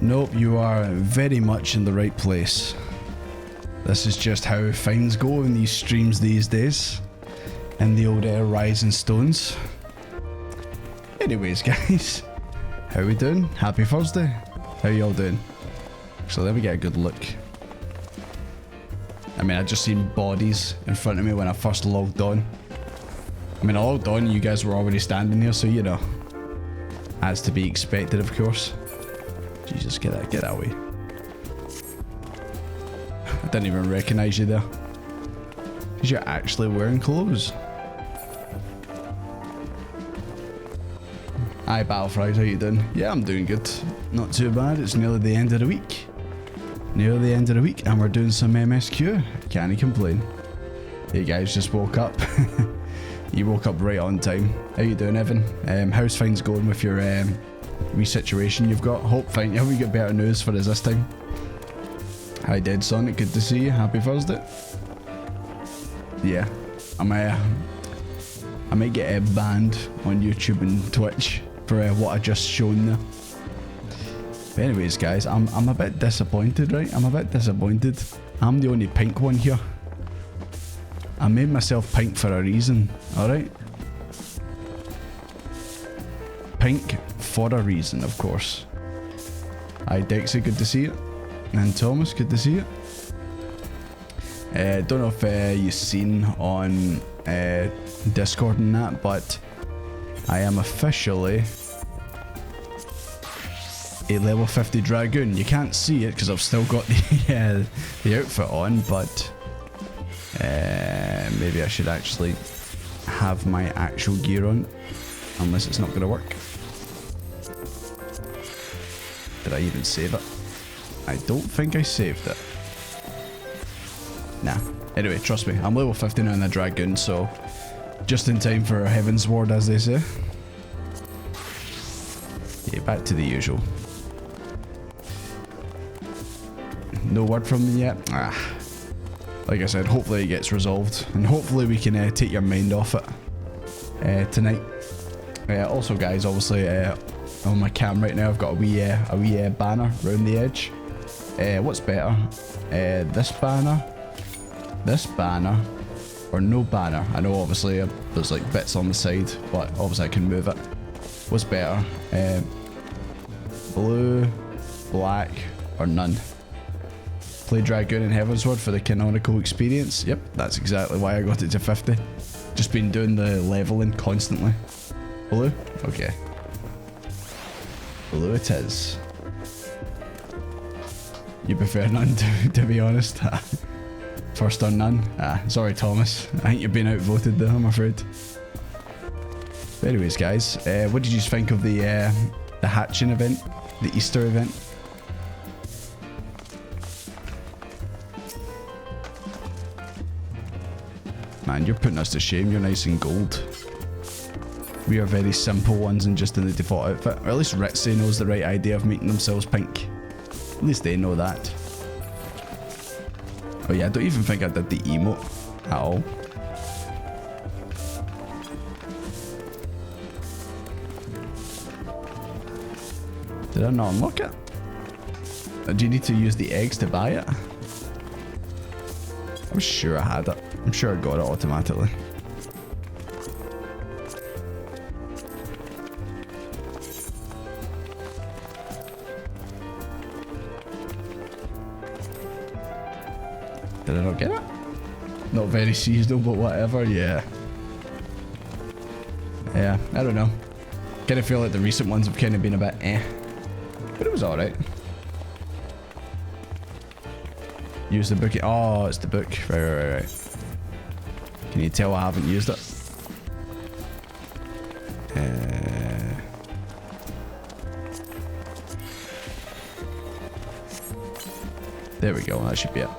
Nope, you are very much in the right place. This is just how things go in these streams these days. In the old Rising Stones. Anyways, guys. How we doing? Happy Thursday. How y'all doing? So let me get a good look. I mean, I just seen bodies in front of me when I first logged on. I mean, I logged on, you guys were already standing here, so you know. As to be expected, of course. Jesus, get that away. I didn't even recognize you there. Because you're actually wearing clothes. Hi, Battlefries, how you doing? Yeah, I'm doing good. Not too bad, it's nearly the end of the week. Nearly the end of the week, and we're doing some MSQ. Can't complain. You guys just woke up. You woke up right on time. How you doing, Evan? How's things going with your wee situation you've got? Hope we get better news for us this time. Hi, Dead Sonic. Good to see you. Happy Thursday. Yeah, I might get banned on YouTube and Twitch for what I just shown there. But anyways, guys, I'm a bit disappointed, right? I'm a bit disappointed. I'm the only pink one here. I made myself pink for a reason, alright? Pink for a reason, of course. Hi, Dexy, good to see you. And Thomas, good to see you. Don't know if you've seen on Discord and that, but I am officially a level 50 Dragoon. You can't see it because I've still got the outfit on, but maybe I should actually have my actual gear on, unless it's not going to work. Did I even save it? I don't think I saved it. Nah. Anyway, trust me, I'm level 50 now in the Dragoon, so just in time for Heaven's Ward, as they say. Yeah, back to the usual. No word from me yet? Ah. Like I said, hopefully it gets resolved, and hopefully we can take your mind off it tonight. Also, guys, obviously on my cam right now, I've got a wee banner around the edge. What's better? This banner, or no banner? I know obviously there's like bits on the side, but obviously I can move it. What's better? Blue, black, or none? Play Dragoon and Heavensward for the canonical experience. Yep, that's exactly why I got it to 50. Just been doing the leveling constantly. Blue? Okay. Blue it is. You prefer none, to be honest. First on none. Sorry, Thomas. I think you've been outvoted there, I'm afraid. But anyways, guys, what did you think of the hatching event, the Easter event? Man, you're putting us to shame. You're nice and gold. We are very simple ones and just in the default outfit. Or at least Ritzy knows the right idea of making themselves pink. At least they know that. Oh yeah, I don't even think I did the emote at all. Did I not unlock it? Do you need to use the eggs to buy it? I'm sure I had it. I'm sure I got it automatically. Did I not get it? Not very seasonal, but whatever, yeah. Yeah, I don't know. Kind of feel like the recent ones have kind of been a bit eh. But it was alright. Use the book. Oh, it's the book. Right. Can you tell I haven't used it? There we go. That should be it.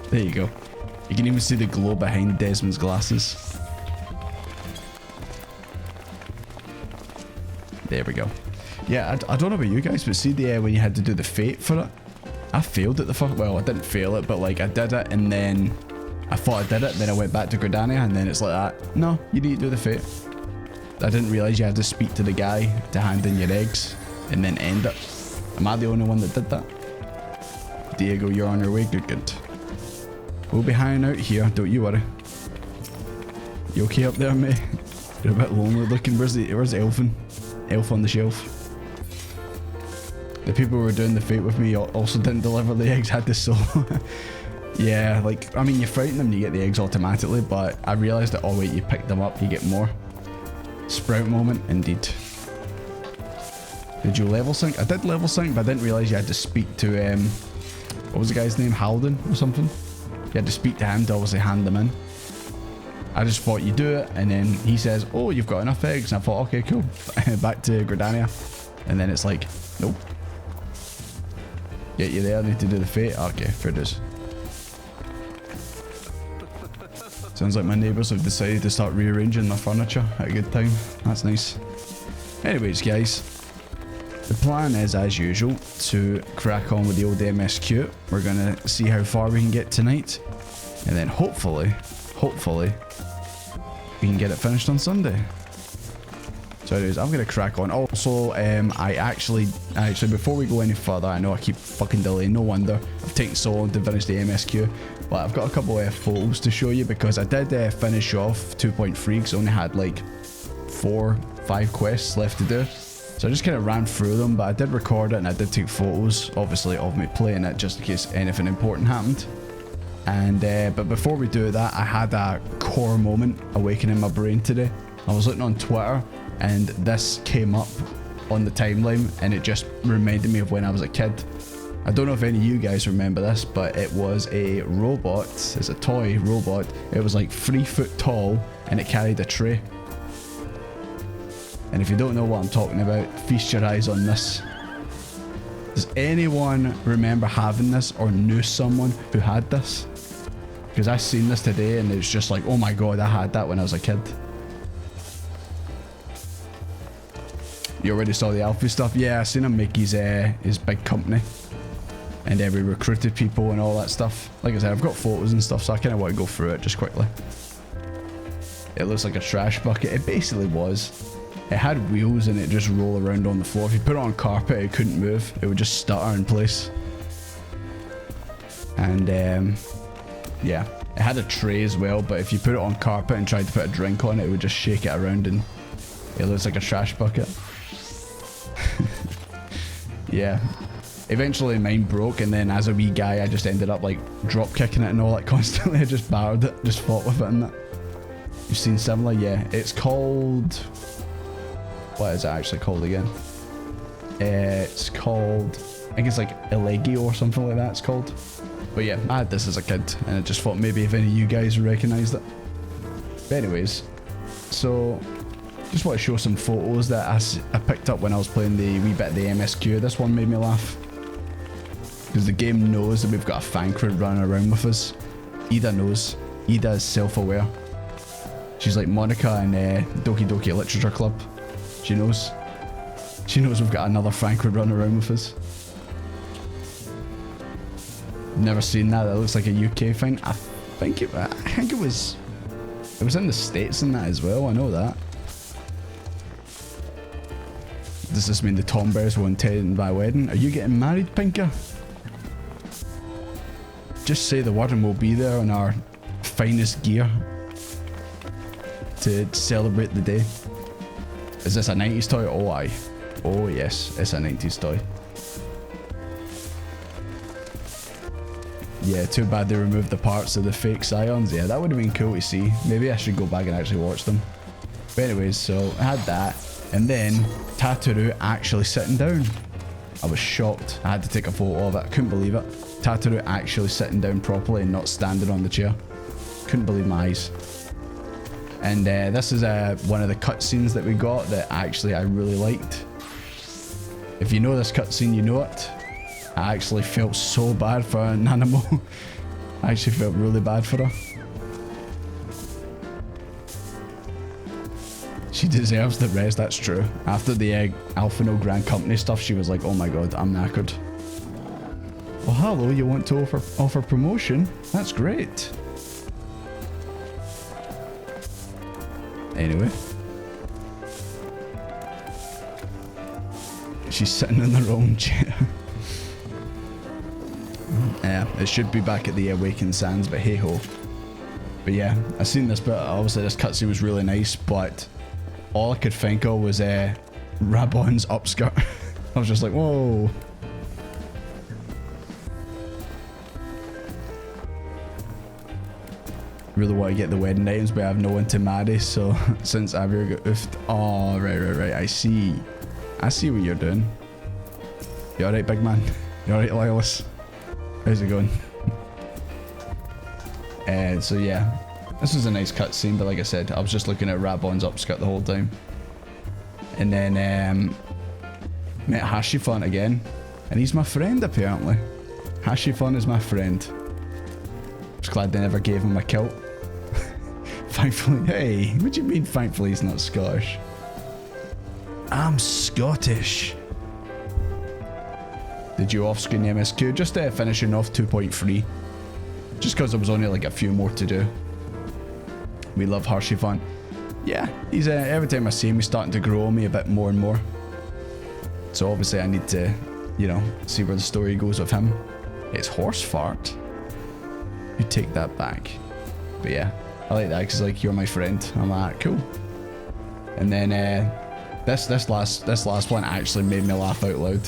There you go. You can even see the glow behind Desmond's glasses. There we go. Yeah, I don't know about you guys, but see the when you had to do the fate for it, I failed it the first. Well, I didn't fail it, but like I did it, and then I thought I did it, then I went back to Gridania, and then it's like that. No, you need to do the fate. I didn't realise you had to speak to the guy to hand in your eggs and then end it. Am I the only one that did that? Diego, you're on your way. Good, good. We'll be hanging out here, don't you worry. You okay up there, mate? You're a bit lonely looking. Where's the elfin? Elf on the shelf. The people who were doing the fate with me also didn't deliver the eggs, had to sew. Yeah, like, I mean, you frighten them, you get the eggs automatically, but I realised that, oh wait, you pick them up, you get more. Sprout moment, indeed. Did you level sync? I did level sync, but I didn't realise you had to speak to, what was the guy's name? Halden or something? You had to speak to him to obviously hand them in. I just thought you do it, and then he says, oh, you've got enough eggs, and I thought, okay, cool. Back to Gridania. And then it's like, nope. Get you there, need to do the fate. Okay, fair dues. Sounds like my neighbours have decided to start rearranging their furniture at a good time. That's nice. Anyways, guys, the plan is, as usual, to crack on with the old MSQ. We're going to see how far we can get tonight. And then hopefully, we can get it finished on Sunday. So anyways, I'm going to crack on. Also, I actually, before we go any further, I know I keep fucking delaying, no wonder. I've taken so long to finish the MSQ. But I've got a couple of photos to show you, because I did finish off 2.3 because I only had like 4-5 quests left to do. So I just kind of ran through them, but I did record it and I did take photos, obviously, of me playing it just in case anything important happened. And but before we do that, I had a core moment awakening my brain today. I was looking on Twitter and this came up on the timeline and it just reminded me of when I was a kid. I don't know if any of you guys remember this, but it was a robot. It's a toy robot. It was like 3 foot tall and it carried a tray. And if you don't know what I'm talking about, feast your eyes on this. Does anyone remember having this or knew someone who had this? Because I seen this today and it's just like, oh my god, I had that when I was a kid. You already saw the Alfie stuff? Yeah, I seen him make his big company. And we recruited people and all that stuff. Like I said, I've got photos and stuff, so I kind of want to go through it just quickly. It looks like a trash bucket. It basically was. It had wheels and it just roll around on the floor. If you put it on carpet, it couldn't move. It would just stutter in place. And yeah, it had a tray as well, but if you put it on carpet and tried to put a drink on it, it would just shake it around and it looks like a trash bucket. Yeah. Eventually mine broke, and then as a wee guy I just ended up like drop kicking it and all that constantly. I just battered it, just fought with it and that. You've seen similar? Yeah. It's called... what is it actually called again? It's called... I think it's like Elegio or something like that it's called. But yeah, I had this as a kid and I just thought maybe if any of you guys recognised it. But anyways, so just want to show some photos that I picked up when I was playing the wee bit of the MSQ. This one made me laugh. Because the game knows that we've got a fan crew running around with us. Ida knows. Ida is self-aware. She's like Monica in Doki Doki Literature Club. She knows. She knows we've got another fan crew running around with us. Never seen that. That looks like a UK thing. I think it was in the States and that as well. I know that. Does this mean the Tom Bears will attend my wedding? Are you getting married, Pinker? Just say the word and we'll be there in our finest gear to celebrate the day. Is this a 90s toy? Oh aye. Oh yes, it's a 90s toy. Yeah, too bad they removed the parts of the fake Scions. Yeah, that would have been cool to see. Maybe I should go back and actually watch them. But anyways, so I had that. And then Tataru actually sitting down. I was shocked. I had to take a photo of it. I couldn't believe it. Tataru actually sitting down properly and not standing on the chair. Couldn't believe my eyes. And this is one of the cutscenes that we got that actually I really liked. If you know this cutscene, you know it. I actually felt so bad for Nanamo. I actually felt really bad for her. She deserves the rest, that's true. After the Alphino Grand Company stuff, she was like, oh my god, I'm knackered. Oh, hello, you want to offer promotion? That's great. She's sitting in the wrong chair. Yeah, it should be back at the Awakened Sands, but hey ho. But yeah, I seen this bit. Obviously, this cutscene was really nice, but all I could think of was Reborn's upskirt. I was just like, whoa. Really want to get the wedding items, but I have no one to marry, so since Avir got oofed. Oh, right. I see what you're doing. You alright, big man? You alright, Lilith? How's it going? So yeah, this was a nice cutscene, but like I said, I was just looking at Reborn's upskirt the whole time. And then met Hashifant again, and he's my friend apparently. Hashifant is my friend. Just glad they never gave him a kilt. Thankfully, hey, what do you mean thankfully he's not Scottish? I'm Scottish. Did you off-screen MSQ? Just finishing off 2.3. Just because there was only like a few more to do. We love Hashifant. Yeah, he's every time I see him, he's starting to grow on me a bit more and more. So obviously I need to, you know, see where the story goes with him. It's horse fart. You take that back. But yeah, I like that because like you're my friend. I'm like, cool. And then this last one actually made me laugh out loud.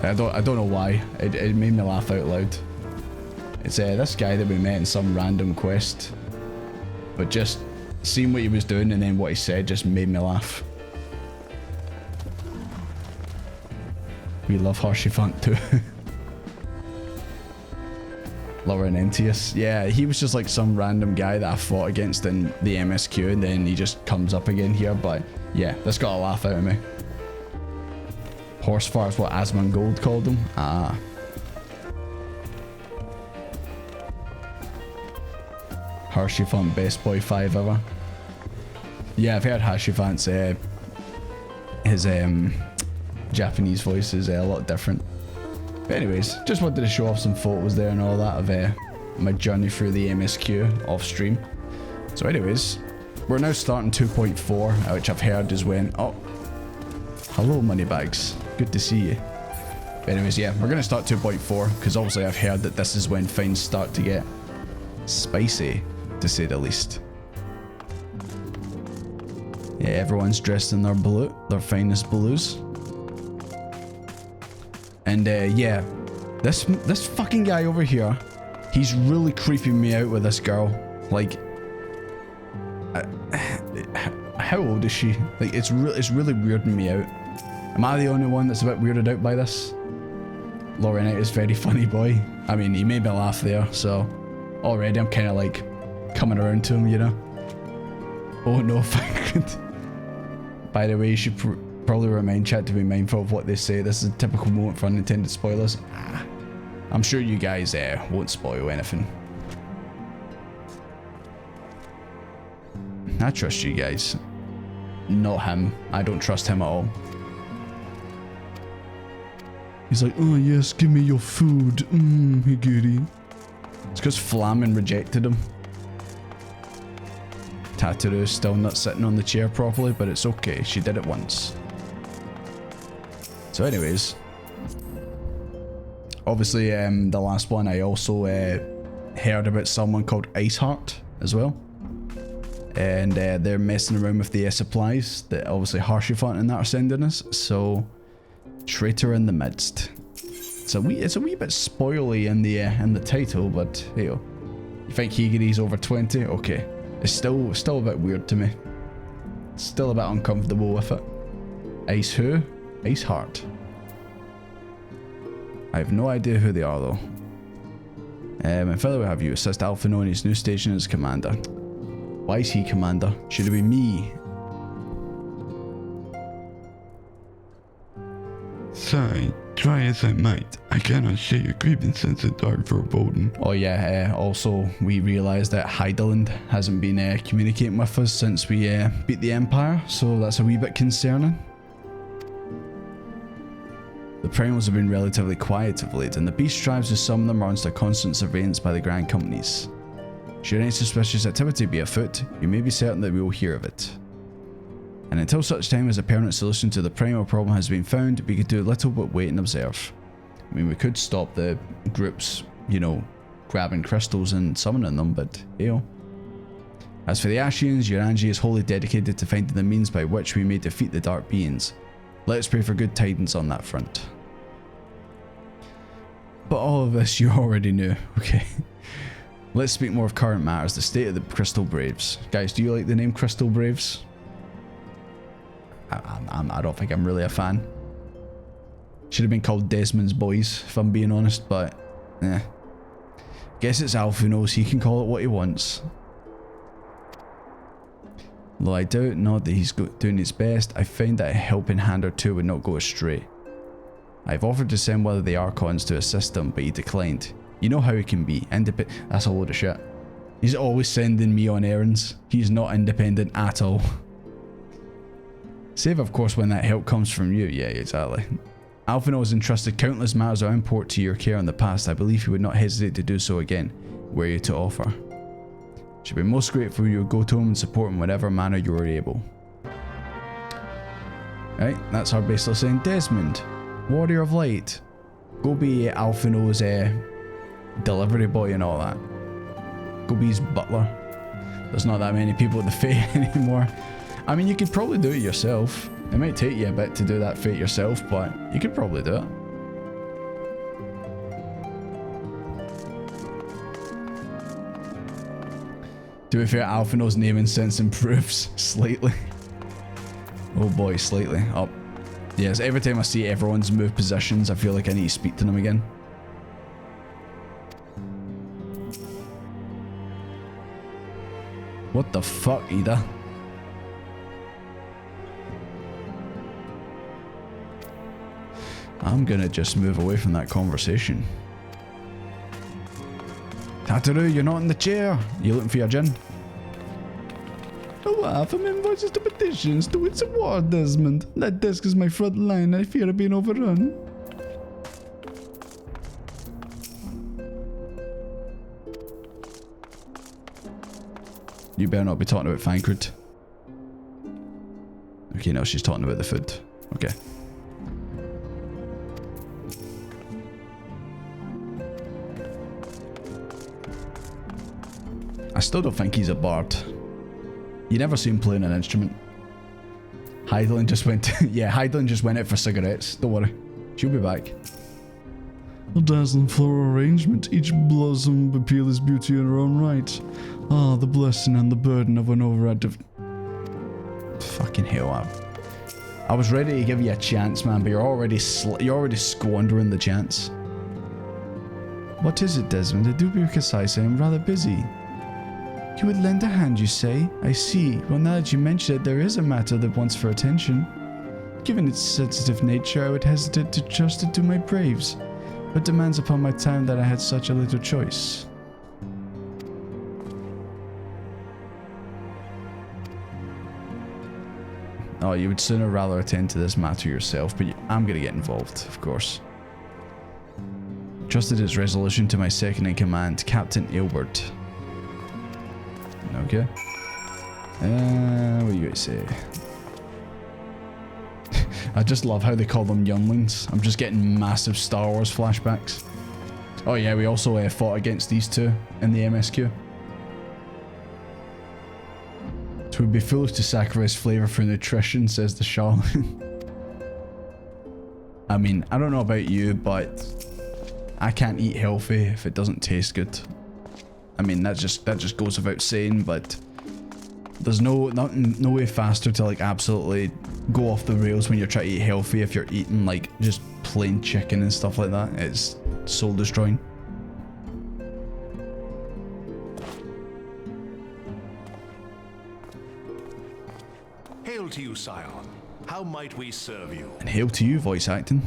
I don't know why. It made me laugh out loud. It's this guy that we met in some random quest, but just seeing what he was doing and then what he said just made me laugh. We love Hashifant too. Lauren Entius. Yeah, he was just like some random guy that I fought against in the MSQ, and then he just comes up again here. But yeah, this got a laugh out of me. Horsefart is what Asmongold called him. Ah. Hashifant, best boy 5 ever. Yeah, I've heard Hashifant's his Japanese voice is a lot different. But anyways, just wanted to show off some photos there and all that of my journey through the MSQ off stream. So anyways, we're now starting 2.4, which I've heard is when... Oh, hello Moneybags. Good to see you. But anyways, yeah, we're going to start 2.4 because obviously I've heard that this is when things start to get spicy, to say the least. Yeah, everyone's dressed in their blue, their finest blues. And yeah, this fucking guy over here, he's really creeping me out with this girl. Like, how old is she? Like, it's really weirding me out. Am I the only one that's a bit weirded out by this? Laurinette is very funny boy. I mean, he made me laugh there, so already I'm kind of like coming around to him, you know? Oh no, by the way, you should probably remind chat to be mindful of what they say. This is a typical moment for unintended spoilers. I'm sure you guys won't spoil anything. I trust you guys. Not him. I don't trust him at all. He's like, oh yes, give me your food. Hey goody. It's because Flamin rejected him. Tataru's still not sitting on the chair properly, but it's okay. She did it once. So anyways, obviously the last one I also heard about someone called Iceheart as well. And they're messing around with the supplies that obviously Hashifant and that are sending us. So traitor in the midst. It's a wee bit spoily in the title, but hey, you think Higiri's over 20? Okay, it's still a bit weird to me. Still a bit uncomfortable with it. Ice who? Iceheart. I have no idea who they are though. And further we have you assist Alphino in his new station as commander. Why is he commander? Should it be me? Sorry, try as I might, I cannot share your grievances in dark foreboding. Oh yeah, also we realised that Heideland hasn't been communicating with us since we beat the Empire, so that's a wee bit concerning. The primals have been relatively quiet of late, and the beast tribes who summon them are under constant surveillance by the grand companies. Should any suspicious activity be afoot, you may be certain that we will hear of it. And until such time as a permanent solution to the primal problem has been found, we could do little but wait and observe. I mean, we could stop the groups, you know, grabbing crystals and summoning them, but hey-oh. As for the Ashians, Urangi is wholly dedicated to finding the means by which we may defeat the dark beings. Let's pray for good tidings on that front. But all of this you already knew, okay? Let's speak more of current matters, the state of the Crystal Braves. Guys, do you like the name Crystal Braves? I don't think I'm really a fan. Should have been called Desmond's Boys, if I'm being honest, but eh. Guess it's Alf who knows, he can call it what he wants. Though I doubt not that he's doing his best, I found that a helping hand or two would not go astray. I've offered to send one of the Archons to assist him, but he declined. You know how he can be, that's a load of shit. He's always sending me on errands. He's not independent at all. Save of course when that help comes from you, yeah, exactly. Alphino has entrusted countless matters of import to your care in the past. I believe he would not hesitate to do so again, were you to offer. Should be most grateful you would go to him and support him in whatever manner you are able. Right, that's our basically saying, Desmond, Warrior of Light, go be Alphino's delivery boy and all that. Go be his butler. There's not that many people at the Fae anymore. I mean, you could probably do it yourself. It might take you a bit to do that fate yourself, but you could probably do it. To be fair, Alphino's naming sense improves slightly. Oh boy, slightly. Oh. Yes, every time I see everyone's move positions, I feel like I need to speak to them again. What the fuck, Ida? I'm gonna just move away from that conversation. Tataru, you're not in the chair. You looking for your gin? Oh, from invoices to petitions to its award, Desmond. That desk is my front line. I fear of being overrun. You better not be talking about Fancred. Okay, no, she's talking about the food. Okay. I still don't think he's a bard. You never see him playing an instrument. Heidelin just went yeah, Heidelin just went out for cigarettes. Don't worry. She'll be back. A dazzling floral arrangement. Each blossom appeal is beauty in her own right. Ah, the blessing and the burden of an overactive... Fucking hell, I was ready to give you a chance, man, but you're already squandering the chance. What is it, Desmond? I do be precise. I am rather busy. You would lend a hand, you say? I see. Well, now that you mention it, there is a matter that wants for attention. Given its sensitive nature, I would hesitate to trust it to my braves, but demands upon my time that I had such a little choice. Oh, you would sooner rather attend to this matter yourself, but I'm gonna get involved, of course. Trusted its resolution to my second in command, Captain Aylward. Okay. What do you guys say? I just love how they call them younglings. I'm just getting massive Star Wars flashbacks. Oh yeah, we also fought against these two in the MSQ. It would be foolish to sacrifice flavor for nutrition, says the Charlatan. I mean, I don't know about you, but I can't eat healthy if it doesn't taste good. I mean, that just goes without saying, but there's no way faster to like absolutely go off the rails when you're trying to eat healthy if you're eating like just plain chicken and stuff like that. It's soul destroying. Hail to you, sire. How might we serve you? And hail to you, voice acting.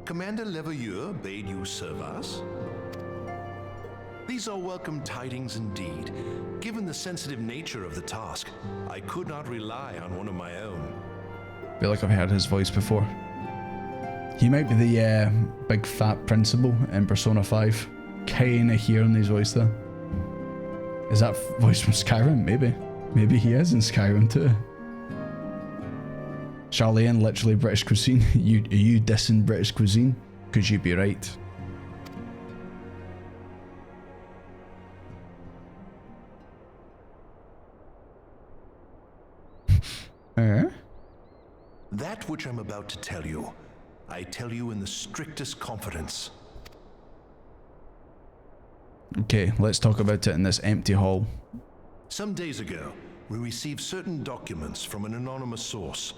Commander Leveilleur bade you serve us? These are welcome tidings indeed. Given the sensitive nature of the task, I could not rely on one of my own. I feel like I've heard his voice before. He might be the big fat principal in Persona 5. Kinda hearing his voice there. Is that voice from Skyrim? Maybe. Maybe he is in Skyrim too. Charlene, literally British cuisine. Are you dissing British cuisine? Could you be right? That which I'm about to tell you, I tell you in the strictest confidence. Okay, let's talk about it in this empty hall. Some days ago, we received certain documents from an anonymous source.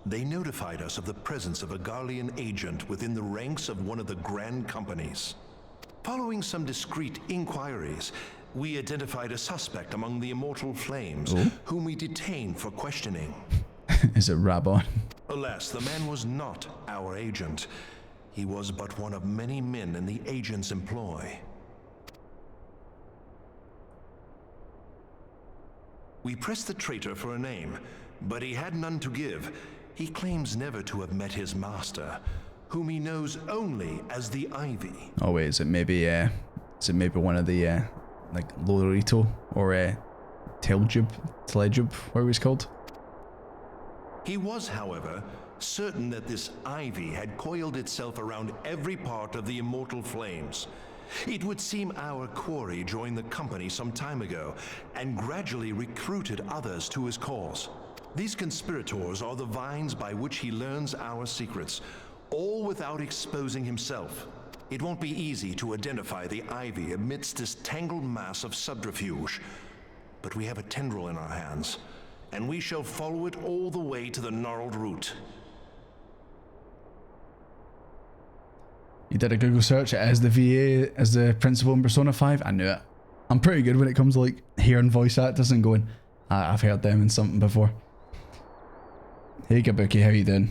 They notified us of the presence of a Garlean agent within the ranks of one of the grand companies. Following some discreet inquiries, we identified a suspect among the Immortal Flames, whom we detained for questioning. Is it Reborn? Alas, the man was not our agent. He was but one of many men in the agent's employ. We pressed the traitor for a name, but he had none to give. He claims never to have met his master, whom he knows only as the Ivy. Oh wait, is it maybe one of the like Lorito or Teljub, whatever it's called? He was, however, certain that this Ivy had coiled itself around every part of the Immortal Flames. It would seem our quarry joined the company some time ago and gradually recruited others to his cause. These conspirators are the vines by which he learns our secrets, all without exposing himself. It won't be easy to identify the Ivy amidst this tangled mass of subterfuge, but we have a tendril in our hands, and we shall follow it all the way to the gnarled root. You did a Google search as the VA, as the principal in Persona 5? I knew it. I'm pretty good when it comes to like hearing voice actors and going, I've heard them in something before. Hey Kabuki, how you doing?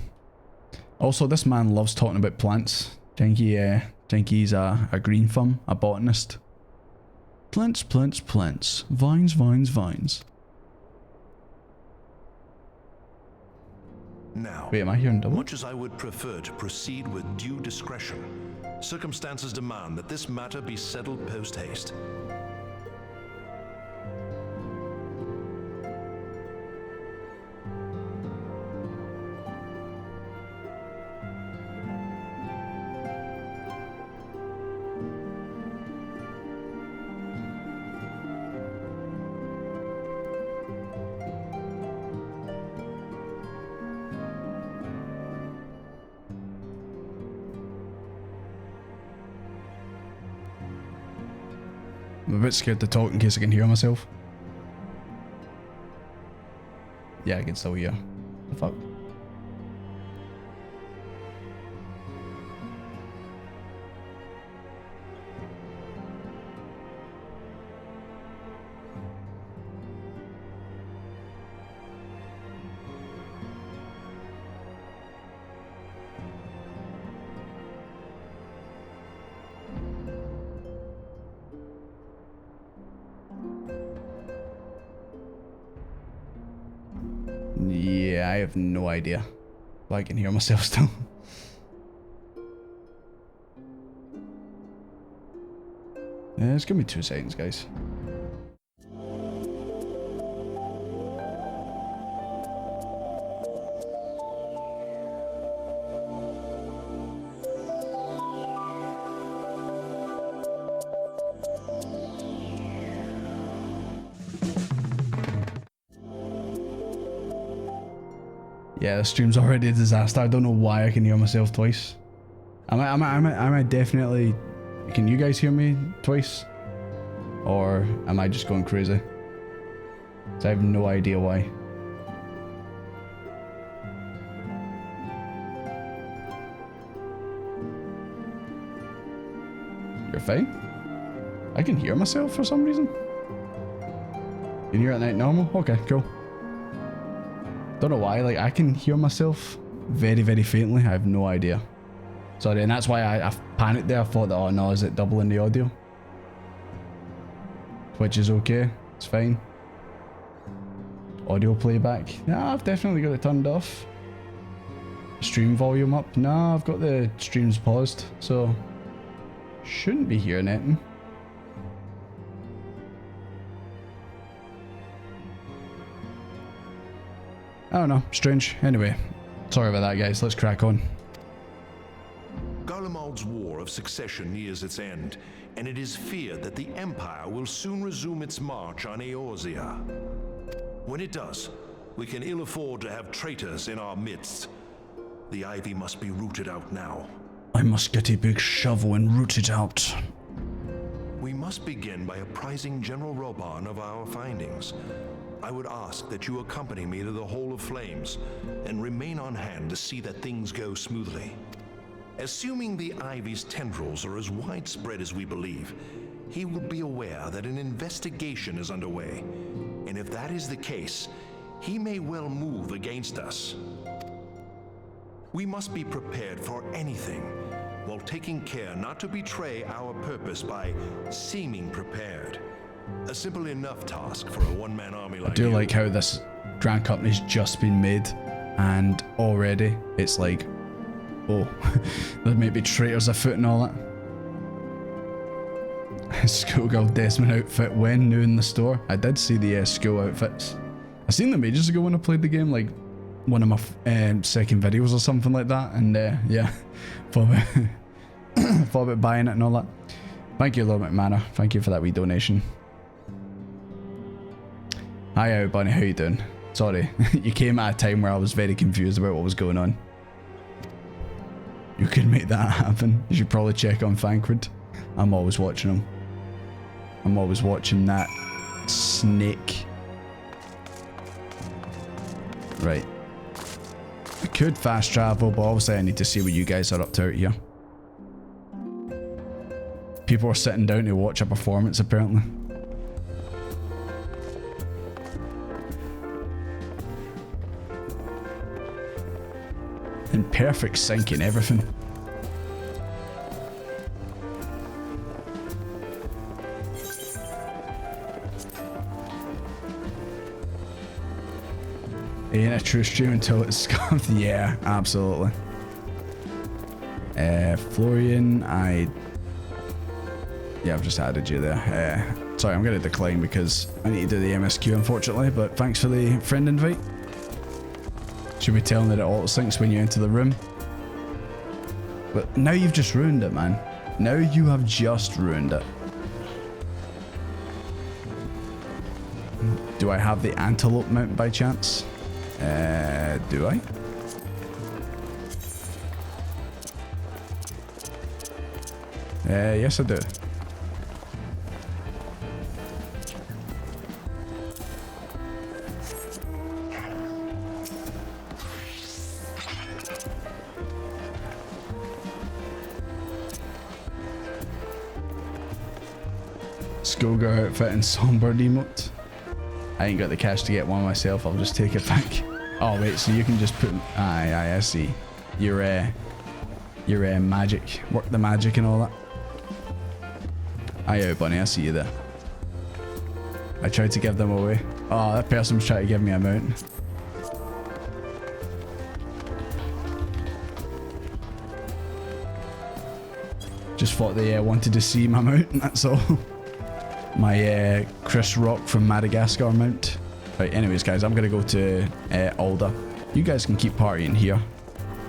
Also, this man loves talking about plants. Jenky's a green thumb, a botanist. Plants, plants, plants. Vines, vines, vines. Now, wait, am I hearing double? Much as I would prefer to proceed with due discretion, circumstances demand that this matter be settled post-haste. I'm a bit scared to talk in case I can hear myself. Yeah, I can still hear. The fuck? Yeah, I have no idea. But I can hear myself still. Yeah, just give me 2 seconds, guys. Yeah, the stream's already a disaster. I don't know why I can hear myself twice. Am I definitely... Can you guys hear me twice? Or am I just going crazy? So I have no idea why. You're fine? I can hear myself for some reason. You can hear it at night normal? Okay, cool. Don't know why, like I can hear myself very, very faintly. I have no idea. Sorry, and that's why I panicked there. I thought that, oh no, is it doubling the audio? Which is okay, it's fine. Audio playback. Yeah, I've definitely got it turned off. Stream volume up. No, I've got the streams paused, so shouldn't be hearing anything. I don't know, strange. Anyway, sorry about that, guys. Let's crack on. Garlemald's War of Succession nears its end, and it is feared that the Empire will soon resume its march on Eorzea. When it does, we can ill afford to have traitors in our midst. The ivy must be rooted out now. I must get a big shovel and root it out. We must begin by apprising General Reborn of our findings. I would ask that you accompany me to the Hall of Flames and remain on hand to see that things go smoothly. Assuming the ivy's tendrils are as widespread as we believe, he will be aware that an investigation is underway. And if that is the case, he may well move against us. We must be prepared for anything, while taking care not to betray our purpose by seeming prepared. A simple enough task for a one-man army like you. I do like how this Grand Company's just been made, and already it's like, oh, there may be traitors afoot and all that. Schoolgirl Desmond outfit when new in the store. I did see the school outfits. I seen them ages ago when I played the game, like one of my second videos or something like that, and yeah, thought about buying it and all that. Thank you, Lord McManor. Thank you for that wee donation. Hi, out bunny, how you doing? Sorry, you came at a time where I was very confused about what was going on. You could make that happen. You should probably check on Thancred. I'm always watching him. I'm always watching that snake. Right. I could fast travel, but obviously I need to see what you guys are up to out here. People are sitting down to watch a performance, apparently. In perfect sync and everything. Ain't a true stream until it's scuffed. Yeah, absolutely. Florian, yeah, I've just added you there. Sorry, I'm going to decline because I need to do the MSQ, unfortunately, but thanks for the friend invite. Should be telling that it auto syncs when you enter the room. But now you've just ruined it, man. Now you have just ruined it. Do I have the antelope mount by chance? Do I? Yes I do. Schoolgirl outfit and Songbird emote. I ain't got the cash to get one myself, I'll just take it back. Oh wait, so you can just put... Aye, I see. Your magic. Work the magic and all that. Aye, out bunny, I see you there. I tried to give them away. Oh, that person was trying to give me a mount. Just thought they wanted to see my mount, that's all. My Chris Rock from Madagascar mount. Right, anyways guys, I'm gonna go to Alda. You guys can keep partying here,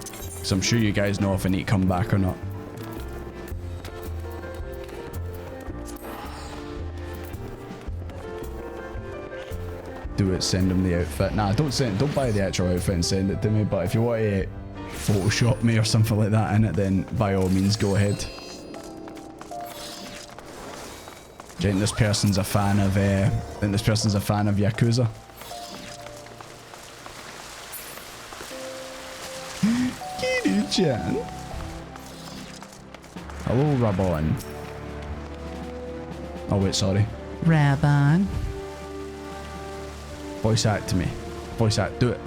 because I'm sure you guys know if I need to come back or not. Do it, send them the outfit. Nah, don't buy the actual outfit and send it to me, but if you want to Photoshop me or something like that in it, then by all means go ahead. I think this person's a fan of Yakuza. Kitty-chan. Hello, Reborn. Oh wait, sorry. Reborn. Voice act to me. Voice act, do it.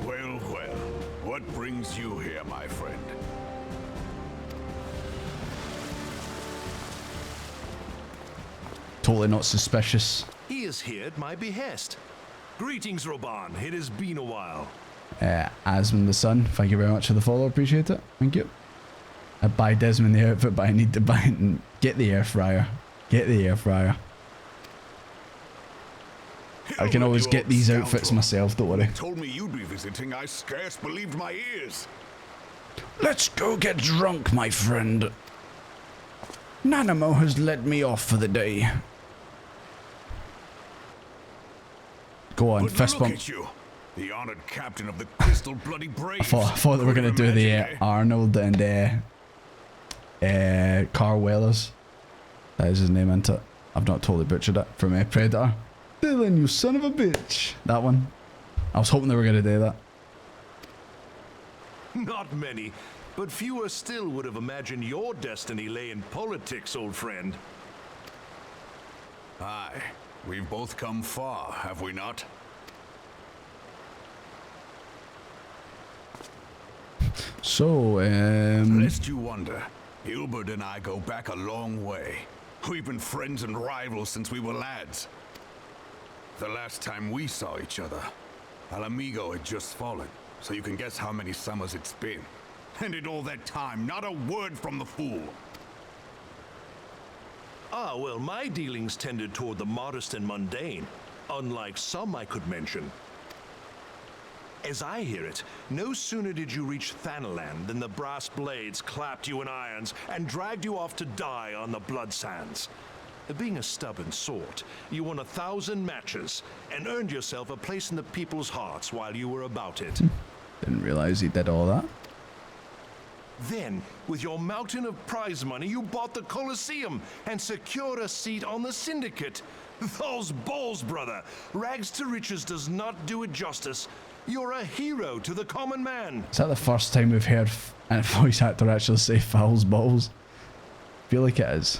Well, well. What brings you here, my friend? Totally not suspicious. He is here at my behest. Greetings, Reborn. It has been a while. Asmund the Sun, thank you very much for the follow. Appreciate it. Thank you. I buy Desmond the outfit, but I need to buy it and get the air fryer. Get the air fryer. I can always get these outfits myself, don't worry. Told me you'd be visiting. I scarce believed my ears. Let's go get drunk, my friend. Nanamo has let me off for the day. Go on, But fist look bump. at you, the honored captain of the Crystal Bloody Braves. I thought they were going to do the Imagine, eh? Arnold and Carl Weathers. That is his name, isn't it? I've not totally butchered it. From Predator. Dylan, you son of a bitch. That one. I was hoping they were going to do that. Not many, but fewer still would have imagined your destiny lay in politics, old friend. Aye, we've both come far, have we not? So, Lest you wonder, Hilbert and I go back a long way. We've been friends and rivals since we were lads. The last time we saw each other, Alamigo had just fallen, so you can guess how many summers it's been. And in all that time, not a word from the fool. Ah, well, my dealings tended toward the modest and mundane, unlike some I could mention. As I hear it, no sooner did you reach Thanaland than the brass blades clapped you in irons and dragged you off to die on the blood sands. Being a stubborn sort, you won 1,000 matches and earned yourself a place in the people's hearts while you were about it. didn't realize he did all that. Then, with your mountain of prize money, you bought the Colosseum and secured a seat on the Syndicate. Those balls, brother. Rags to riches does not do it justice. You're a hero to the common man. Is that the first time we've heard a voice actor actually say fouls balls? Feel like it is.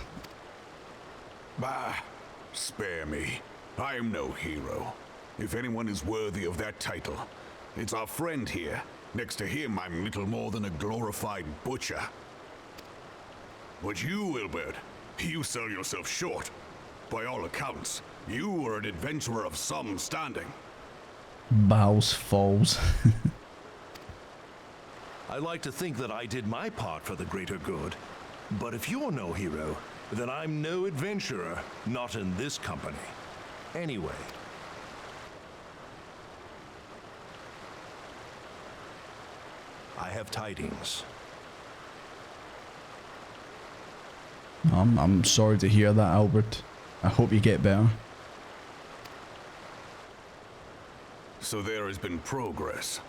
Bah, spare me. I am no hero. If anyone is worthy of that title, it's our friend here. Next to him, I'm little more than a glorified butcher. But you, Wilbert, you sell yourself short. By all accounts, you are an adventurer of some standing. Bows falls. I like to think that I did my part for the greater good. But if you're no hero, then I'm no adventurer, not in this company. Anyway. I have tidings. I'm sorry to hear that, Albert. I hope you get better. So there has been progress.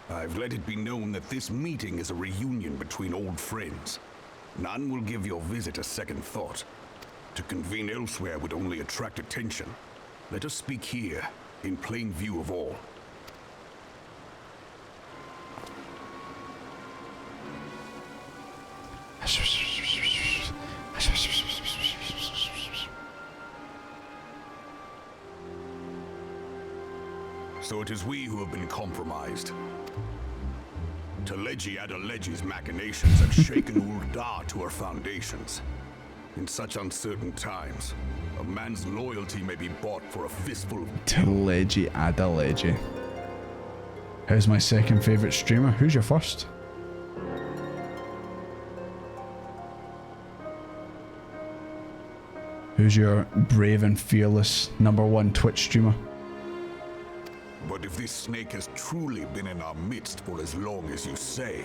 I've let it be known that this meeting is a reunion between old friends. None will give your visit a second thought. To convene elsewhere would only attract attention. Let us speak here, in plain view of all. So it is we who have been compromised. Teleji Adeleji's machinations have shaken Ul'dah to her foundations. In such uncertain times, a man's loyalty may be bought for a fistful of... Teleji Adeleji. Who's my second favourite streamer? Who's your first? Who's your brave and fearless #1 Twitch streamer? But if this snake has truly been in our midst for as long as you say,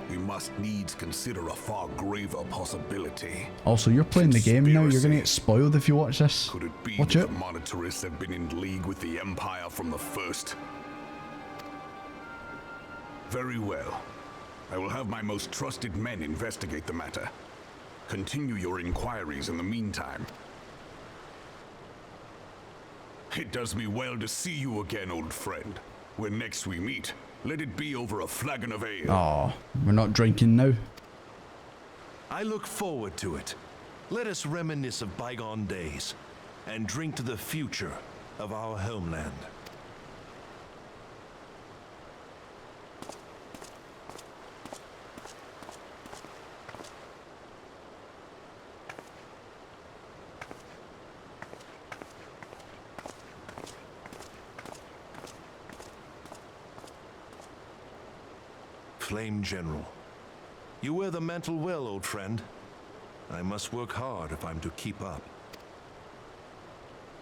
we must needs consider a far graver possibility. Also, you're playing the game now. You're gonna get spoiled if you watch this. Could it be Watch that it. the Monetarists have been in league with the Empire from the first? Very well. I will have my most trusted men investigate the matter. Continue your inquiries in the meantime. It does me well to see you again, old friend. When next we meet, let it be over a flagon of ale. Oh, we're not drinking now. I look forward to it. Let us reminisce of bygone days and drink to the future of our homeland. Flame General. You wear the mantle well, old friend. I must work hard if I'm to keep up.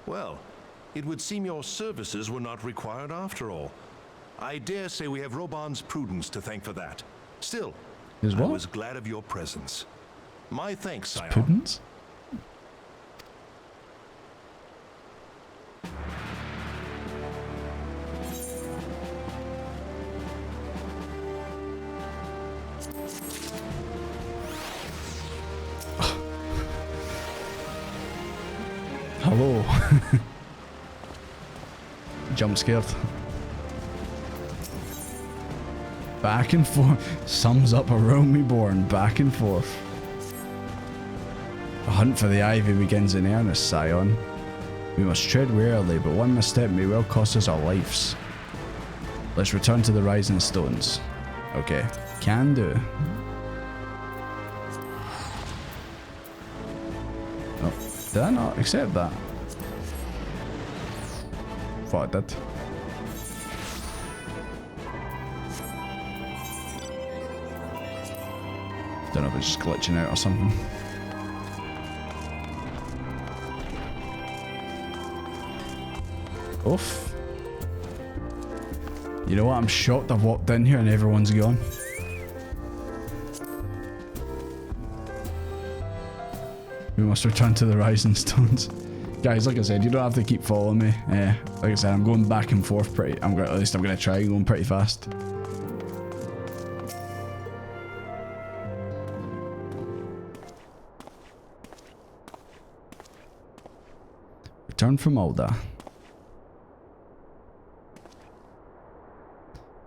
Well, it would seem your services were not required after all. I dare say we have Reborn's prudence to thank for that. Still, His I what? was glad of your presence. My thanks, Scion. Prudence? Hello. Jump scared. Back and forth. Sums up a realm reborn. Back and forth. A hunt for the ivy begins in earnest, Scion. We must tread warily, but one misstep may well cost us our lives. Let's return to the rising stones. Okay. Can do. Oh, did I not accept that? Thought I did. Don't know if it's just glitching out or something. Oof. You know what? I'm shocked I've walked in here and everyone's gone. We must return to the rising stones. Guys, like I said, you don't have to keep following me. Like I said, I'm going back and forth pretty. At least I'm gonna try going pretty fast. Return from Alda.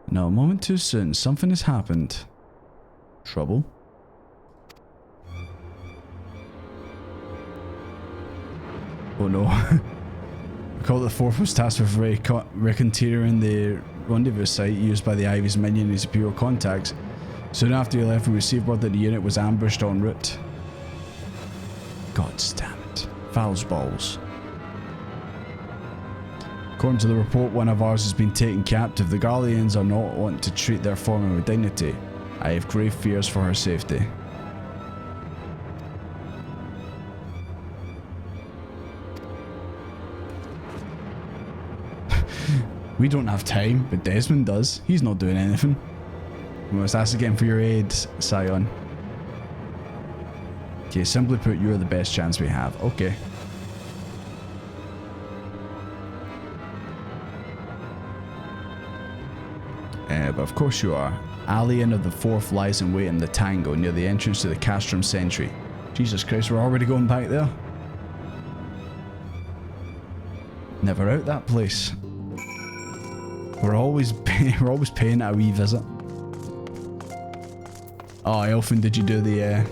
No, a moment too soon. Something has happened. Trouble? Oh no. Recall the fourth was tasked with reconnoitering the rendezvous site used by the Ivy's minion and his Imperial contacts. Soon after he left, we received word that the unit was ambushed en route. God damn it. Fowls balls. According to the report, one of ours has been taken captive. The Garleans are not want to treat their foreman with dignity. I have grave fears for her safety. We don't have time, but Desmond does. He's not doing anything. We must ask again for your aid, Scion. Okay, simply put, you're the best chance we have. Okay. But of course you are. Alien of the Fourth lies in wait in the Tango near the entrance to the Castrum Sentry. Jesus Christ, we're already going back there. Never out that place. We're always paying a wee visit. Oh, Elfin, did you do the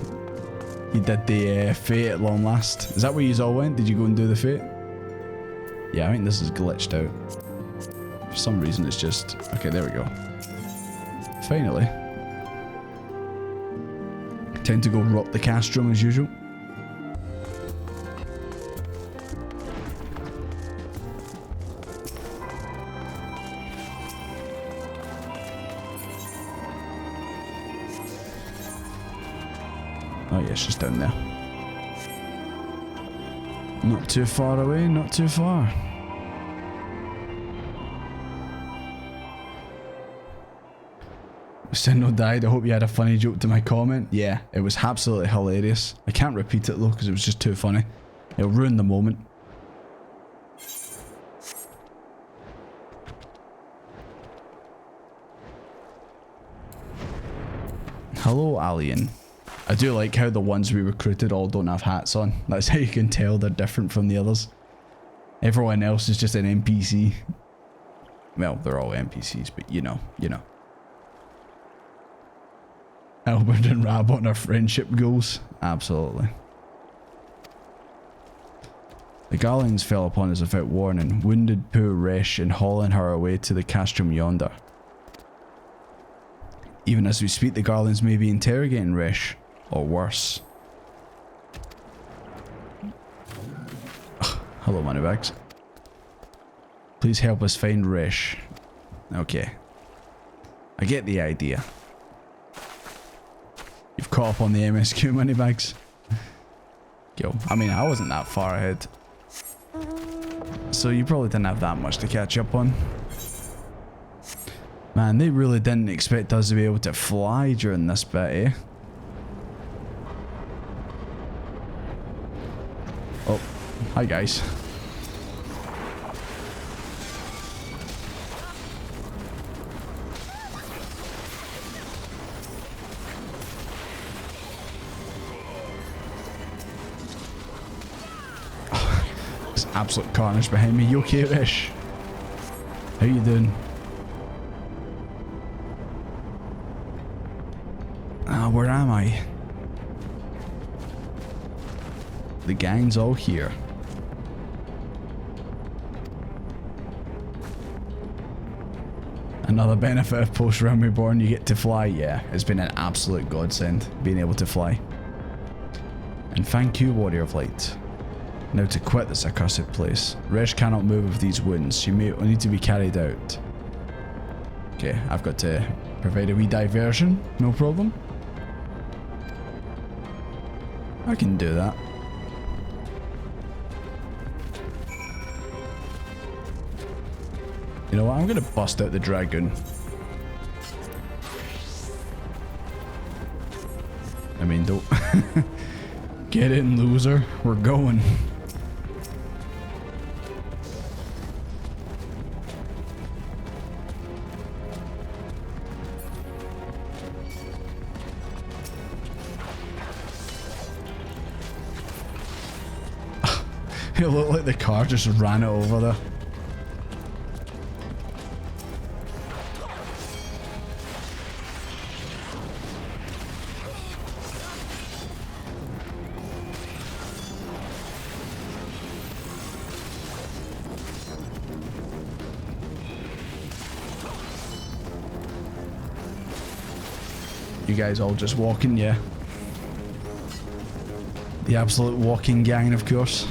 you did the fate at long last? Is that where you all went? Did you go and do the fate? Yeah, I think this is glitched out. For some reason it's just... Okay, there we go. Finally. Tend to go rock the castrum as usual. Oh yeah, it's just down there. Not too far away, not too far. Sendo died. I hope you had a funny joke to my comment. Yeah, it was absolutely hilarious. I can't repeat it though because it was just too funny. It'll ruin the moment. Hello, alien. I do like how the ones we recruited all don't have hats on. That's how you can tell they're different from the others. Everyone else is just an NPC. Well, they're all NPCs, but you know. Albert and Rab on our friendship goals. Absolutely. The Garleans fell upon us without warning, wounded poor Resh and hauling her away to the castrum yonder. Even as we speak, the Garleans may be interrogating Resh, or worse. Hello, moneybags. Please help us find Resh. Okay. I get the idea. You've caught up on the MSQ moneybags. Yo, I mean, I wasn't that far ahead. So you probably didn't have that much to catch up on. Man, they really didn't expect us to be able to fly during this bit, eh? Oh, hi guys. There's absolute carnage behind me. You okay, Rish? How you doing? Where am I? The gang's all here. Another benefit of post-run Reborn, you get to fly. Yeah, it's been an absolute godsend being able to fly. And thank you, Warrior of Light. Now to quit this accursed place. Resh cannot move with these wounds. She may need to be carried out. Okay, I've got to provide a wee diversion. No problem. I can do that. You know what? I'm gonna bust out the dragoon. I mean, don't get in, loser. We're going. It looked like the car just ran it over there. You guys all just walking, yeah. The absolute walking gang, of course.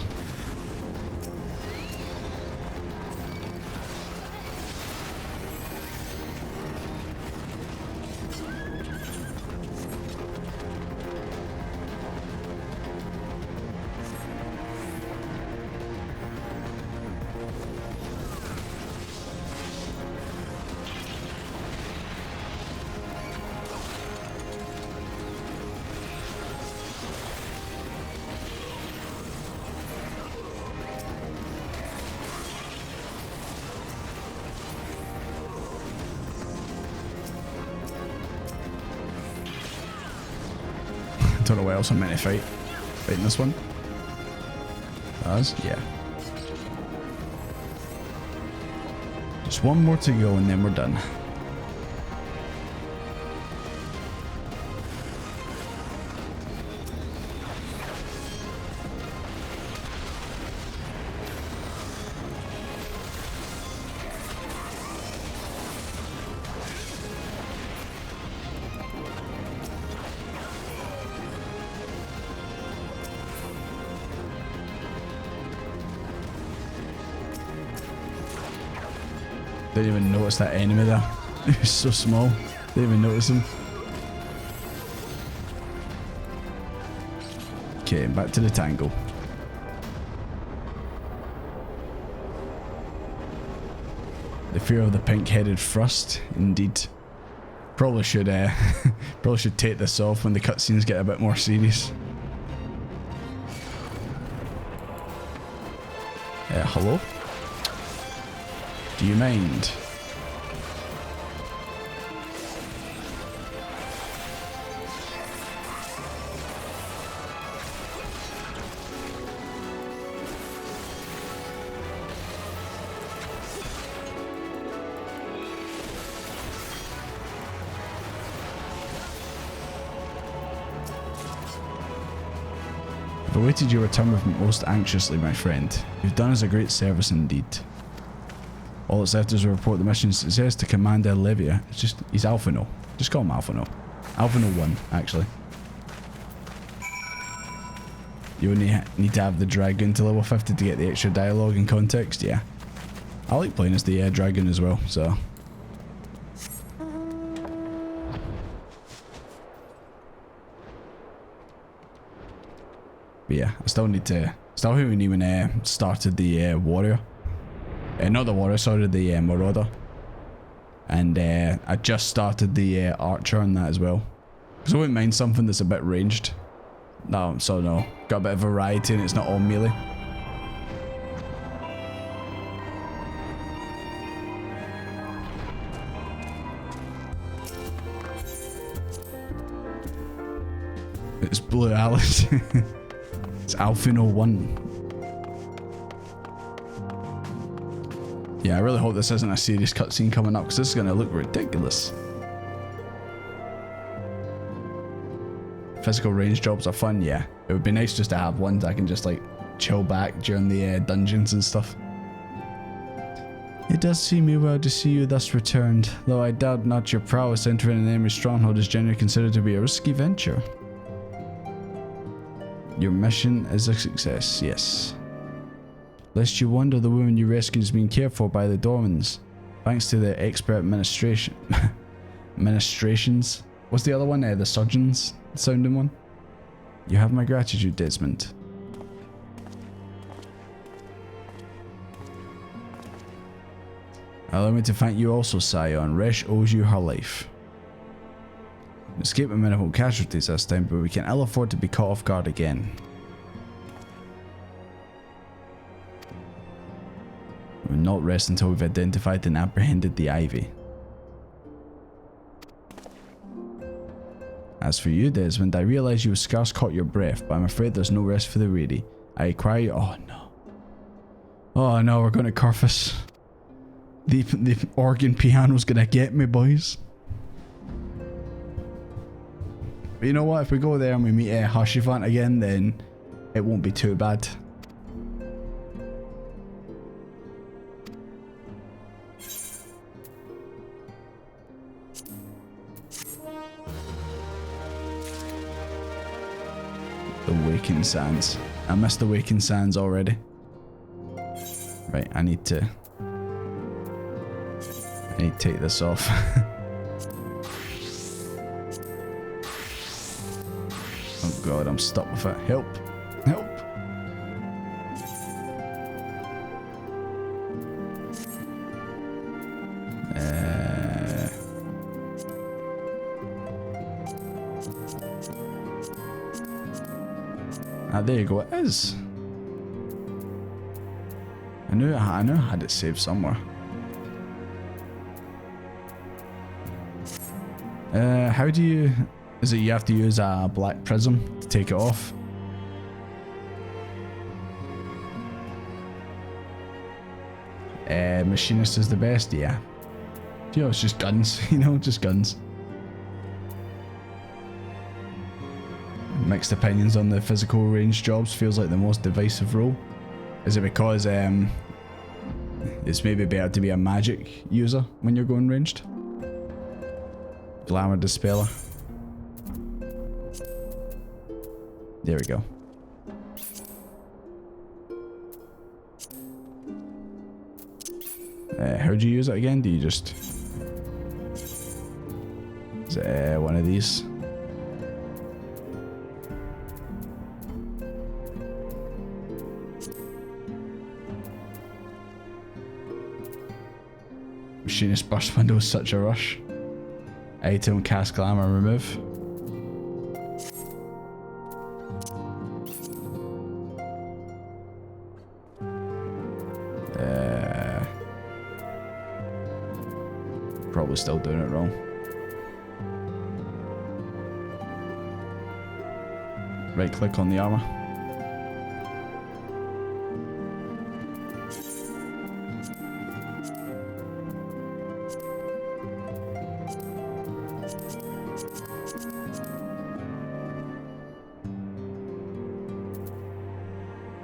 Don't know what else I'm meant to fight. Fighting this one? Us? Yeah. Just one more to go and then we're done. Didn't even notice that enemy there. He was so small. Didn't even notice him. Okay, back to the tango. The fear of the pink-headed thrust, indeed. Probably should take this off when the cutscenes get a bit more serious. Hello? Do you mind? I've awaited your return with most anxiously, my friend. You've done us a great service indeed. All that's left is to report the mission success to Commander Olivia. It's just, he's Alphino. Just call him Alphino. Alphino 1, actually. You only need to have the Dragoon to level 50 to get the extra dialogue and context, yeah. I like playing as the Dragoon as well, so. But yeah, I still need to... Still haven't even started the warrior. Not the warrior, sorry, the marauder. And I just started the archer on that as well. Because I wouldn't mind something that's a bit ranged. No, so no. Got a bit of variety and it's not all melee. It's Blue Alice. It's Alphino 1. Yeah, I really hope this isn't a serious cutscene coming up because this is going to look ridiculous. Physical range jobs are fun, yeah. It would be nice just to have ones I can just like chill back during the dungeons and stuff. It does seem me well to see you thus returned, though I doubt not your prowess entering an enemy stronghold is generally considered to be a risky venture. Your mission is a success, yes. Lest you wonder, the woman you rescued is being cared for by the Dormans, thanks to the expert administration. Ministrations? What's the other one? The surgeons sounding one? You have my gratitude, Desmond. Allow me to thank you also, Scion. Resh owes you her life. Escape with minimal casualties this time, but we can ill afford to be caught off guard again. We will not rest until we've identified and apprehended the Ivy. As for you, Desmond, I realize you have scarce caught your breath, but I'm afraid there's no rest for the weary. I require you. Oh no. Oh no, we're going to Curfus. The organ piano's gonna get me, boys. But you know what? If we go there and we meet Hashivant again, then it won't be too bad. The Waking Sands. I missed the Waking Sands already. Right, I need to take this off. Oh god, I'm stuck with it. Help! Help! There you go, it is. I knew I had it saved somewhere. How do you... Is it you have to use a black prism to take it off? Machinist is the best, yeah. You know, it's just guns, you know, just guns. Mixed opinions on the physical range jobs. Feels like the most divisive role. Is it because it's maybe better to be a magic user when you're going ranged? Glamour Dispeller. There we go. How do you use it again? Do you just... Is it one of these? Machinist burst window is such a rush. Item, cast glamour, remove. Probably still doing it wrong. Right click on the armor.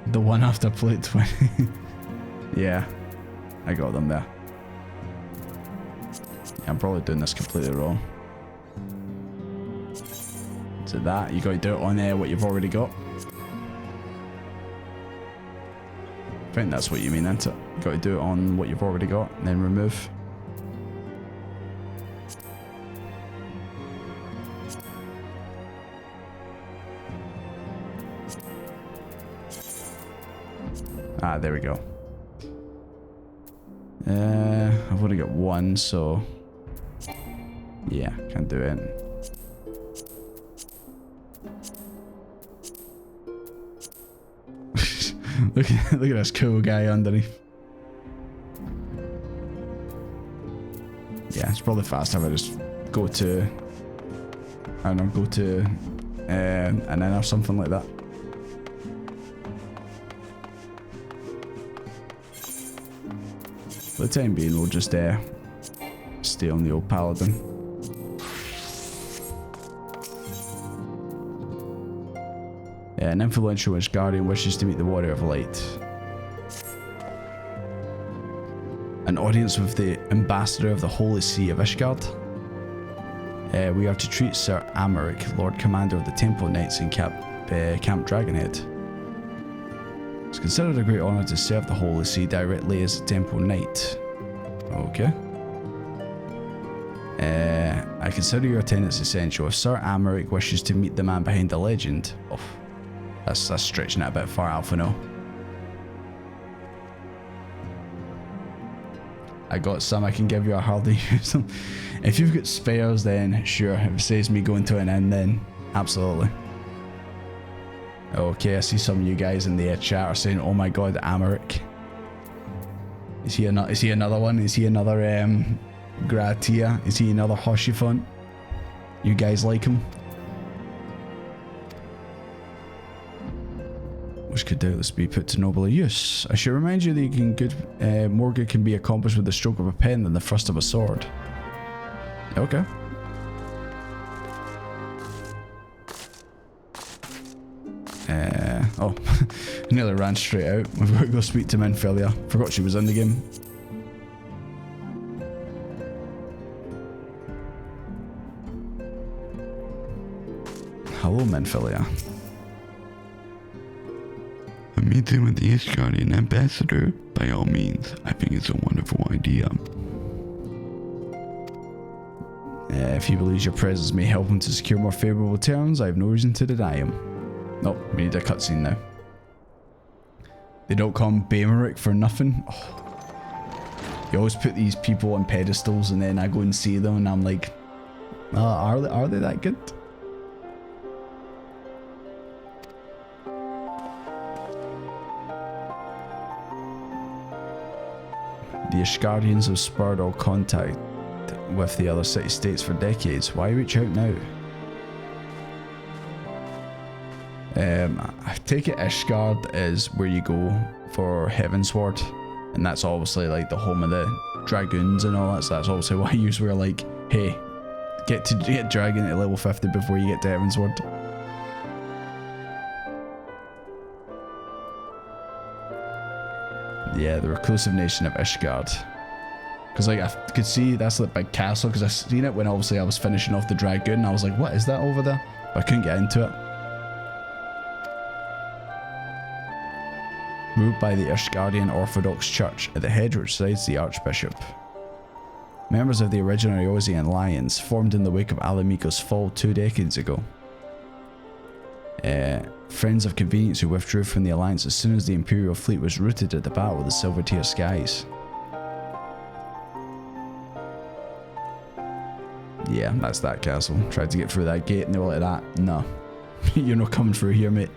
The one after plate 20. Yeah, I got them there. Yeah, I'm probably doing this completely wrong. So that, you gotta do it on what you've already got. I think that's what you mean, isn't it? You gotta do it on what you've already got, and then remove. Ah, there we go. I've only got one, so yeah, can't do it. look at this cool guy underneath. Yeah, it's probably faster if I just go to, I don't know, go to an inn or something like that. For the time being, we'll just stay on the old paladin. An influential witch guardian wishes to meet the warrior of light. An audience with the ambassador of the Holy See of Ishgard. We are to treat Sir Amaric, Lord Commander of the Temple Knights in Camp Dragonhead. It's considered a great honor to serve the Holy See directly as a Temple Knight. Okay. I consider your attendance essential. If Sir Amaric wishes to meet the man behind the legend... Oh, that's stretching it a bit far, Alphino. I got some I can give you. I hardly use them. If you've got spares, then sure. If it saves me going to an inn, then absolutely. Okay, I see some of you guys in the chat are saying, "Oh my God, Amaric." Is he another one? Is he another Gratia? Is he another Hoshifont? You guys like him? Which could doubtless be put to nobler use. I should remind you that more good can be accomplished with the stroke of a pen than the thrust of a sword. Okay. Oh, nearly ran straight out. We've got to go speak to Menphilia. Forgot she was in the game. Hello, Menphilia. A meeting with the Ishgardian ambassador? By all means, I think it's a wonderful idea. If he believes your presence may help him to secure more favourable terms, I have no reason to deny him. Nope, we need a cutscene now. They don't call him Baymeric for nothing. Oh. You always put these people on pedestals and then I go and see them and I'm like, are they that good? The Ishgardians have spurred all contact with the other city-states for decades. Why reach out now? I take it Ishgard is where you go for Heavensward, and that's obviously like the home of the dragoons and all that, so that's obviously why you were like, hey, get dragon at level 50 before you get to Heavensward. Yeah, the reclusive nation of Ishgard. Because like I could see that's the big castle, because I seen it when obviously I was finishing off the dragoon and I was like, what is that over there? But I couldn't get into it. Ruled by the Ishgardian Orthodox Church, at the head resides the Archbishop. Members of the original Eosian Alliance formed in the wake of Alamiko's fall 2 decades ago. Friends of convenience who withdrew from the Alliance as soon as the Imperial fleet was routed at the Battle of the Silver-Tier Skies. Yeah, that's that castle. Tried to get through that gate and they were like that. No, you're not coming through here, mate.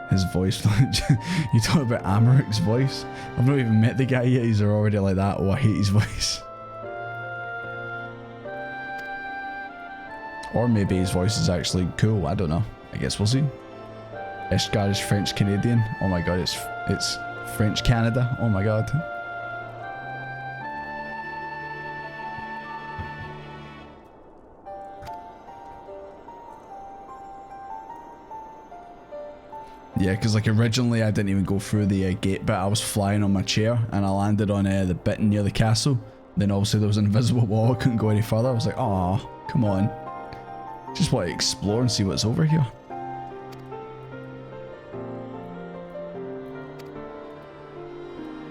His voice, you talk about Amaric's voice. I've not even met the guy yet, he's already like that. Oh, I hate his voice. Or maybe his voice is actually cool, I don't know. I guess we'll see. Ishgard is French Canadian. Oh my god, it's French Canada. Oh my god. Yeah, because like originally I didn't even go through the gate bit. I was flying on my chair and I landed on the bit near the castle. Then obviously there was an invisible wall, I couldn't go any further. I was like, oh, come on. Just want to explore and see what's over here.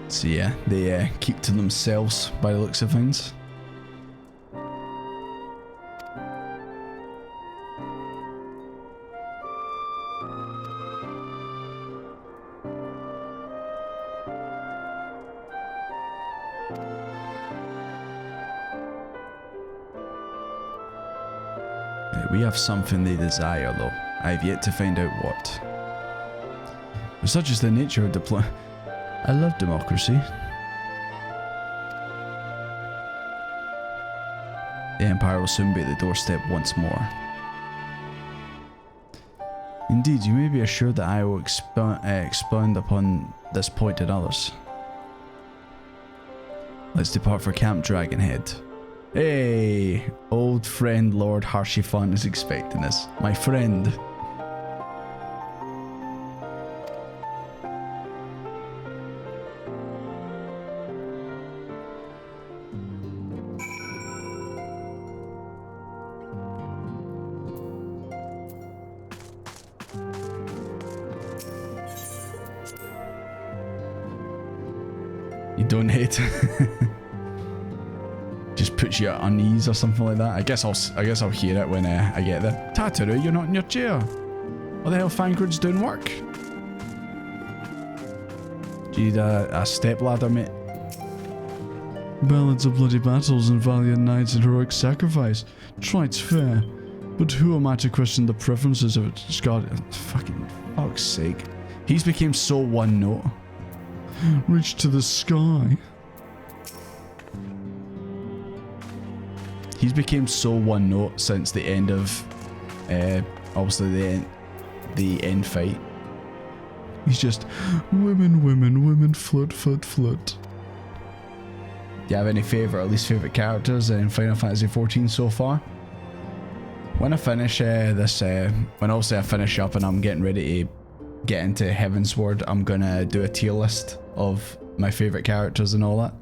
So yeah, they keep to themselves by the looks of things. We have something they desire, though. I have yet to find out what. But such is the nature of I love democracy. The Empire will soon be at the doorstep once more. Indeed, you may be assured that I will expound upon this point and others. Let's depart for Camp Dragonhead. Hey, old friend Lord Harshifant is expecting us. My friend. You don't hate. Just puts you at unease or something like that. I guess I'll hear it when I get there. Tataru, you're not in your chair. What the hell, Fankred's doing work? Do you need a step ladder, mate? Ballads of bloody battles and valiant knights and heroic sacrifice. Trite's fair, but who am I to question the preferences of its god? Fucking fuck's sake. He's became so one note. Reach to the sky. He's became so one note since the end of, obviously the end fight. He's just women, women, women, flirt, flirt, flirt. Do you have any favourite or least favourite characters in Final Fantasy XIV so far? When I finish this, when obviously I finish up and I'm getting ready to get into Heavensward, I'm gonna do a tier list of my favourite characters and all that.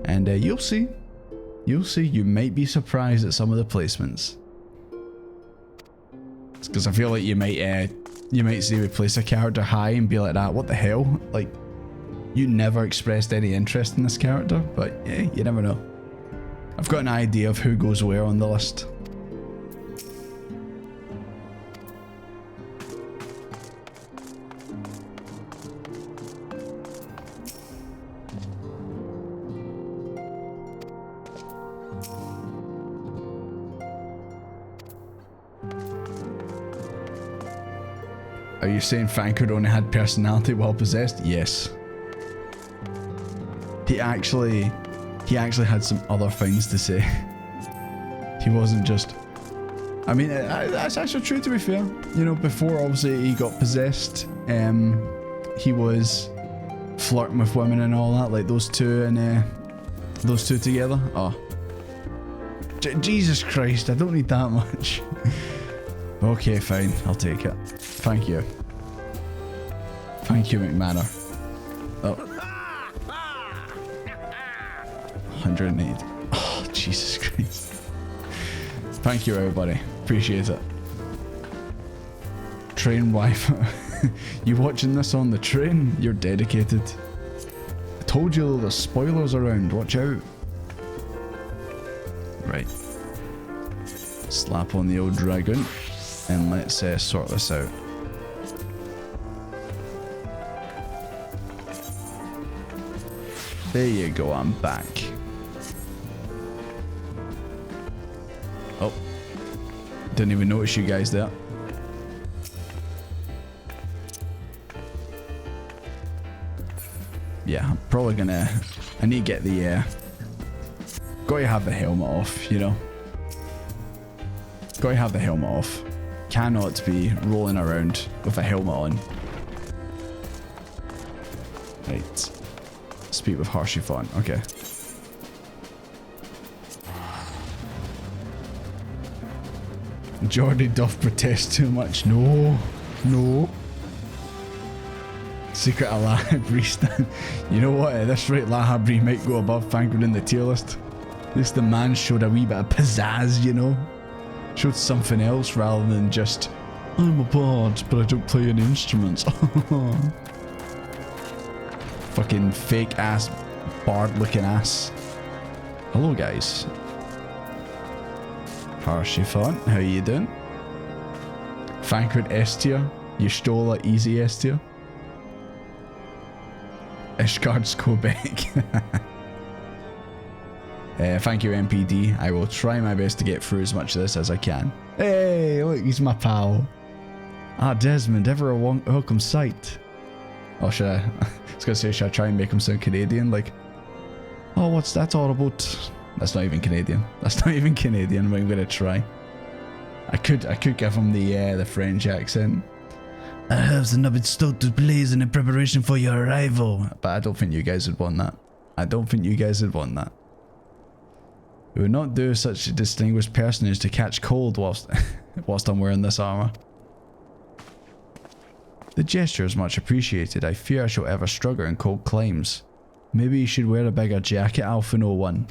And you'll see. You'll see. You might be surprised at some of the placements. It's because I feel like you might see me place a character high and be like, what the hell? Like, you never expressed any interest in this character, but yeah, you never know. I've got an idea of who goes where on the list. Are you saying Fankred only had personality while possessed? Yes. He actually had some other things to say. He wasn't just... I mean, that's actually true, to be fair. You know, before obviously he got possessed, he was flirting with women and all that, like those two together. Oh. Jesus Christ, I don't need that much. Okay, fine, I'll take it. Thank you. Thank you, McManor. Oh. 108. Oh, Jesus Christ. Thank you, everybody. Appreciate it. Train Wi-Fi. You watching this on the train? You're dedicated. I told you there's spoilers around. Watch out. Right. Slap on the old dragon. And let's sort this out. There you go, I'm back. Oh. Didn't even notice you guys there. Yeah, I'm probably gonna... I need to get the... Gotta have the helmet off, you know. Gotta have the helmet off. Cannot be rolling around with a helmet on. Right. Speak with Harshifant. Okay. Jordy doth protest too much. No. No. Secret of Lahabri stand. You know what? At this rate, Lahabri might go above Fankred in the tier list. At least the man showed a wee bit of pizzazz, you know? Showed something else rather than just, I'm a bard, but I don't play any instruments. Fucking fake ass, bard looking ass. Hello guys. Harshifon, how you doing? Thankred S tier. You stole a easy S tier. Ishgard's Quebec. Thank you MPD. I will try my best to get through as much of this as I can. Hey, look, he's my pal. Ah, Desmond, ever a welcome sight. Oh, should I? I was gonna say, should I try and make him sound Canadian? Like, oh, what's that all about? That's not even Canadian. That's not even Canadian, but I'm gonna try. I could give him the French accent. Our herbs have not been stoked to blazing in preparation for your arrival. But I don't think you guys would want that. I don't think you guys would want that. We would not do such a distinguished personage to catch cold whilst I'm wearing this armor. The gesture is much appreciated. I fear I shall ever struggle in cold climes. Maybe you should wear a bigger jacket, Alphino 1.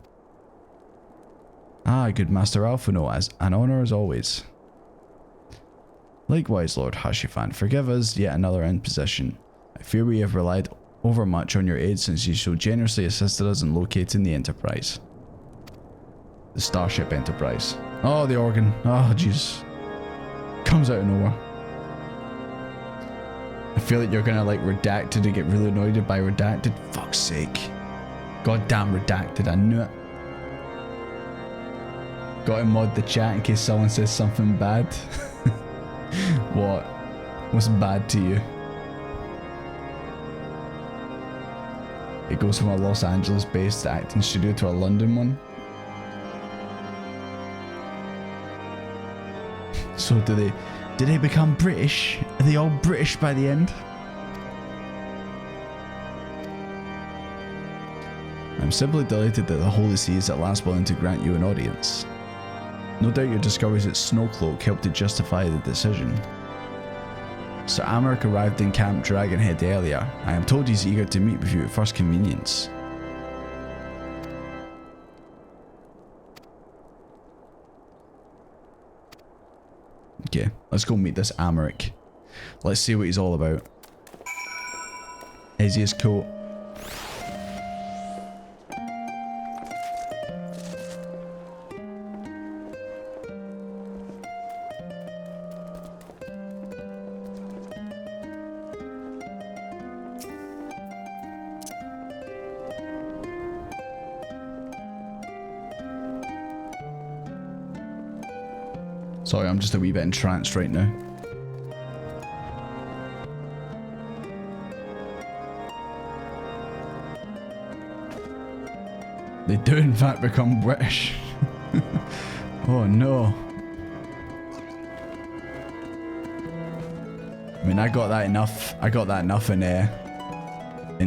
Ah, good Master Alphino, as an honor as always. Likewise, Lord Hashifan, forgive us yet another imposition. I fear we have relied overmuch on your aid since you so generously assisted us in locating the Enterprise. The Starship Enterprise. Oh, the organ. Oh, jeez. Comes out of nowhere. I feel like you're gonna like redacted and get really annoyed by redacted. Fuck's sake. Goddamn redacted, I knew it. Gotta mod the chat in case someone says something bad. What? What's bad to you? It goes from a Los Angeles based acting studio to a London one. So do they become British? Are they all British by the end? I'm simply delighted that the Holy See is at last willing to grant you an audience. No doubt your discoveries at Snowcloak helped to justify the decision. Sir Amaric arrived in Camp Dragonhead earlier. I am told he's eager to meet with you at first convenience. Okay, let's go meet this Amaric. Let's see what he's all about. Is he his coat? Sorry, I'm just a wee bit entranced right now. They do in fact become British. Oh no. I mean, I got that enough in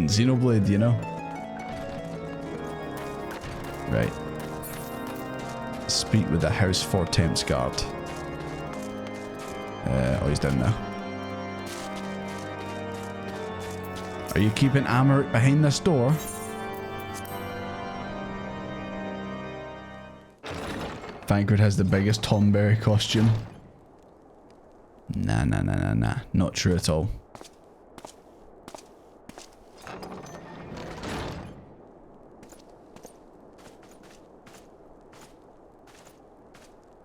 Xenoblade, you know? Right. Speak with the House 4 Temps guard. Oh, he's down there. Are you keeping Amaric behind this door? Thancred has the biggest Tomberry costume. Nah. Not true at all.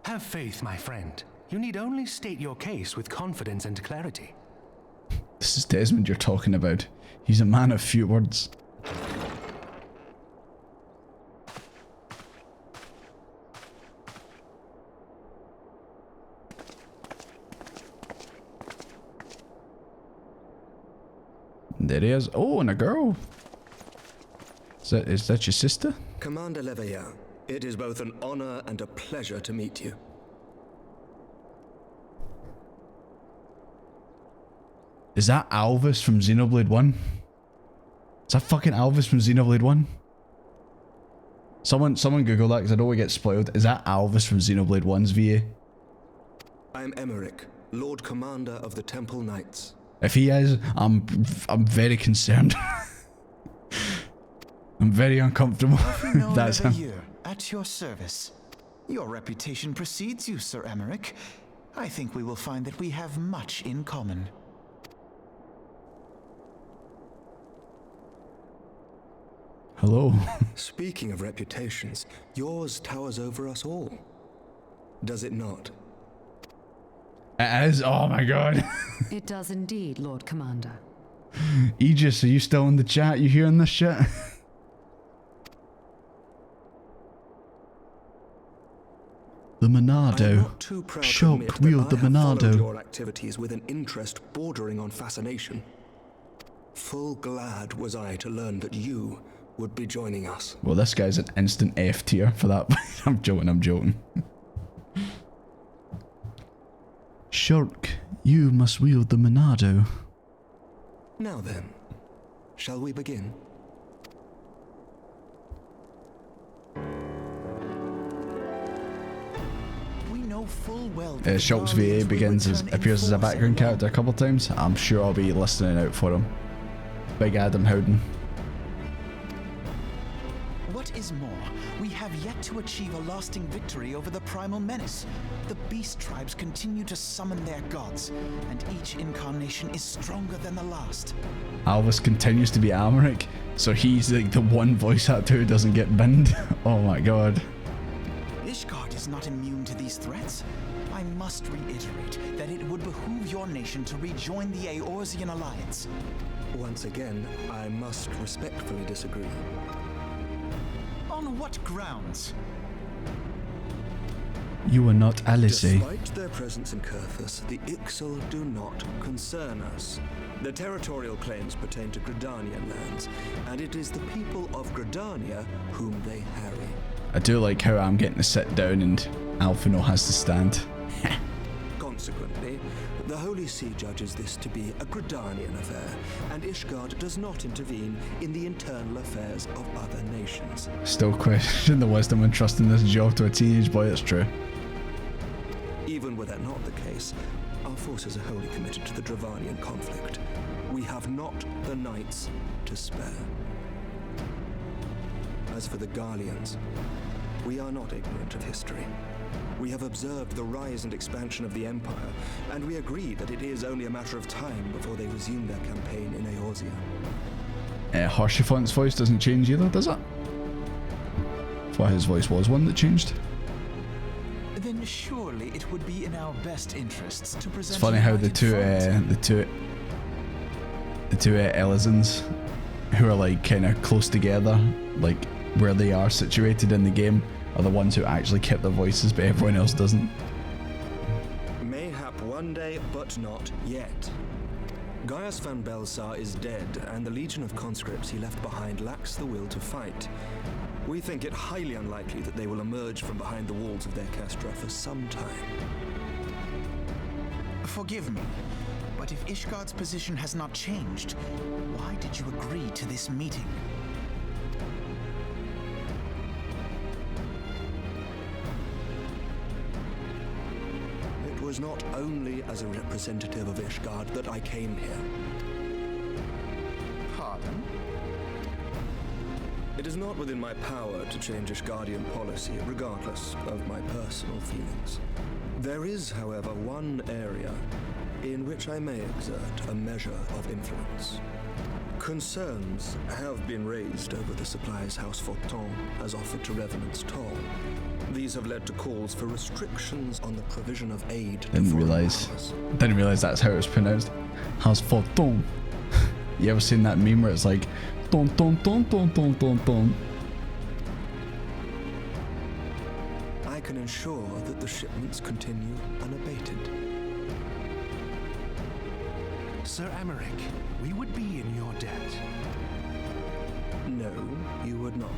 Have faith, my friend. You need only state your case with confidence and clarity. This is Desmond you're talking about. He's a man of few words. There he is. Oh, and a girl. Is that your sister? Commander Leveillard, it is both an honor and a pleasure to meet you. Is that Alvis from Xenoblade 1? Is that fucking Alvis from Xenoblade 1? Someone Google that because I don't want to get spoiled. Is that Alvis from Xenoblade 1's VA? I am Emmerich, Lord Commander of the Temple Knights. If he is, I'm very concerned. I'm very uncomfortable. That's him. Year, at your service. Your reputation precedes you, Sir Emmerich. I think we will find that we have much in common. Hello. Speaking of reputations, yours towers over us all. Does it not? It is. Oh my god. It does indeed, Lord Commander. Aegis, are you still in the chat? You hearing this shit? The Monado. Shulk wield the Monado. Your activities with an interest bordering on fascination. Full glad was I to learn that you would be joining us. Well, this guy's an instant F tier for that. I'm joking. Shulk, you must wield the Monado. Now then, shall we begin? We know full well Shulk's VA appears as a background character a couple times. I'm sure I'll be listening out for him. Big Adam Howden. What is more, we have yet to achieve a lasting victory over the primal menace. The beast tribes continue to summon their gods, and each incarnation is stronger than the last. Alvis continues to be Almeric, so he's like the one voice actor who doesn't get binned. Oh my god. Ishgard is not immune to these threats. I must reiterate that it would behoove your nation to rejoin the Eorzean alliance. Once again, I must respectfully disagree. On what grounds? You are not Alice. Despite their presence in Kurthus, the Ixal do not concern us. Their territorial claims pertain to Gridanian lands, and it is the people of Gridania whom they harry. I do like how I'm getting to sit down and Alphino has to stand. Consequently, the Holy See judges this to be a Gridanian affair, and Ishgard does not intervene in the internal affairs of other nations. Still question the wisdom and trusting this job to a teenage boy, it's true. Even were that not the case, our forces are wholly committed to the Dravanian conflict. We have not the knights to spare. As for the Garleans, we are not ignorant of history. We have observed the rise and expansion of the Empire, and we agree that it is only a matter of time before they resume their campaign in Eorzea. Harshifont's voice doesn't change either, does it? I thought his voice was one that changed. Then surely it would be in our best interests to present. It's funny how the two Elizans, who are like kind of close together, like where they are situated in the game, are the ones who actually kept their voices, but everyone else doesn't. Mayhap one day, but not yet. Gaius van Belsar is dead, and the legion of conscripts he left behind lacks the will to fight. We think it highly unlikely that they will emerge from behind the walls of their castra for some time. Forgive me, but if Ishgard's position has not changed, why did you agree to this meeting? It was not only as a representative of Ishgard that I came here. Pardon? It is not within my power to change Ishgardian policy, regardless of my personal feelings. There is, however, one area in which I may exert a measure of influence. Concerns have been raised over the supplies House Forton has offered to Revenant's Toll. These have led to calls for restrictions on the provision of aid to Didn't realize that's how it was pronounced. House Forton. You ever seen that meme where it's like don don don don don don don? I can ensure that the shipments continue unabated. Sir Emmerich, we would be in your debt. No, you would not.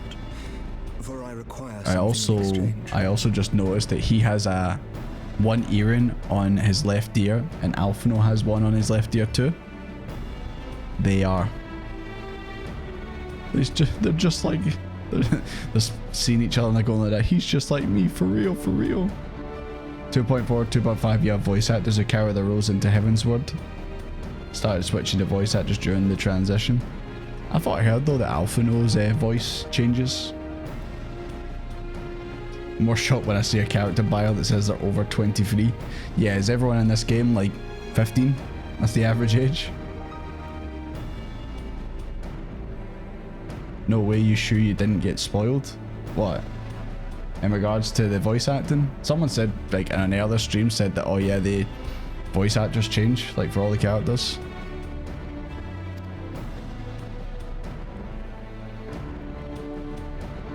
For I require I also just noticed that he has a one earring on his left ear, and Alphino has one on his left ear too. They're just like they're seeing each other and they're going like that. He's just like me, for real, for real. 2.4, 2.5. You have voice actors who carry the roles into Heavensward. Started switching to voice actors during the transition. I thought I heard though that Alphino's voice changes. I'm more shocked when I see a character bio that says they're over 23. Yeah, is everyone in this game like 15? That's the average age. No way, you sure you didn't get spoiled? What? In regards to the voice acting? Someone said, like, in an earlier stream said that, oh yeah, the voice actors change, like, for all the characters.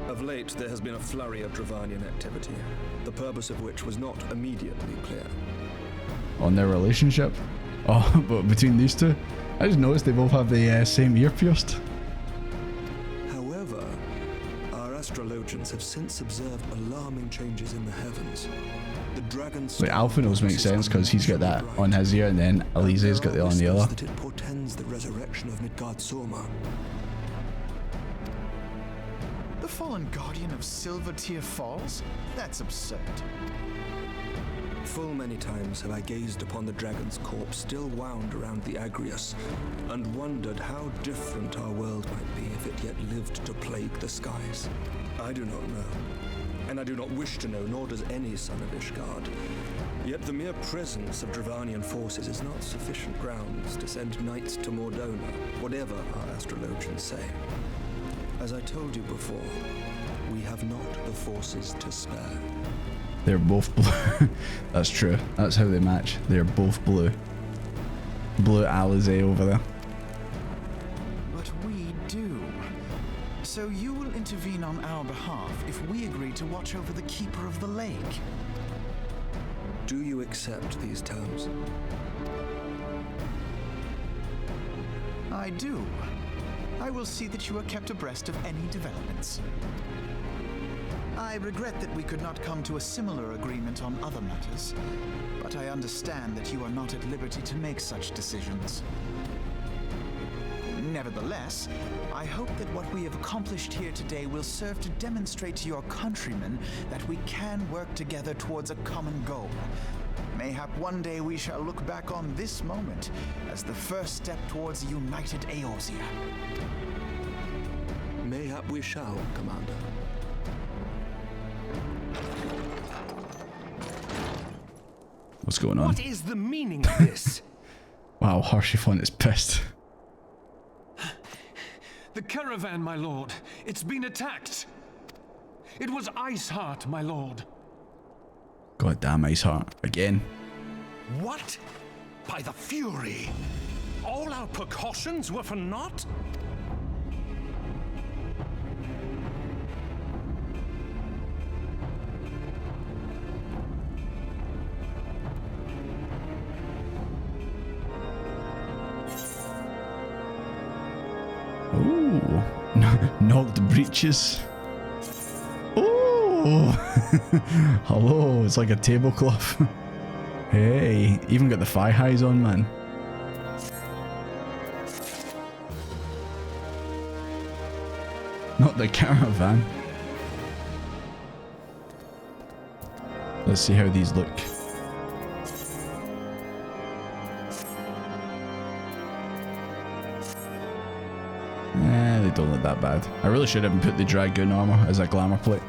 Of late, there has been a flurry of Dravanian activity, the purpose of which was not immediately clear. On their relationship? Oh, but between these two? I just noticed they both have the same ear pierced. However, our astrologians have since observed alarming changes in the heavens. The dragon's Like, Alphino's makes sense because he's got that on his ear and then Elise's got it on the other. that it portends the resurrection of Midgard Sorma. The fallen guardian of Silvertear Falls? That's absurd. Full many times have I gazed upon the dragon's corpse still wound around the Agrius, and wondered how different our world might be if it yet lived to plague the skies. I do not know, and I do not wish to know, nor does any son of Ishgard. Yet the mere presence of Dravanian forces is not sufficient grounds to send knights to Mordona, whatever our astrologians say. As I told you before, we have not the forces to spare. They're both blue. That's true. That's how they match. They're both blue. Blue Alize over there. But we do. So you will intervene on our behalf if we agree to watch over the Keeper of the Lake. Do you accept these terms? I do. I will see that you are kept abreast of any developments. I regret that we could not come to a similar agreement on other matters, but I understand that you are not at liberty to make such decisions. Nevertheless, I hope that what we have accomplished here today will serve to demonstrate to your countrymen that we can work together towards a common goal. Mayhap one day we shall look back on this moment as the first step towards a united Eorzea. Mayhap we shall, Commander. What's going on? What is the meaning of this? Wow, Harshiphon is pissed. The caravan, my lord. It's been attacked. It was Iceheart, my lord. God damn, Iceheart. Again. What? By the Fury! All our precautions were for naught? Ooh. Knocked breeches. Ooh. Hello, it's like a tablecloth. Hey, even got the thigh highs on, man. Not the caravan. Let's see how these look. They don't look that bad. I really should have put the dragoon armor as a glamour plate.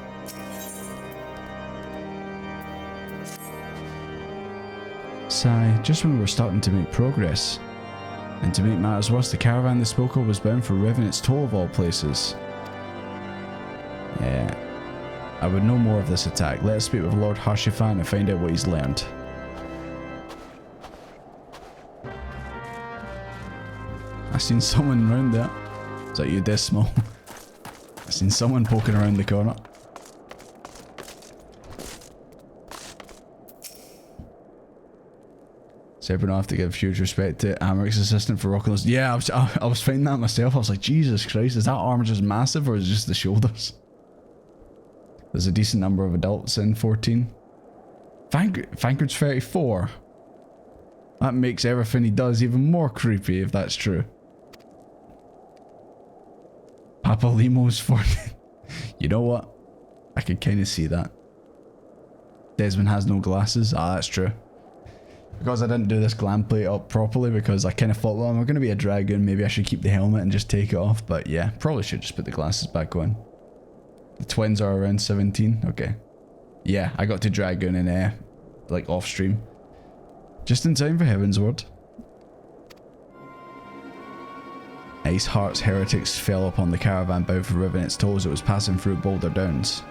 Sigh, just when we were starting to make progress. And to make matters worse, the caravan they spoke of was bound for Revenant's Toll of all places. Yeah. I would know more of this attack. Let us speak with Lord Harshiphon and find out what he's learned. I seen someone around there. Is that you, Dismal? I seen someone poking around the corner. So everyone have to give huge respect to Amaric's assistant for rocking those. Yeah, I was finding that myself. I was like, Jesus Christ, is that armor just massive or is it just the shoulders? There's a decent number of adults in 14. Thancred's 34. That makes everything he does even more creepy if that's true. Papa Limo's 14. You know what? I could kind of see that. Desmond has no glasses. Ah, that's true. Because I didn't do this glam plate up properly because I kind of thought, well, I'm going to be a dragoon. Maybe I should keep the helmet and just take it off. But yeah, probably should just put the glasses back on. The twins are around 17. Okay. Yeah, I got to dragoon in like off stream. Just in time for Heaven's Word. Ice Heart's heretics fell upon the caravan bound for river, and its tolls it was passing through Boulder Downs.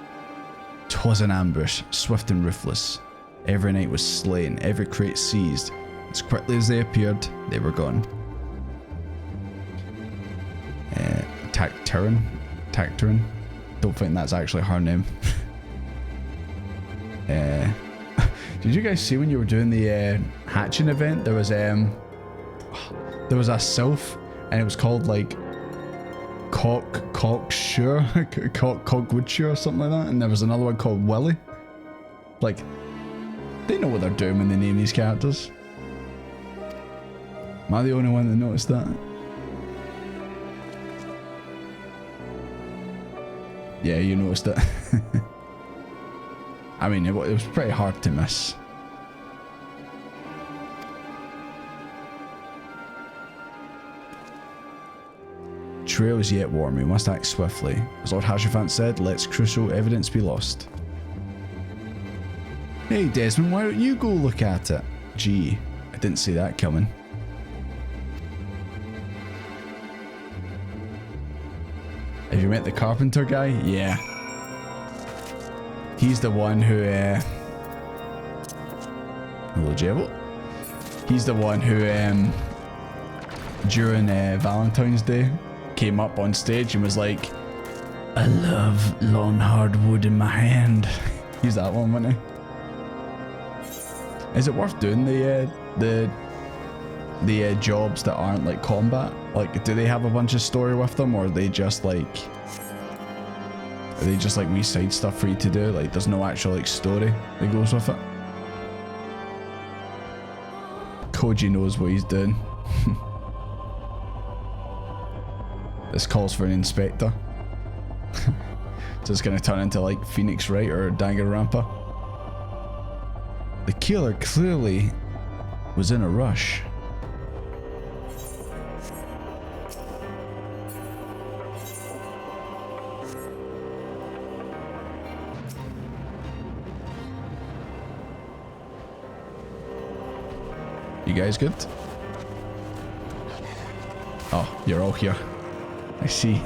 'Twas an ambush, swift and ruthless. Every knight was slain, every crate seized. As quickly as they appeared, they were gone. Tacturin? Don't think that's actually her name. Did you guys see when you were doing the hatching event, there was a sylph, and it was called like Cockwoodshire or something like that, and there was another one called Willy. Like, they know what they're doing when they name these characters. Am I the only one that noticed that? Yeah, you noticed it. I mean, it was pretty hard to miss. Trails yet warm, we must act swiftly. As Lord Hashafant said, let's crucial evidence be lost. Hey Desmond, why don't you go look at it? Gee, I didn't see that coming. Have you met the carpenter guy? Yeah. He's the one who, hello, Jebel. He's the one who, during Valentine's Day, came up on stage and was like, I love long hard wood in my hand. He's that one, wasn't he? Is it worth doing the jobs that aren't like combat? Like, do they have a bunch of story with them, or are they just like wee side stuff for you to do? Like, there's no actual like story that goes with it. Koji knows what he's doing. This calls for an inspector. So it's gonna turn into like Phoenix Wright or Danganronpa. The killer clearly was in a rush. You guys good? Oh, you're all here. I see.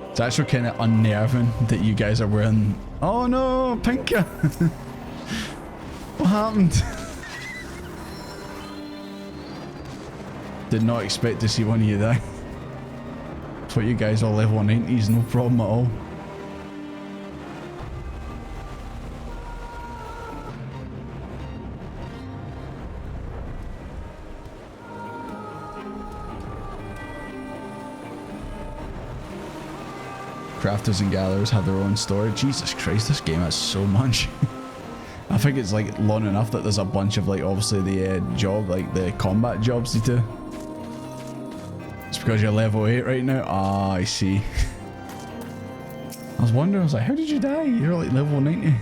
It's actually kind of unnerving that you guys are wearing... Oh no, Pinka! What happened? Did not expect to see one of you die. Thought you guys are level 90s, no problem at all. Crafters and gatherers have their own story. Jesus Christ, this game has so much. I think it's like long enough that there's a bunch of like obviously the job, like the combat jobs you do. It's because you're level 8 right now? Ah, I see. I was wondering, I was like, how did you die? You're like level 90.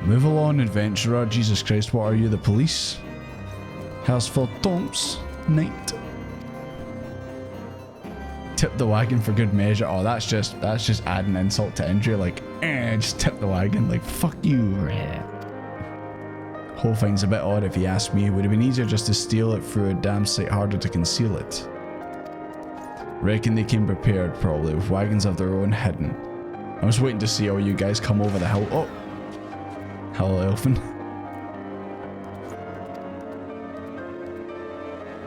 Move along, adventurer. Jesus Christ, what are you, the police? House for Tomps. Night. Tip the wagon for good measure. Oh, that's just adding insult to injury. Like, just tip the wagon. Like, fuck you. Whole thing's a bit odd if you ask me. Would have been easier just to steal it through a damn sight harder to conceal it. Reckon they came prepared, probably, with wagons of their own hidden. I was waiting to see all you guys come over the hill. Oh! Hello, Elfin.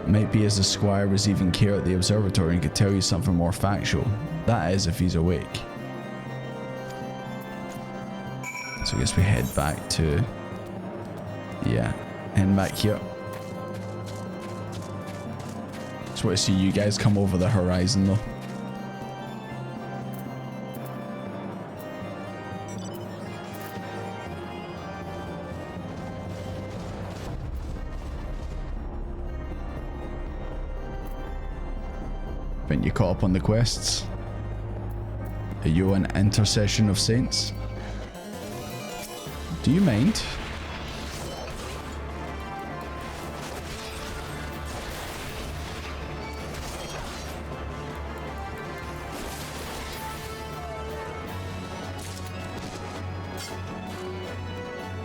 Might be as the squire was even care at the observatory and could tell you something more factual. That is, if he's awake. So I guess we head back to... Yeah, heading back here. Just want to see you guys come over the horizon though. Think you caught up on the quests? Are you an intercession of saints? Do you mind?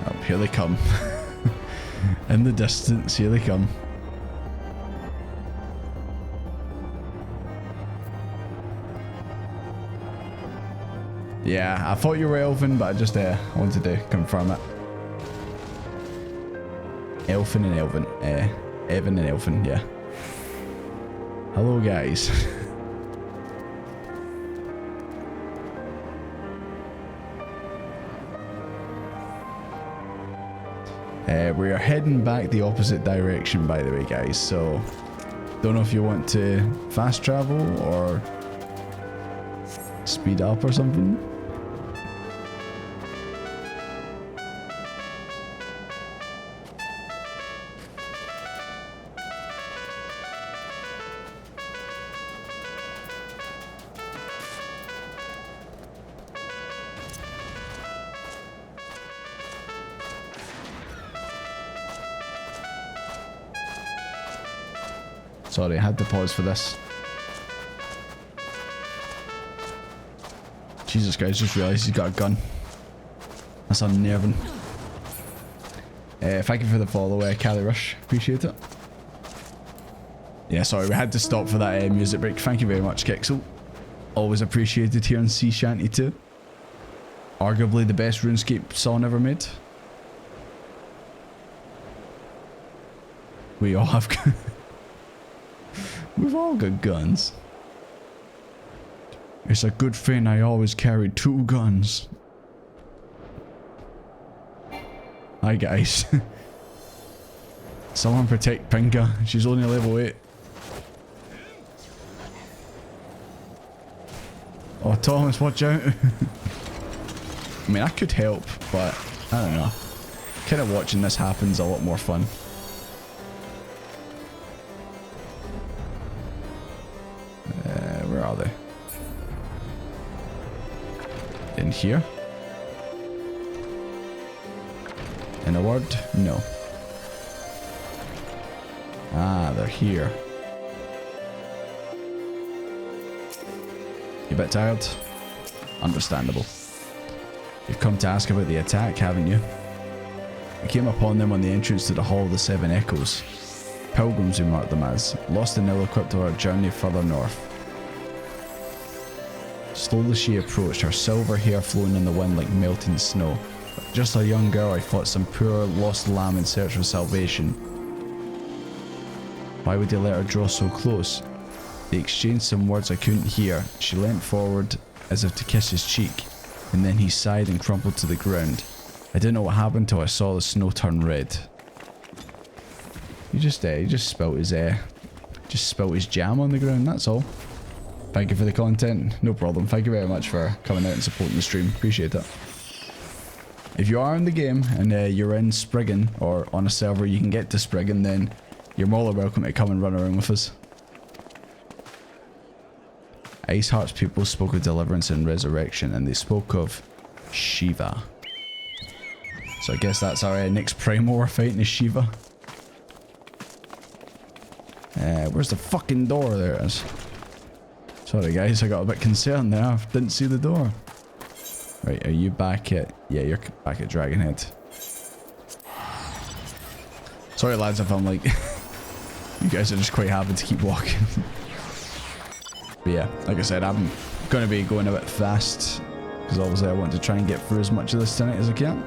Oh, here they come. In the distance, here they come. Yeah, I thought you were Elfin, but I just wanted to confirm it. Elfin and Elvin. Evan and Elfin, yeah. Hello, guys. We are heading back the opposite direction, by the way, guys, so don't know if you want to fast travel or speed up or something. Sorry, I had to pause for this. Jesus Christ, just realised he's got a gun. That's unnerving. Thank you for the follow, Cali Rush. Appreciate it. Yeah, sorry, we had to stop for that music break. Thank you very much, Kixel. Always appreciated here on Sea Shanty 2. Arguably the best RuneScape song ever made. We all have... We've all got guns. It's a good thing I always carry 2 guns. Hi guys. Someone protect Pinka. She's only level 8. Oh Thomas, watch out. I mean, I could help, but I don't know. Kind of watching this happens a lot more fun. Where are they? In here? In a word? No. Ah, they're here. You a bit tired? Understandable. You've come to ask about the attack, haven't you? We came upon them on the entrance to the Hall of the Seven Echoes. Pilgrims we marked them as, lost and ill-equipped to our journey further north. Slowly she approached, her silver hair flowing in the wind like melting snow. Just a young girl, I thought, some poor lost lamb in search of salvation. Why would they let her draw so close? They exchanged some words I couldn't hear. She leant forward as if to kiss his cheek, and then he sighed and crumpled to the ground. I didn't know what happened till I saw the snow turn red. He just spilt his jam on the ground, that's all. Thank you for the content. No problem. Thank you very much for coming out and supporting the stream. Appreciate it. If you are in the game and you're in Spriggan or on a server you can get to Spriggan, then you're more than welcome to come and run around with us. Iceheart's people spoke of deliverance and resurrection, and they spoke of Shiva. So I guess that's our next primal we're fighting is Shiva. Where's the fucking door? There it is. Sorry guys, I got a bit concerned there. I didn't see the door. Right, are you back at... Yeah, you're back at Dragonhead. Sorry lads if I'm like... you guys are just quite happy to keep walking. But yeah, like I said, I'm going to be going a bit fast. Because obviously I want to try and get through as much of this tonight as I can.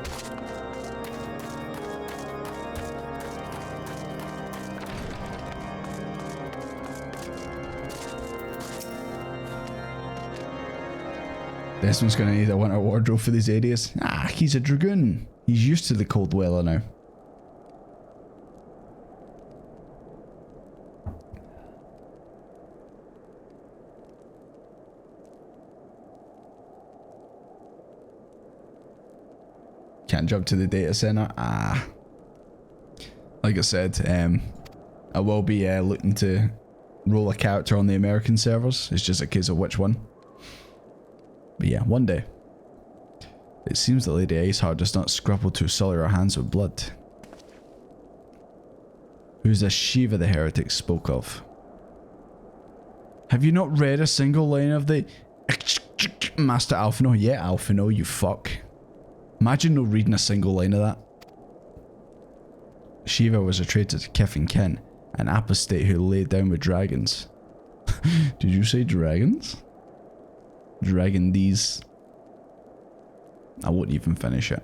This one's going to need a winter wardrobe for these areas. Ah, he's a dragoon. He's used to the cold weather now. Can't jump to the data center. Ah. Like I said, I will be looking to roll a character on the American servers. It's just a case of which one. But yeah, one day. It seems that Lady Iceheart does not scruple to sully her hands with blood. Who's this Shiva the heretic spoke of? Have you not read a single line of the... Master Alphino? Yeah, Alphino, you fuck. Imagine no reading a single line of that. Shiva was a traitor to Kith and Kin, an apostate who laid down with dragons. Did you say dragons? Dragon these. I won't even finish it.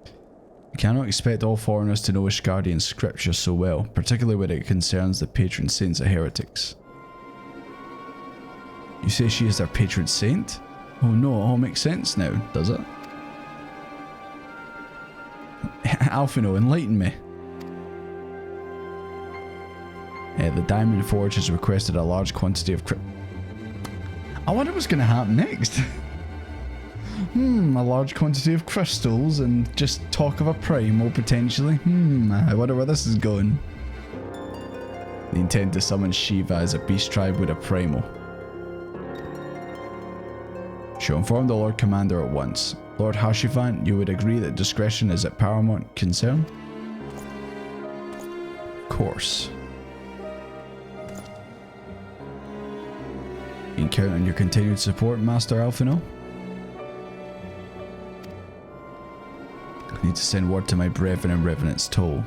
You cannot expect all foreigners to know Ishgardian scripture so well, particularly when it concerns the patron saints of heretics. You say she is their patron saint? Oh no, it all makes sense now, does it? Alphino, enlighten me. The Diamond Forge has requested a large quantity of I wonder what's going to happen next. A large quantity of crystals and just talk of a primal potentially. I wonder where this is going. They intend to summon Shiva as a beast tribe with a primal. She'll inform the Lord Commander at once. Lord Hashivan, you would agree that discretion is a paramount concern? Of course. You can count on your continued support, Master Alphino. I need to send word to my brethren in Revenant's Toll.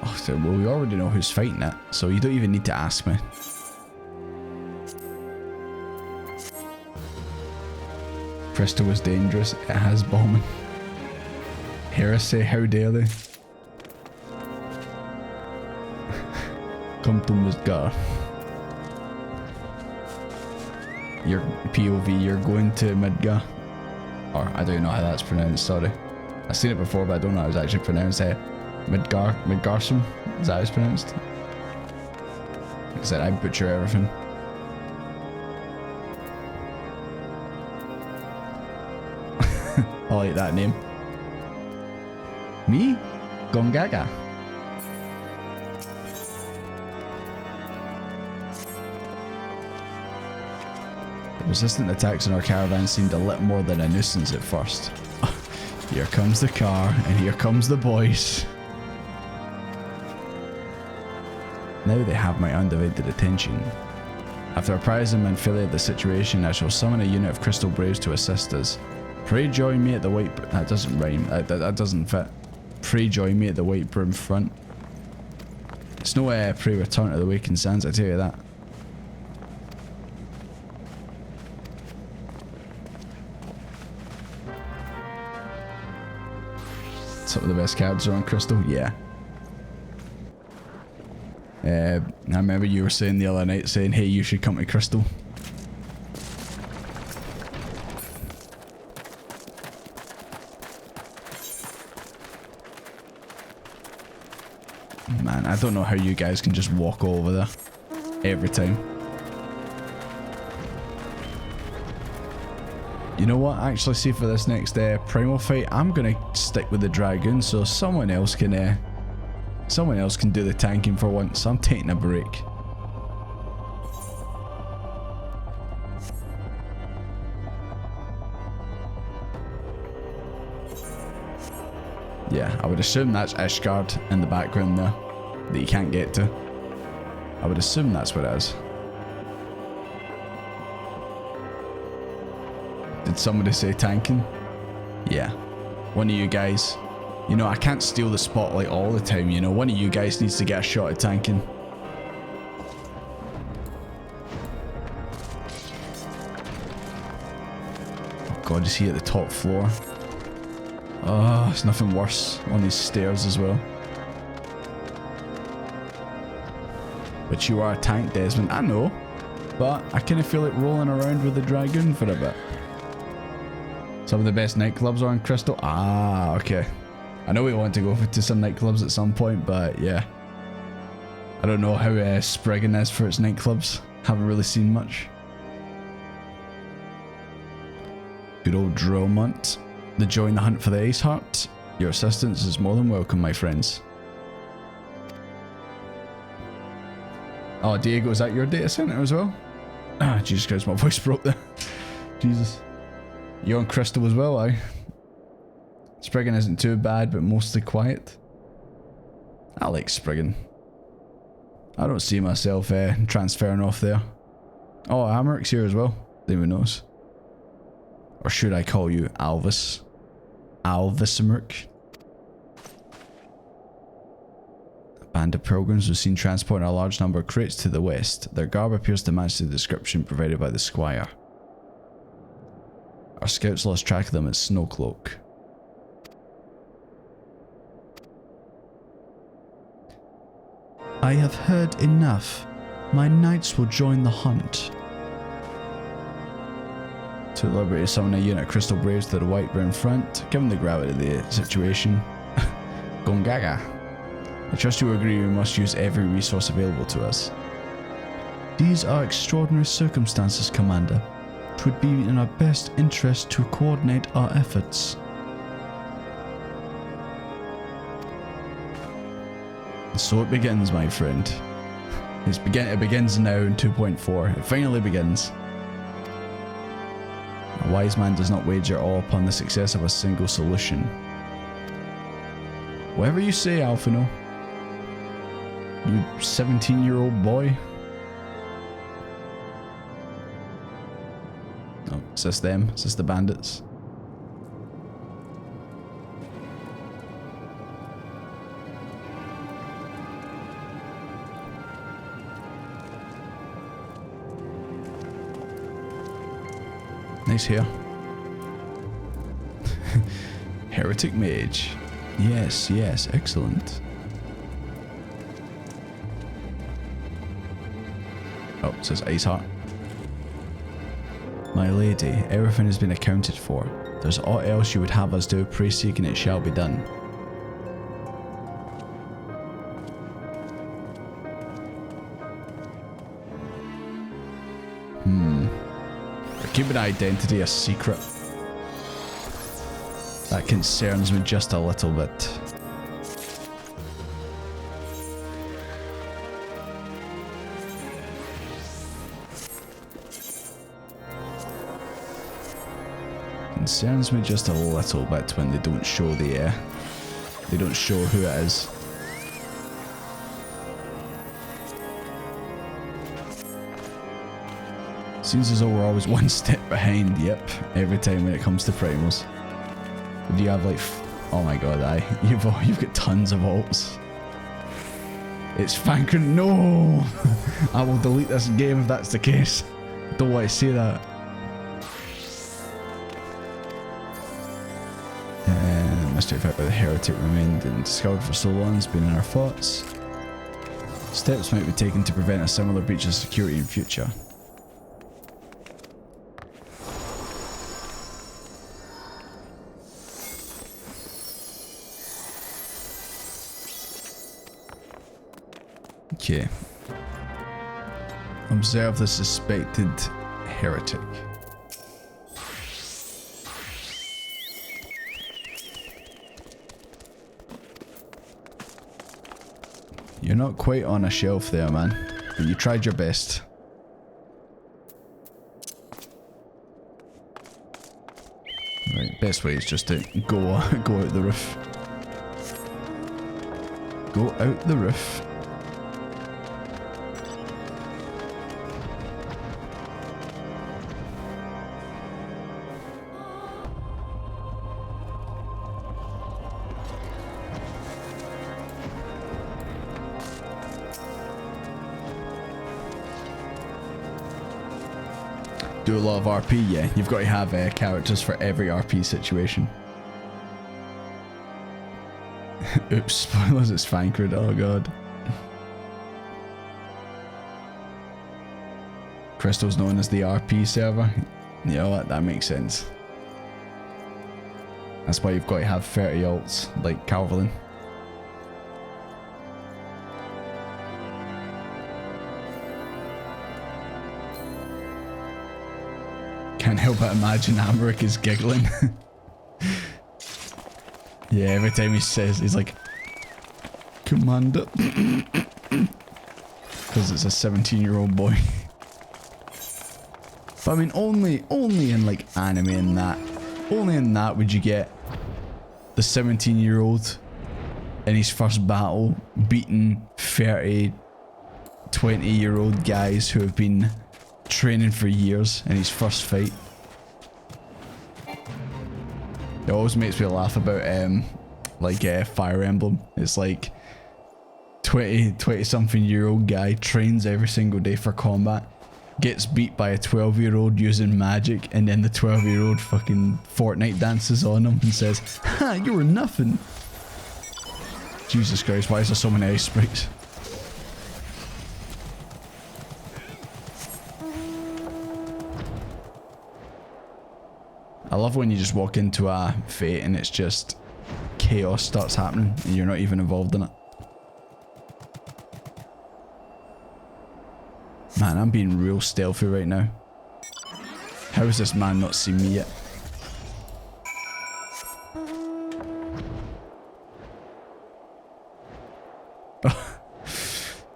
Oh, so, well, we already know who's fighting it, so you don't even need to ask me. Crystal was dangerous. It has bombing. Heresy, how dare they? Come to Midgar. Your POV, you're going to Midgar. Or, I don't know how that's pronounced, sorry. I've seen it before, but I don't know how it's actually pronounced. Midgarsum? Is that how it's pronounced? Like I said, I butcher everything. I like that name. Me? Gongaga. The resistant attacks on our caravan seemed a little more than a nuisance at first. Here comes the car, and here comes the boys. Now they have my undivided attention. After apprising Manfilia of the situation, I shall summon a unit of Crystal Braves to assist us. Pray join me at the White... That doesn't rhyme. That doesn't fit. Pray join me at the White Broom front. It's no pray return to the Waking Sands, I tell you that. Some of the best cards are on Crystal, yeah. I remember you were saying the other night, saying, hey, you should come to Crystal. Man, I don't know how you guys can just walk over there every time. You know what? Actually, see, for this next primal fight, I'm gonna stick with the dragoon, so someone else can do the tanking for once. I'm taking a break. Yeah, I would assume that's Ishgard in the background there that you can't get to. I would assume that's what it is. Did somebody say tanking? Yeah. One of you guys. You know, I can't steal the spotlight all the time, you know. One of you guys needs to get a shot at tanking. Oh god, is he at the top floor? Oh, it's nothing worse on these stairs as well. But you are a tank, Desmond. I know. But I kind of feel like rolling around with the dragoon for a bit. Some of the best nightclubs are on Crystal. Ah, okay. I know we want to go to some nightclubs at some point, but yeah. I don't know how Spriggan is for its nightclubs. Haven't really seen much. Good old Drillmunt. To join the hunt for the Ace Heart. Your assistance is more than welcome, my friends. Oh, Diego, is that your data center as well? Ah, Jesus Christ, my voice broke there. Jesus. You're on Crystal as well, aye? Spriggan isn't too bad, but mostly quiet. I like Spriggan. I don't see myself transferring off there. Oh, Amaryk's here as well. Who knows? Or should I call you Alvis? Alvisamerk? A band of pilgrims was seen transporting a large number of crates to the west. Their garb appears to match the description provided by the squire. Our scouts lost track of them at Snowcloak. I have heard enough. My knights will join the hunt. To liberate summon a unit of Crystal Braves to the White Brown front, given the gravity of the situation. Gongaga. I trust you will agree we must use every resource available to us. These are extraordinary circumstances, Commander. It would be in our best interest to coordinate our efforts. So it begins, my friend. It begins now in 2.4. It finally begins. A wise man does not wager all upon the success of a single solution. Whatever you say, Alphino. You 17-year-old boy. Oh, is this them? Is this the bandits? Nice hair. Heretic mage. Yes, yes, excellent. Oh, it says Ice Heart. My lady, everything has been accounted for. If there's aught else you would have us do, pray seek and it shall be done. Keep an identity a secret. That concerns me just a little bit. Concerns me just a little bit when they don't show the they don't show who it is. Seems as though we're always one step behind, yep, every time when it comes to primals. Do you have like, oh my god, you've got tons of alts. It's Fankrin, no! I will delete this game if that's the case. Don't want to see that. Mystery effect by the heretic remained undiscovered for so long, has been in our thoughts. Steps might be taken to prevent a similar breach of security in future. Okay. Observe the suspected heretic. You're not quite on a shelf there, man, but you tried your best. Right, best way is just to go out the roof. Go out the roof. Do a lot of RP, yeah. You've got to have characters for every RP situation. Oops, spoilers, it's Fankred, oh god. Crystal's known as the RP server. You know what, that makes sense. That's why you've got to have 30 alts, like Calverlin. Can't help but imagine Amaric is giggling. Yeah, every time he says, he's like, Commander. Because it's a 17-year-old boy. But I mean, only in like anime and that, only in that would you get the 17-year-old in his first battle beating 30, 20-year-old guys who have been training for years in his first fight. It always makes me laugh about Fire Emblem. It's like 20 something year old guy trains every single day for combat, gets beat by a 12-year-old using magic, and then the 12-year-old fucking Fortnite dances on him and says, "Ha, you were nothing." Jesus Christ, why is there so many ice sprites? I love when you just walk into a fate and it's just chaos starts happening and you're not even involved in it. Man, I'm being real stealthy right now. How has this man not seen me yet?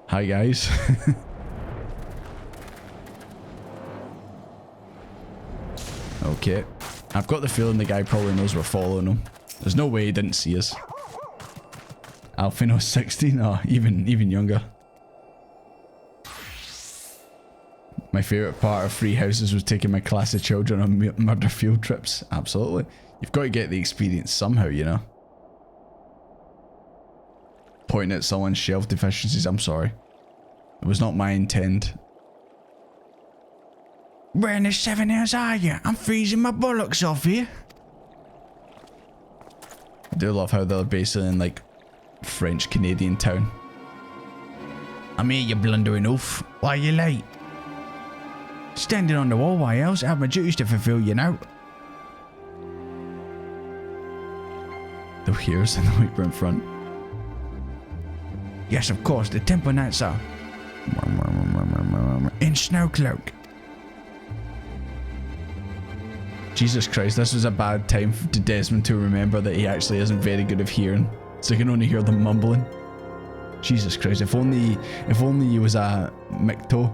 Hi guys. Okay. I've got the feeling the guy probably knows we're following him. There's no way he didn't see us. Alfino 16? Oh, even younger. My favourite part of Free Houses was taking my class of children on murder field trips. Absolutely. You've got to get the experience somehow, you know. Pointing at someone's shelf deficiencies, I'm sorry. It was not my intent. Where in the 7 hours are you? I'm freezing my bollocks off here. I do love how they're basically in like French Canadian town. I'm here, you blundering oaf. Why are you late? Standing on the wall, why else? I have my duties to fulfill, you know. The heroes in the Reaper in front. Yes, of course, the Temple Knights are in Snowcloak. Jesus Christ, this was a bad time to Desmond to remember that he actually isn't very good of hearing, so he can only hear them mumbling. Jesus Christ, if only he was a Micto,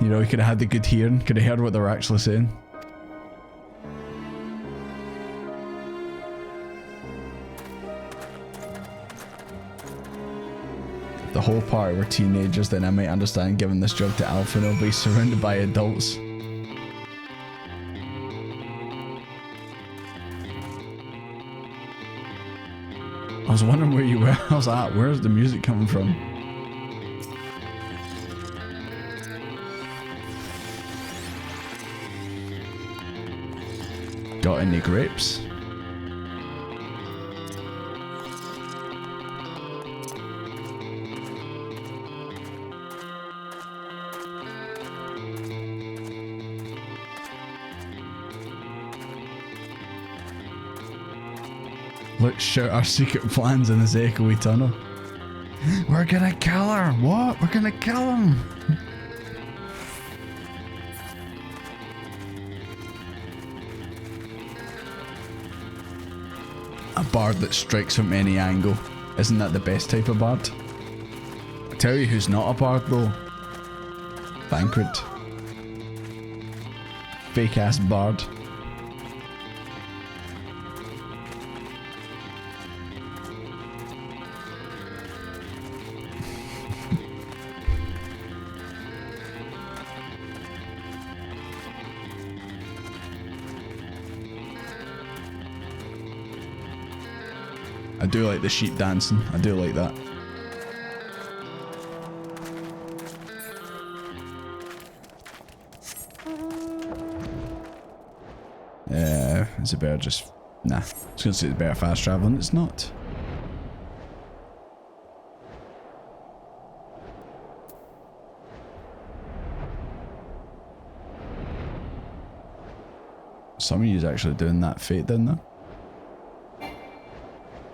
you know, he could have had the good hearing, could have heard what they were actually saying. If the whole party were teenagers, then I might understand giving this job to Alfino, but he's surrounded by adults. I was wondering where you were. I was like, where's the music coming from? Got any grapes? Let's shout our secret plans in this echoey tunnel. We're gonna kill her! What? We're gonna kill him! A bard that strikes from any angle. Isn't that the best type of bard? I tell you who's not a bard though. Banquet. Fake ass bard. I do like the sheep dancing. I do like that. Is it better just... Nah. I was going to say it's better fast traveling. It's not. Some of you's actually doing that fate down there.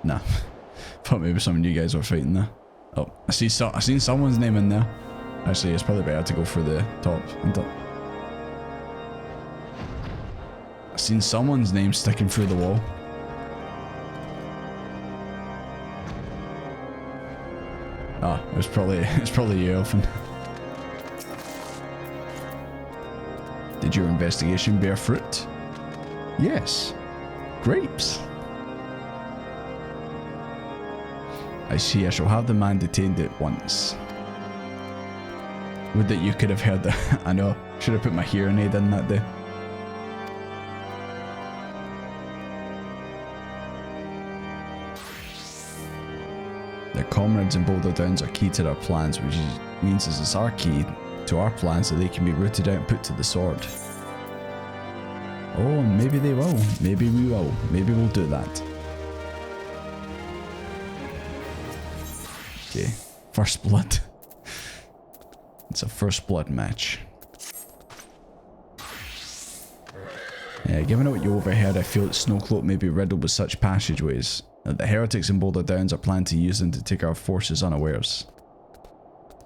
Nah. Thought maybe some of you guys were fighting there. Oh, I seen someone's name in there. Actually, it's probably better to go for the top. I seen someone's name sticking through the wall. Ah, it's probably you, Elfin. Did your investigation bear fruit? Yes. Grapes. I see. I shall have the man detained at once. Would that you could have heard that. I know. Should have put my hearing aid in that day. Their comrades in Boulder Downs are key to their plans, which means it's our key to our plan so they can be rooted out and put to the sword. Oh, maybe they will. Maybe we will. Maybe we'll do that. Okay, first blood. It's a first blood match. Yeah, given what you overheard, I feel that Snowcloak may be riddled with such passageways, that the heretics in Boulder Downs are planning to use them to take our forces unawares.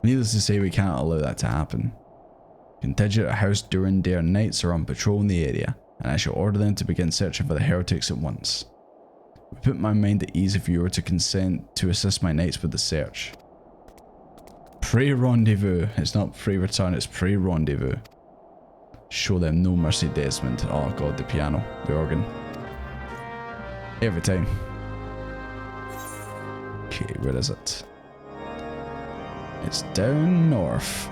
Needless to say, we can't allow that to happen. Contingent at House Durandare Knights are on patrol in the area, and I shall order them to begin searching for the heretics at once. It would put my mind at ease if you were to consent to assist my knights with the search. Pre-rendezvous. It's not pre-return, it's pre-rendezvous. Show them no mercy, Desmond. Oh god, the piano, the organ. Every time. Okay, where is it? It's down north.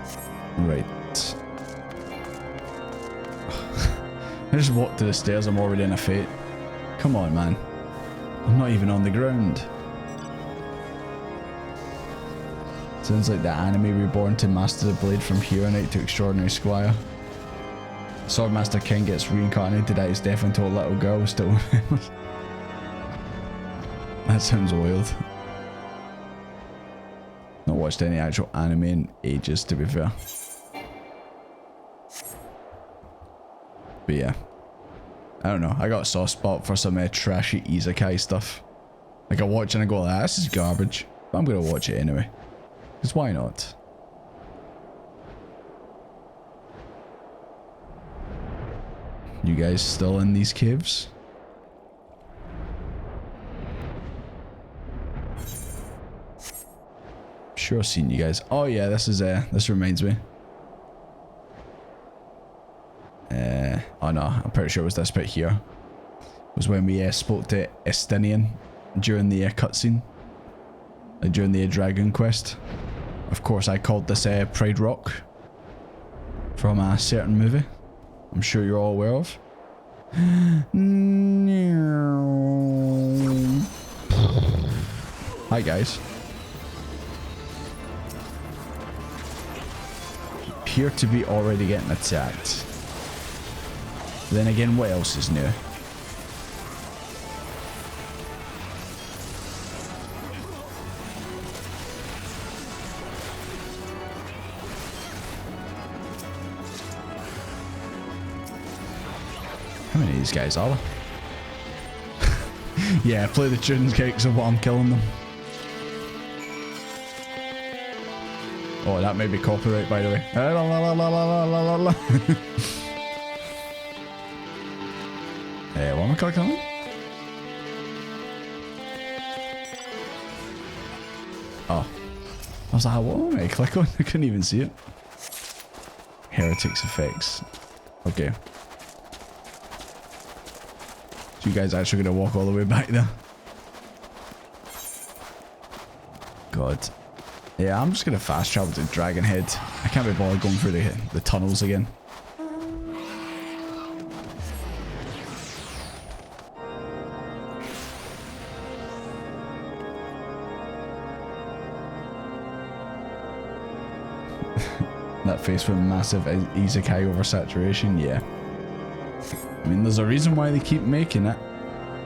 Right. I just walked to the stairs, I'm already in a fate. Come on, man. I'm not even on the ground. Sounds like the anime Reborn to master the blade from Hero Knight to Extraordinary Squire. Swordmaster King gets reincarnated at his death into a little girl still remembers. That sounds wild. Not watched any actual anime in ages, to be fair. But yeah. I don't know, I got a soft spot for some trashy isekai stuff. Like I watch and I go, ah, this is garbage. But I'm gonna watch it anyway. Because why not? You guys still in these caves? Sure seen you guys. Oh yeah, this is this reminds me. Oh no, I'm pretty sure it was this bit here. It was when we spoke to Estinian during the cutscene. During the Dragon Quest. Of course, I called this Pride Rock. From a certain movie. I'm sure you're all aware of. Hi guys. Appear to be already getting attacked. Then again, what else is new? How many of these guys are there? Yeah, play the tunes cakes of what I'm killing them. Oh, that may be copyright, by the way. What am I clicking on? Oh. I was like, what am I click on? I couldn't even see it. Heretics effects. Okay. So you guys actually gonna walk all the way back there? God. Yeah, I'm just gonna fast travel to Dragonhead. I can't be bothered going through the tunnels again. That face with massive isekai oversaturation, yeah. I mean, there's a reason why they keep making it.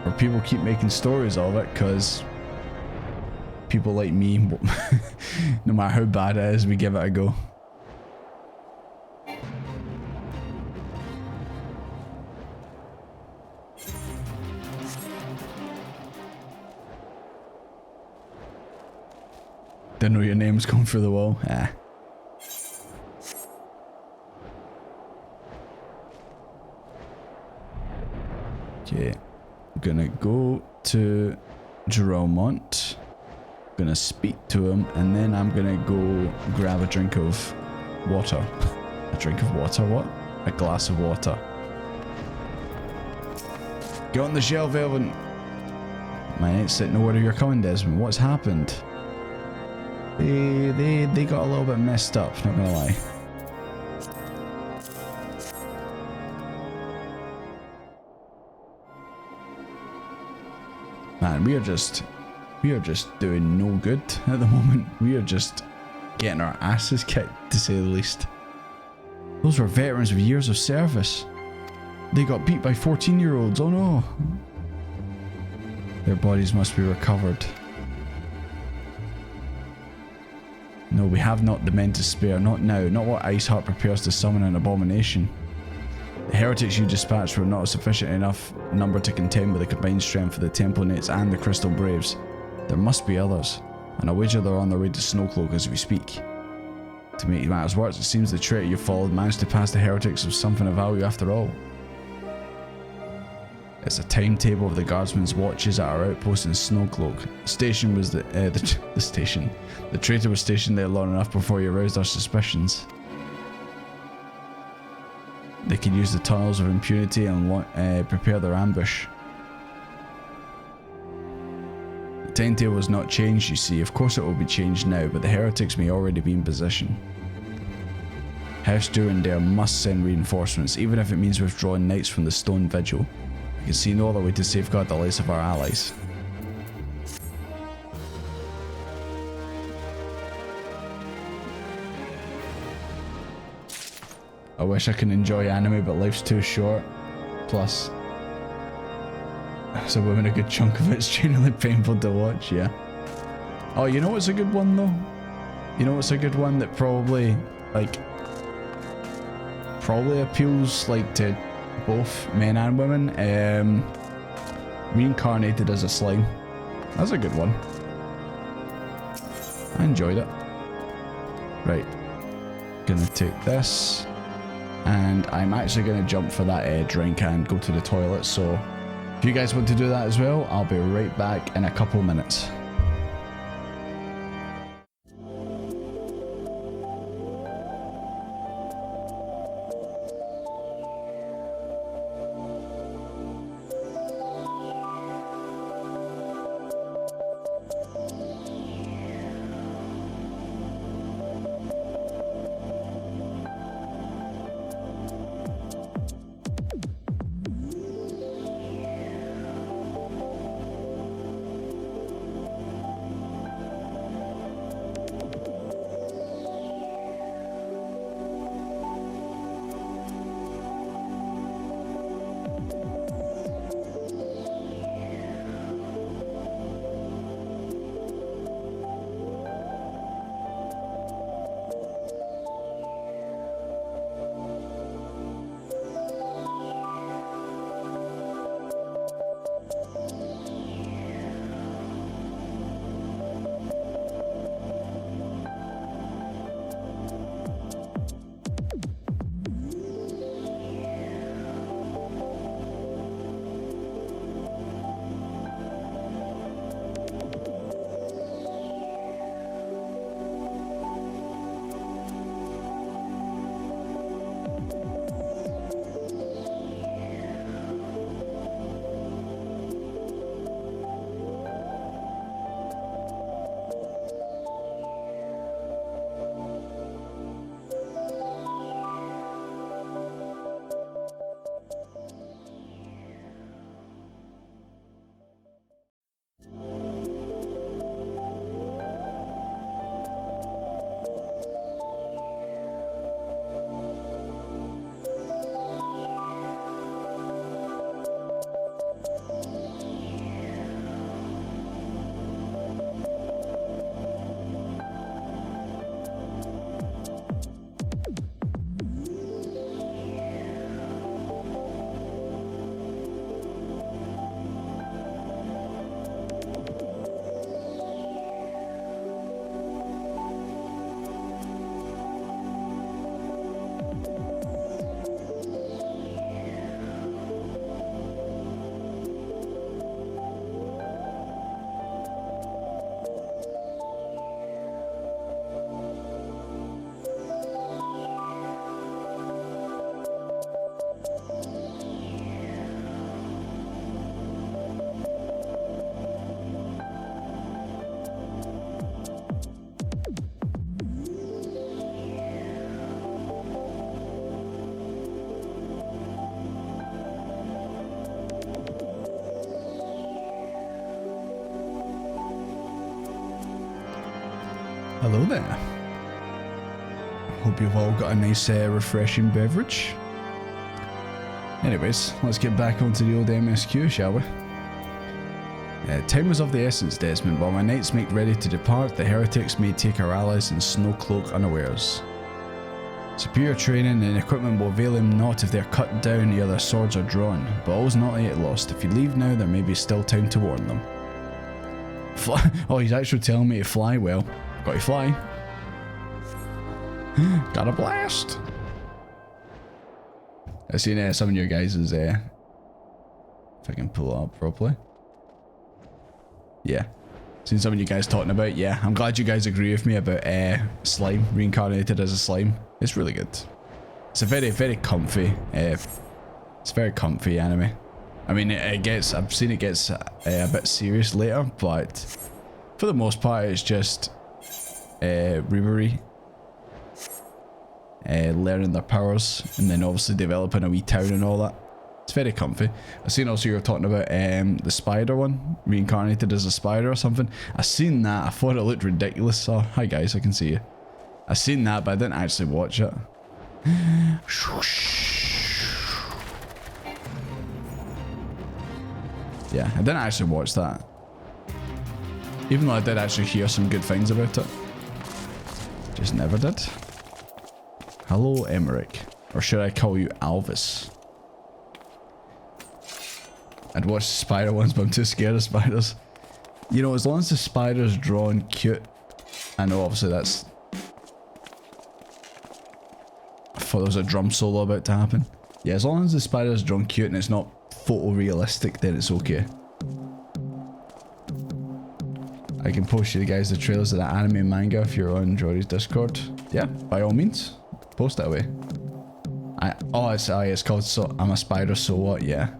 Or people keep making stories of it, because people like me, no matter how bad it is, we give it a go. Didn't know your name's going through the wall. Ah. Okay, I'm gonna go to Jeromont, gonna speak to him, and then I'm gonna go grab a drink of water. A drink of water, what? A glass of water. Get on the shelf, Elvin. My knights didn't know where you're coming, Desmond. What's happened? They got a little bit messed up, not gonna lie. Man, we are just doing no good at the moment. We are just getting our asses kicked, to say the least. Those were veterans with years of service. They got beat by 14-year-olds, oh no. Their bodies must be recovered. No, we have not the men to spare, not now, not while Iceheart prepares to summon an abomination. The heretics you dispatched were not a sufficient enough number to contend with the combined strength of the Temple Knights and the Crystal Braves. There must be others, and I wager they're on their way to Snowcloak as we speak. To make matters worse, it seems the traitor you followed managed to pass the heretics with something of value after all. It's a timetable of the guardsmen's watches at our outpost in Snowcloak. The station was the station. The traitor was stationed there long enough before he aroused our suspicions. They could use the tunnels of impunity and prepare their ambush. The timetable was not changed, you see. Of course it will be changed now, but the heretics may already be in position. House Durandare must send reinforcements, even if it means withdrawing knights from the Stone Vigil. I can see no other way to safeguard the lives of our allies. I wish I can enjoy anime, but life's too short. Plus, as a woman, a good chunk of it's genuinely painful to watch, yeah. Oh, you know what's a good one though? You know what's a good one that probably appeals like to both men and women? Reincarnated as a slime. That's a good one. I enjoyed it. Right. Gonna take this. And I'm actually going to jump for that drink and go to the toilet, so if you guys want to do that as well, I'll be right back in a couple minutes. Hello there. Hope you've all got a nice refreshing beverage. Anyways, let's get back onto the old MSQ, shall we? Time was of the essence, Desmond. While my knights make ready to depart, the heretics may take our allies in Snowcloak unawares. Superior training and equipment will avail them not if they are cut down ere their swords are drawn, but all's not yet lost. If you leave now, there may be still time to warn them. Fly. Oh, he's actually telling me to fly. Well, got to fly. Got a blast. I've seen some of your guys' if I can pull it up properly. Yeah. Seen some of you guys talking about, yeah, I'm glad you guys agree with me about slime, reincarnated as a slime. It's really good. It's a very, very comfy, it's a very comfy anime. I mean, I've seen it gets a bit serious later, but for the most part, it's just Reborn, learning their powers, and then obviously developing a wee town and all that. It's very comfy. I've seen also you were talking about the spider one, reincarnated as a spider or something. I seen that. I thought it looked ridiculous. Oh, hi guys, I can see you. I seen that, but I didn't actually watch it. Yeah, I didn't actually watch that. Even though I did actually hear some good things about it. Just never did. Hello, Emmerich. Or should I call you Alvis? I'd watch the spider ones, but I'm too scared of spiders. You know, as long as the spider's drawn cute. I know, obviously, that's... I thought there was a drum solo about to happen. Yeah, as long as the spider's drawn cute and it's not photorealistic, then it's okay. I can post you guys the trailers of the anime and manga if you're on Jordy's Discord. Yeah, by all means. Post that away. It's called So I'm a Spider, So What? Yeah.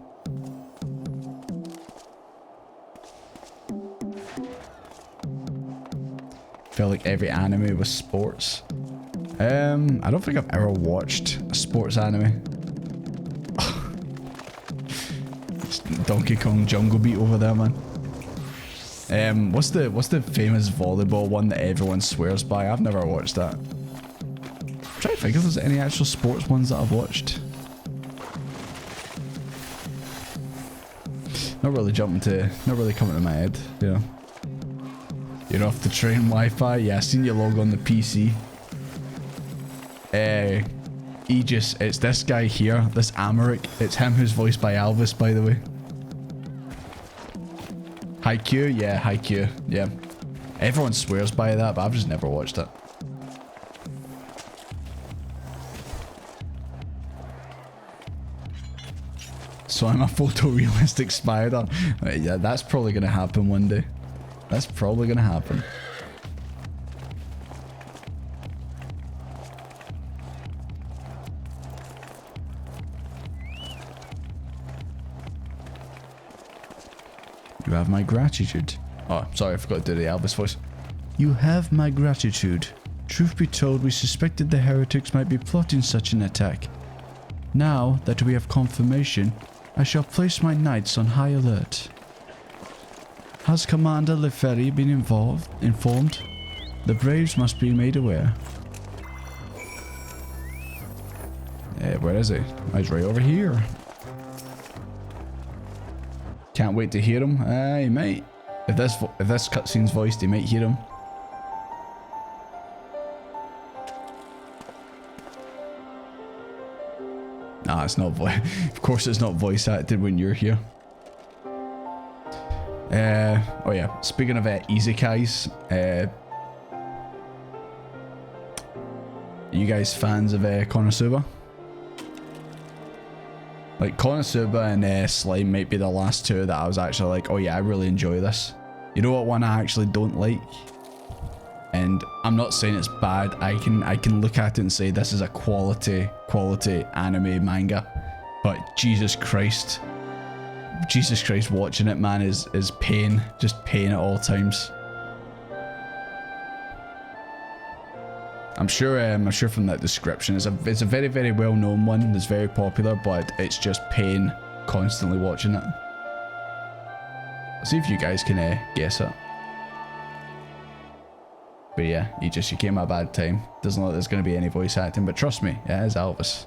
Felt like every anime was sports. I don't think I've ever watched a sports anime. Donkey Kong Jungle Beat over there, man. What's the famous volleyball one that everyone swears by? I've never watched that. I'm trying to think if there's any actual sports ones that I've watched. Not really coming to my head, you know. You're off the train Wi-Fi. Yeah, I seen your logo on the PC. Aegis, it's this guy here, this Amaric. It's him who's voiced by Alvis, by the way. Haikyuu? Yeah, Haikyuu. Yeah. Everyone swears by that, but I've just never watched it. So I'm a photorealistic spider. Yeah, that's probably gonna happen one day. That's probably gonna happen. You have my gratitude. Oh, sorry, I forgot to do the Elvis voice. You have my gratitude. Truth be told, we suspected the heretics might be plotting such an attack. Now that we have confirmation, I shall place my knights on high alert. Has Commander Leferi been informed? The Braves must be made aware. Where is he? Oh, he's right over here. Can't wait to hear him. He might. If this cutscene's voiced, he might hear him. Nah, it's not voice. Of course, it's not voice acted when you're here. Oh yeah, speaking of isekais, you guys fans of Konosuba? Like, Konosuba and Slime might be the last two that I was actually like, oh yeah, I really enjoy this. You know what one I actually don't like? And I'm not saying it's bad, I can look at it and say this is a quality anime manga, but Jesus Christ, watching it, man, is pain. Just pain at all times. I'm sure from that description, it's a very, very well known one. It's very popular, but it's just pain constantly watching it. Let's see if you guys can guess it. But yeah, you came at a bad time. Doesn't look like there's going to be any voice acting, but trust me, it is Elvis.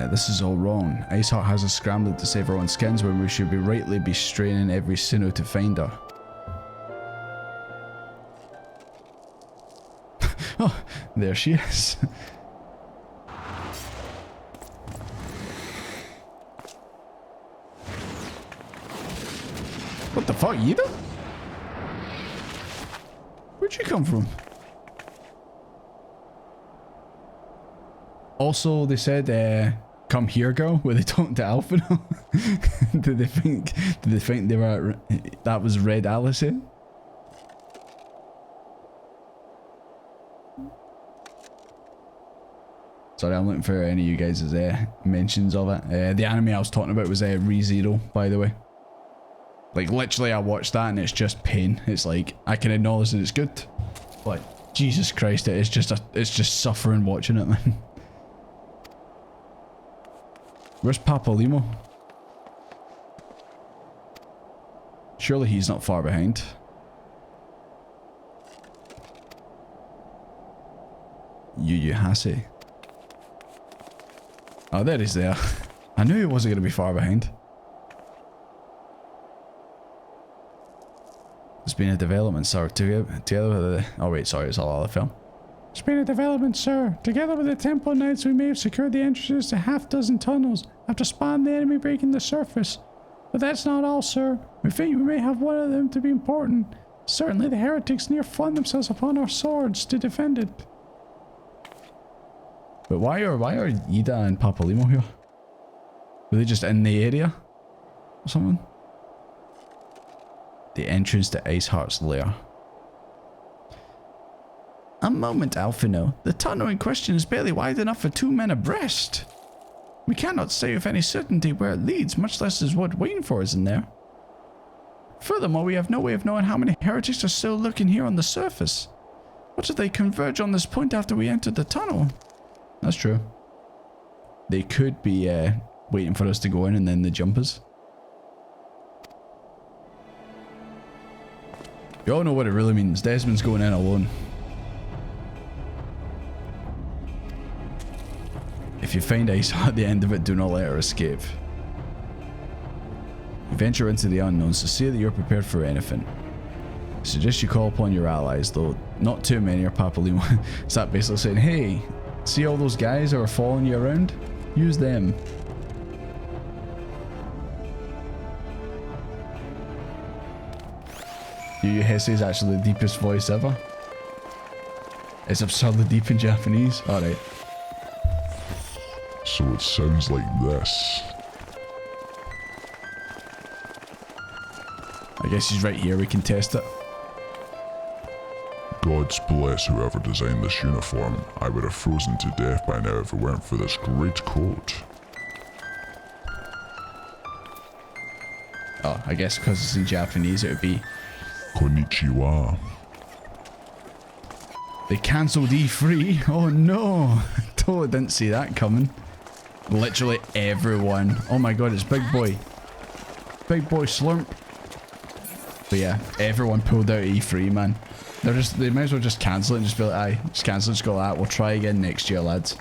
This is all wrong. Iceheart has us scrambling to save our own skins when we should rightly be straining every sinew to find her. Oh, there she is. What the fuck, you do? Where'd you come from? Also, they said, come here, girl, were they talking to Alphino? Did they think they were that was Red Alice in? Sorry, I'm looking for any of you guys' mentions of it. The anime I was talking about was ReZero, by the way. Like, literally, I watched that and it's just pain. It's like, I can acknowledge that it's good, but Jesus Christ, it's just suffering watching it, man. Where's Papa Limo? Surely he's not far behind. Yu Hase. Oh, there he's there. I knew he wasn't going to be far behind. There's been a development, sir. Together with the... Oh wait, sorry, it's all other film. There's been a development, sir. Together with the Temple Knights, we may have secured the entrances to half-dozen tunnels after spawning the enemy breaking the surface. But that's not all, sir. We think we may have one of them to be important. Certainly the heretics near flung themselves upon our swords to defend it. But why are Ida and Papalimo here? Were they just in the area? Or something? The entrance to Iceheart's lair. A moment, Alphino. The tunnel in question is barely wide enough for 2 men abreast. We cannot say with any certainty where it leads, much less is what waiting for us in there. Furthermore, we have no way of knowing how many heretics are still lurking here on the surface. What if they converge on this point after we enter the tunnel? That's true. They could be waiting for us to go in and then they jump us. You all know what it really means. Desmond's going in alone. If you find Ice at the end of it, do not let her escape. You venture into the unknown, so see that you're prepared for anything. I suggest you call upon your allies, though not too many are Papalimo. Is that basically saying, hey, see all those guys who are following you around? Use them. Yu Hesse is actually the deepest voice ever. It's absurdly deep in Japanese. Alright. So it sounds like this. I guess he's right here, we can test it. Gods bless whoever designed this uniform. I would have frozen to death by now if it weren't for this great coat. Oh, I guess because it's in Japanese it would be Konnichiwa. They cancelled E3. Oh no. Totally didn't see that coming. Literally everyone. Oh my god, it's Big Boy. Big Boy Slurp. But yeah, everyone pulled out E3, man. They might as well just cancel it and just be like, aye, just cancel it, just go like that. We'll try again next year, lads.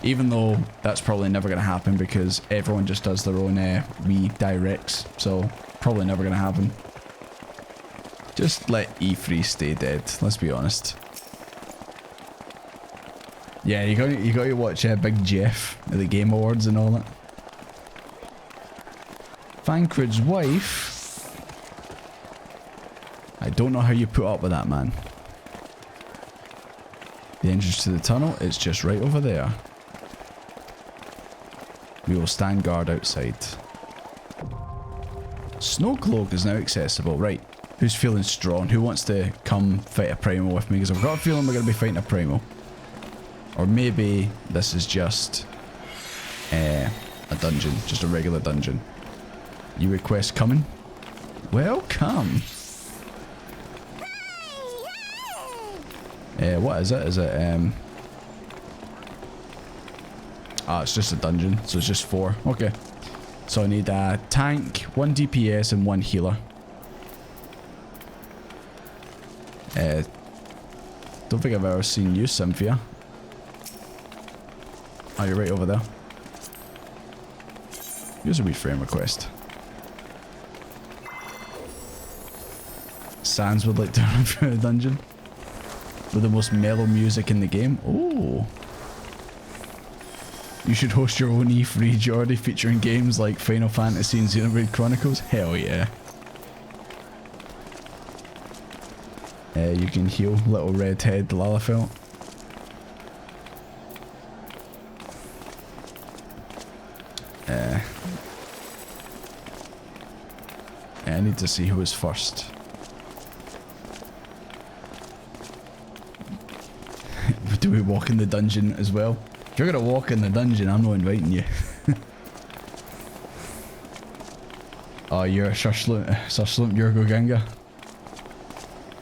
Even though that's probably never going to happen because everyone just does their own Wii Directs. So, probably never going to happen. Just let E3 stay dead, let's be honest. Yeah, you got to watch Big Jeff at the Game Awards and all that. Thancred's wife. I don't know how you put up with that, man. The entrance to the tunnel is just right over there. We will stand guard outside. Snowcloak is now accessible. Right. Who's feeling strong? Who wants to come fight a primal with me? Because I've got a feeling we're going to be fighting a primal. Or maybe this is just a dungeon. Just a regular dungeon. You request coming? Welcome. What is it? Is it it's just a dungeon, so it's just 4. Okay. So I need a tank, 1 DPS and 1 healer. Don't think I've ever seen you, Cynthia. Oh, you're right over there. Here's a wee frame request. Sans would like to run through a dungeon with the most mellow music in the game. Oh. You should host your own E3, Jordy, featuring games like Final Fantasy and Xenoblade Chronicles. Hell yeah. You can heal little redhead Lalafell. I need to see who is first. Do we walk in the dungeon as well? If you're gonna walk in the dungeon, I'm not inviting you. Oh, you're a Surslump Yurgoganga.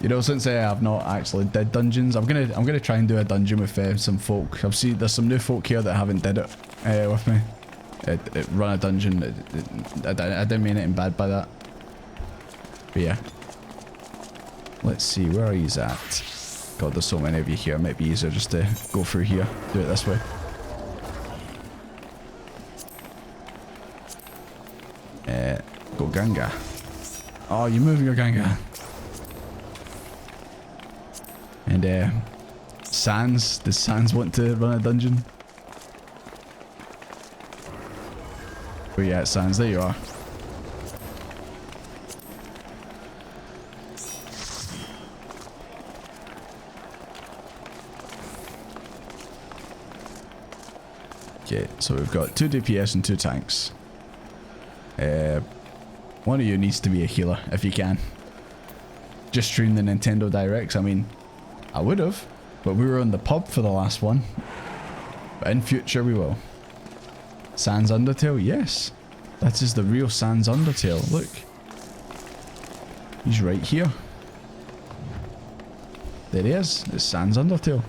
You know, since I've not actually did dungeons, I'm gonna try and do a dungeon with some folk. I've seen there's some new folk here that haven't did it with me. Run a dungeon. I didn't mean anything bad by that. But yeah. Let's see, where are you at? God, there's so many of you here. It might be easier just to go through here. Do it this way. Go Ganga. Oh, you move your Ganga. And Sans. Does Sans want to run a dungeon? Where you at, Sans? There you are. Okay, so we've got 2 DPS and 2 tanks. One of you needs to be a healer, if you can. Just stream the Nintendo Directs. I mean, I would have, but we were on the pub for the last one. But in future we will. Sans Undertale? Yes. That is the real Sans Undertale. Look. He's right here. There he is. It's Sans Undertale.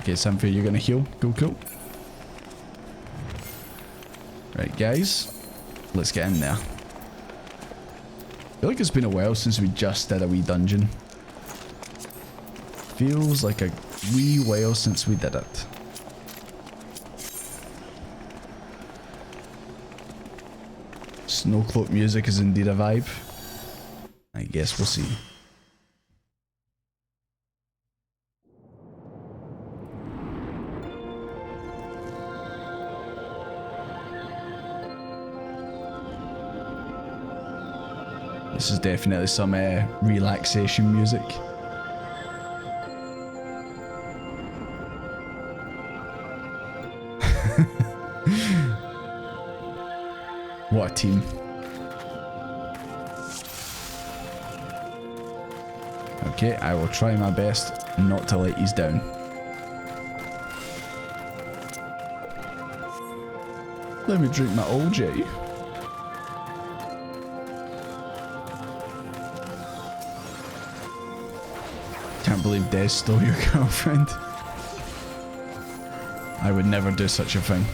Okay, Cynthia, you're gonna heal. Cool. Right, guys. Let's get in there. I feel like it's been a while since we just did a wee dungeon. Feels like a wee while since we did it. Snowcloak music is indeed a vibe. I guess we'll see. This is definitely some relaxation music. What a team. Okay, I will try my best not to let these down. Let me drink my OJ. Can't believe Des stole your girlfriend. I would never do such a thing.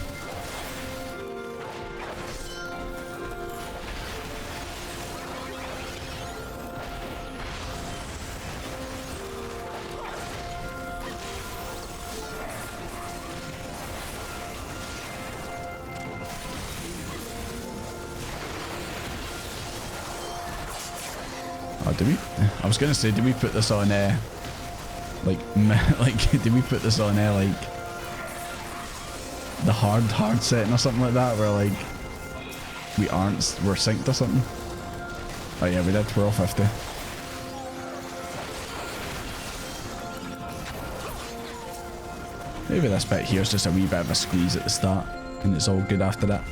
Oh, did we? I was gonna say, did we put this on did we put this on like the hard setting or something like that, where like we're synced or something? Oh yeah, we did. We're all 50. Maybe this bit here is just a wee bit of a squeeze at the start, and it's all good after that.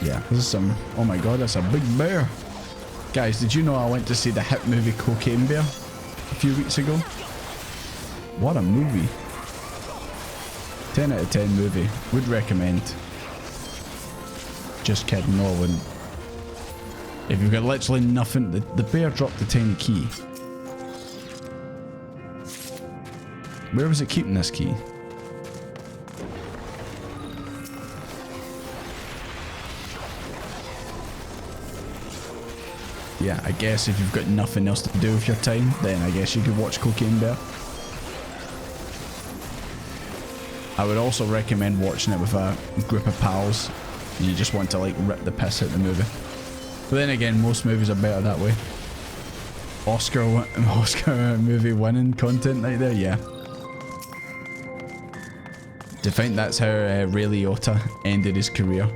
Yeah, this is some... Oh my god, that's a big bear. Guys, did you know I went to see the hit movie Cocaine Bear a few weeks ago? What a movie. 10 out of 10 movie. Would recommend. Just kidding, no I wouldn't. If you've got literally nothing... The bear dropped the tiny key. Where was it keeping this key? Yeah, I guess if you've got nothing else to do with your time, then I guess you could watch Cocaine Bear. I would also recommend watching it with a group of pals. You just want to like rip the piss out of the movie. But then again, most movies are better that way. Oscar movie winning content right there, yeah. Do you think that's how Ray Liotta ended his career?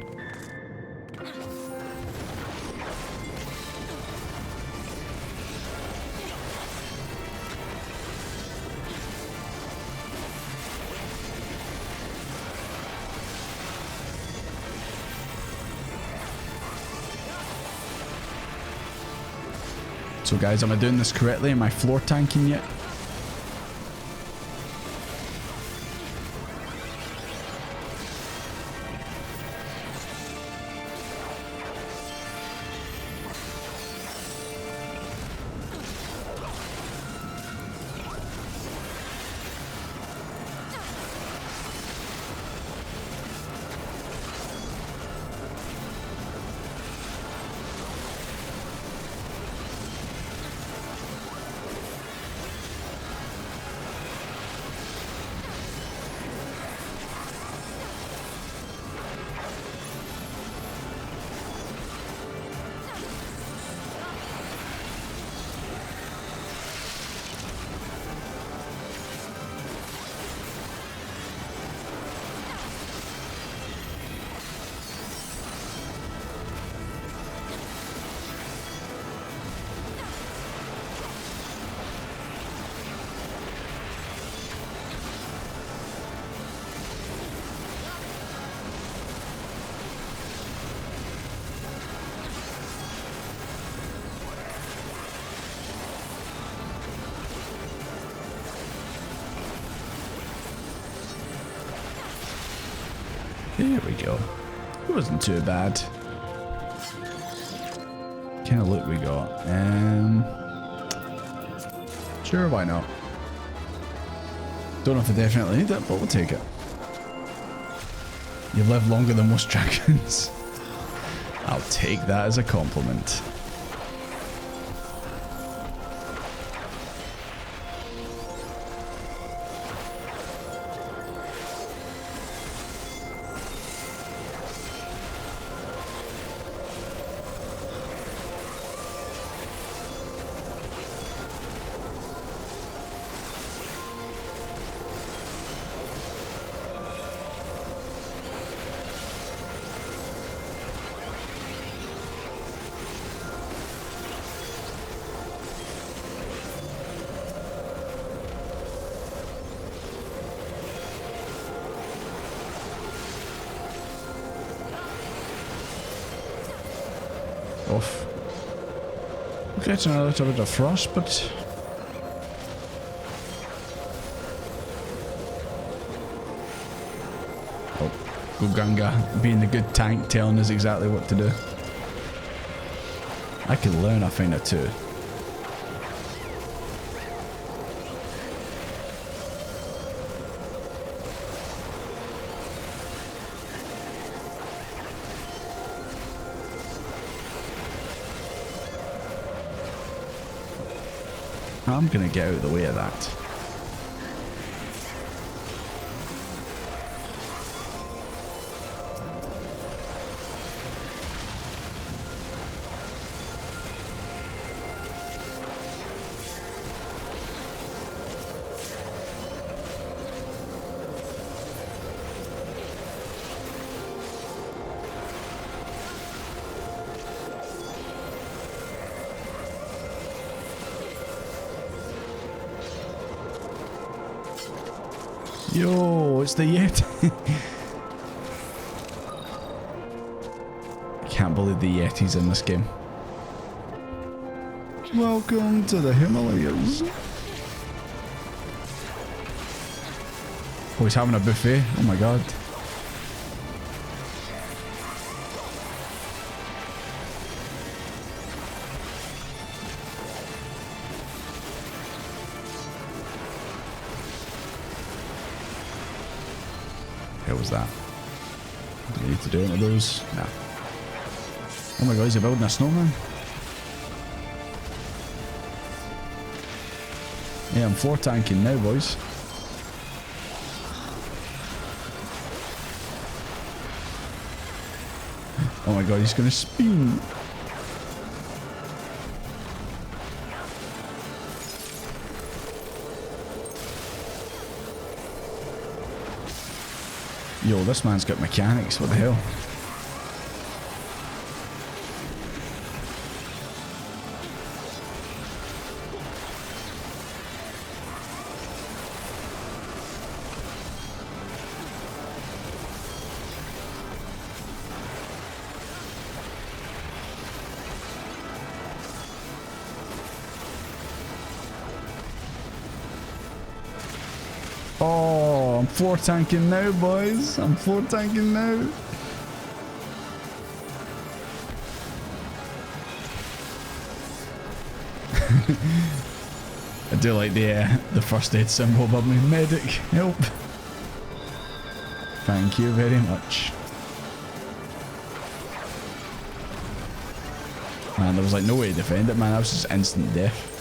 So guys, am I doing this correctly? Am I floor tanking yet? There we go. It wasn't too bad. What kind of loot we got? Sure, why not? Don't know if I definitely need it, but we'll take it. You live longer than most dragons. I'll take that as a compliment. Off. We're getting a little bit of frost, but oh, Goganga being the good tank, telling us exactly what to do. I could learn a thing or two. I'm gonna get out of the way of that. Yo, it's the Yeti. Can't believe the Yeti's in this game. Welcome to the Himalayas. Oh, he's having a buffet. Oh my god. What was that? Do we need to do any of those? Nah. Oh my god, is he building a snowman? Yeah, I'm 4 tanking now, boys. Oh my god, he's gonna spin. Yo, this man's got mechanics, what the hell? Oh, I'm 4 tanking now, boys. I'm 4 tanking now. I do like the first aid symbol above me. Medic, help. Thank you very much. Man, there was like no way to defend it, man. That was just instant death.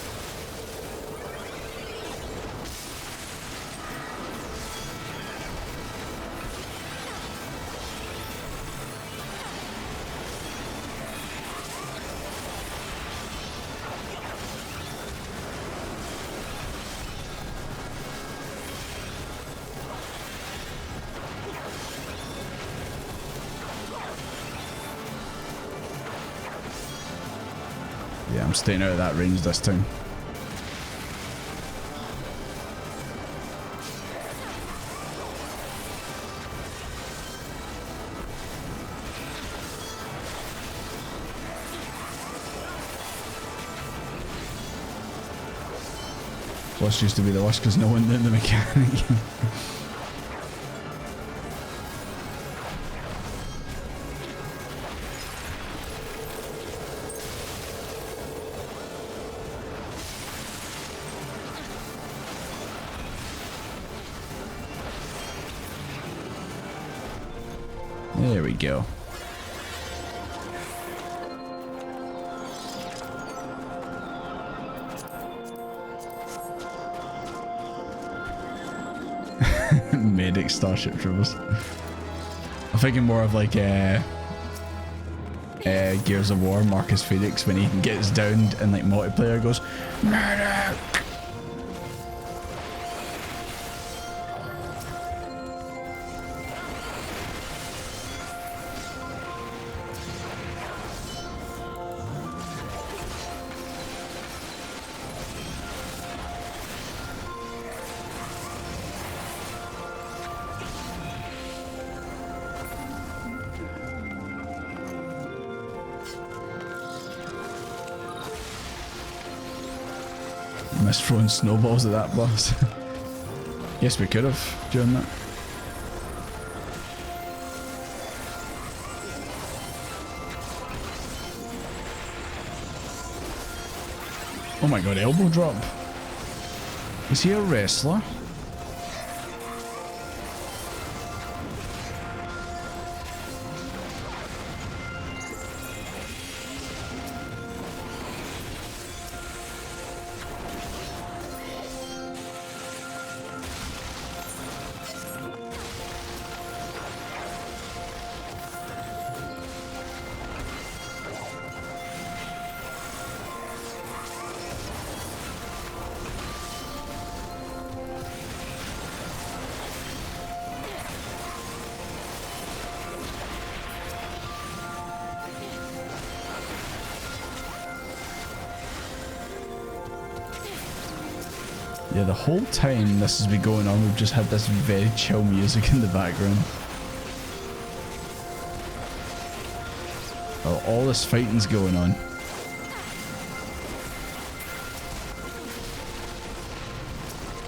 Yeah, I'm staying out of that range this time. Plus used to be the worst because no one did the mechanic. There we go. Medic Starship Troopers. I'm thinking more of like Gears of War, Marcus Phoenix, when he gets downed and like multiplayer goes, Medic! Missed throwing snowballs at that boss. Yes, we could have during that. Oh my god, elbow drop. Is he a wrestler? Yeah, the whole time this has been going on, we've just had this very chill music in the background. While all this fighting's going on.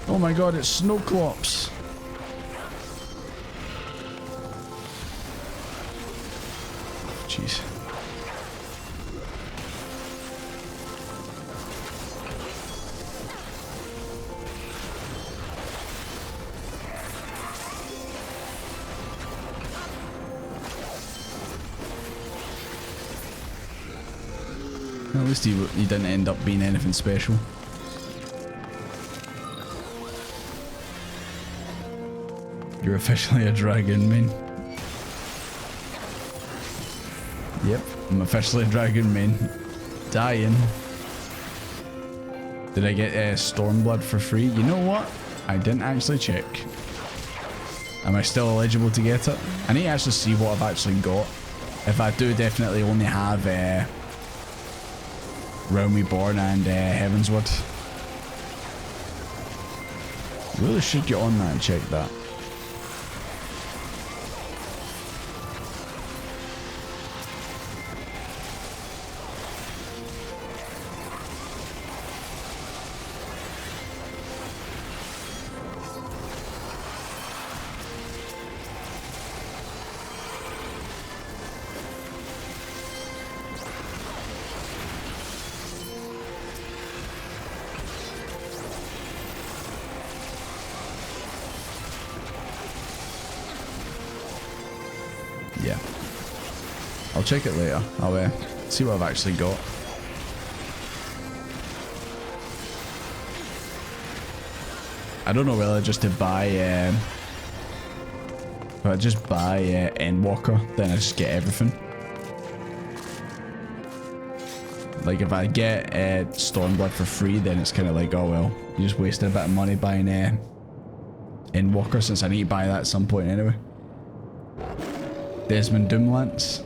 Oh my god, it's Snowclops. Jeez. At least he didn't end up being anything special. You're officially a dragon, man. Yep, I'm officially a dragon, man. Dying. Did I get Stormblood for free? You know what? I didn't actually check. Am I still eligible to get it? I need to actually see what I've actually got. If I do definitely only have Reborn and Heavensward. Really should get on that and check that. Yeah. I'll check it later. I'll see what I've actually got. I don't know whether just to buy if I just buy Endwalker, then I just get everything. Like if I get Stormblood for free, then it's kind of like, oh well, you just wasted a bit of money buying Endwalker, since I need to buy that at some point anyway. Desmond Doomlance.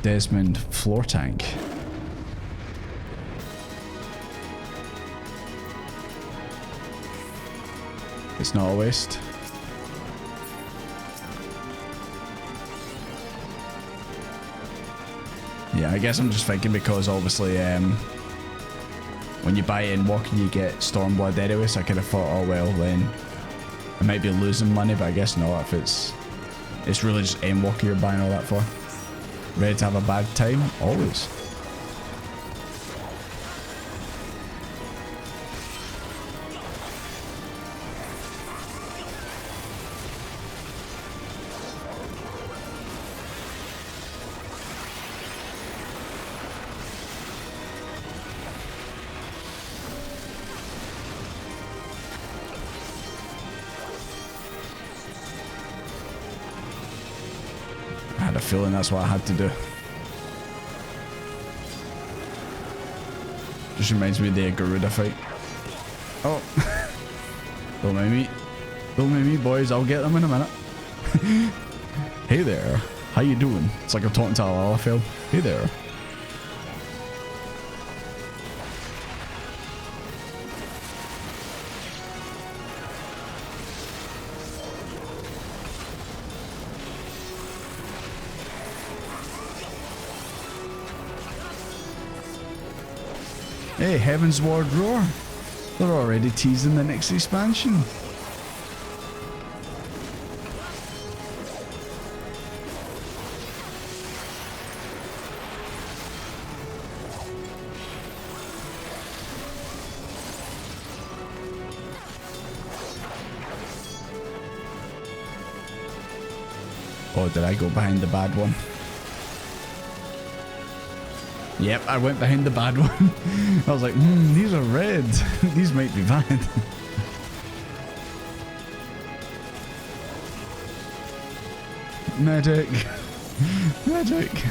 Desmond Floor Tank. It's not a waste. Yeah, I guess I'm just thinking because obviously when you buy Endwalker you get Stormblood anyway, so I kind of thought, oh well, then I might be losing money, but I guess not if it's really just Endwalker you're buying all that for. Ready to have a bad time? Always. I had a feeling that's what I had to do. Just reminds me of the Garuda fight. Oh. Don't mind me. Don't mind me, boys. I'll get them in a minute. Hey there. How you doing? It's like I'm talking to a Lalafell. Hey there. Hey, Heavensward Roar. They're already teasing the next expansion. Oh, did I go behind the bad one? Yep, I went behind the bad one. I was like, these are red. These might be bad. Medic. Medic.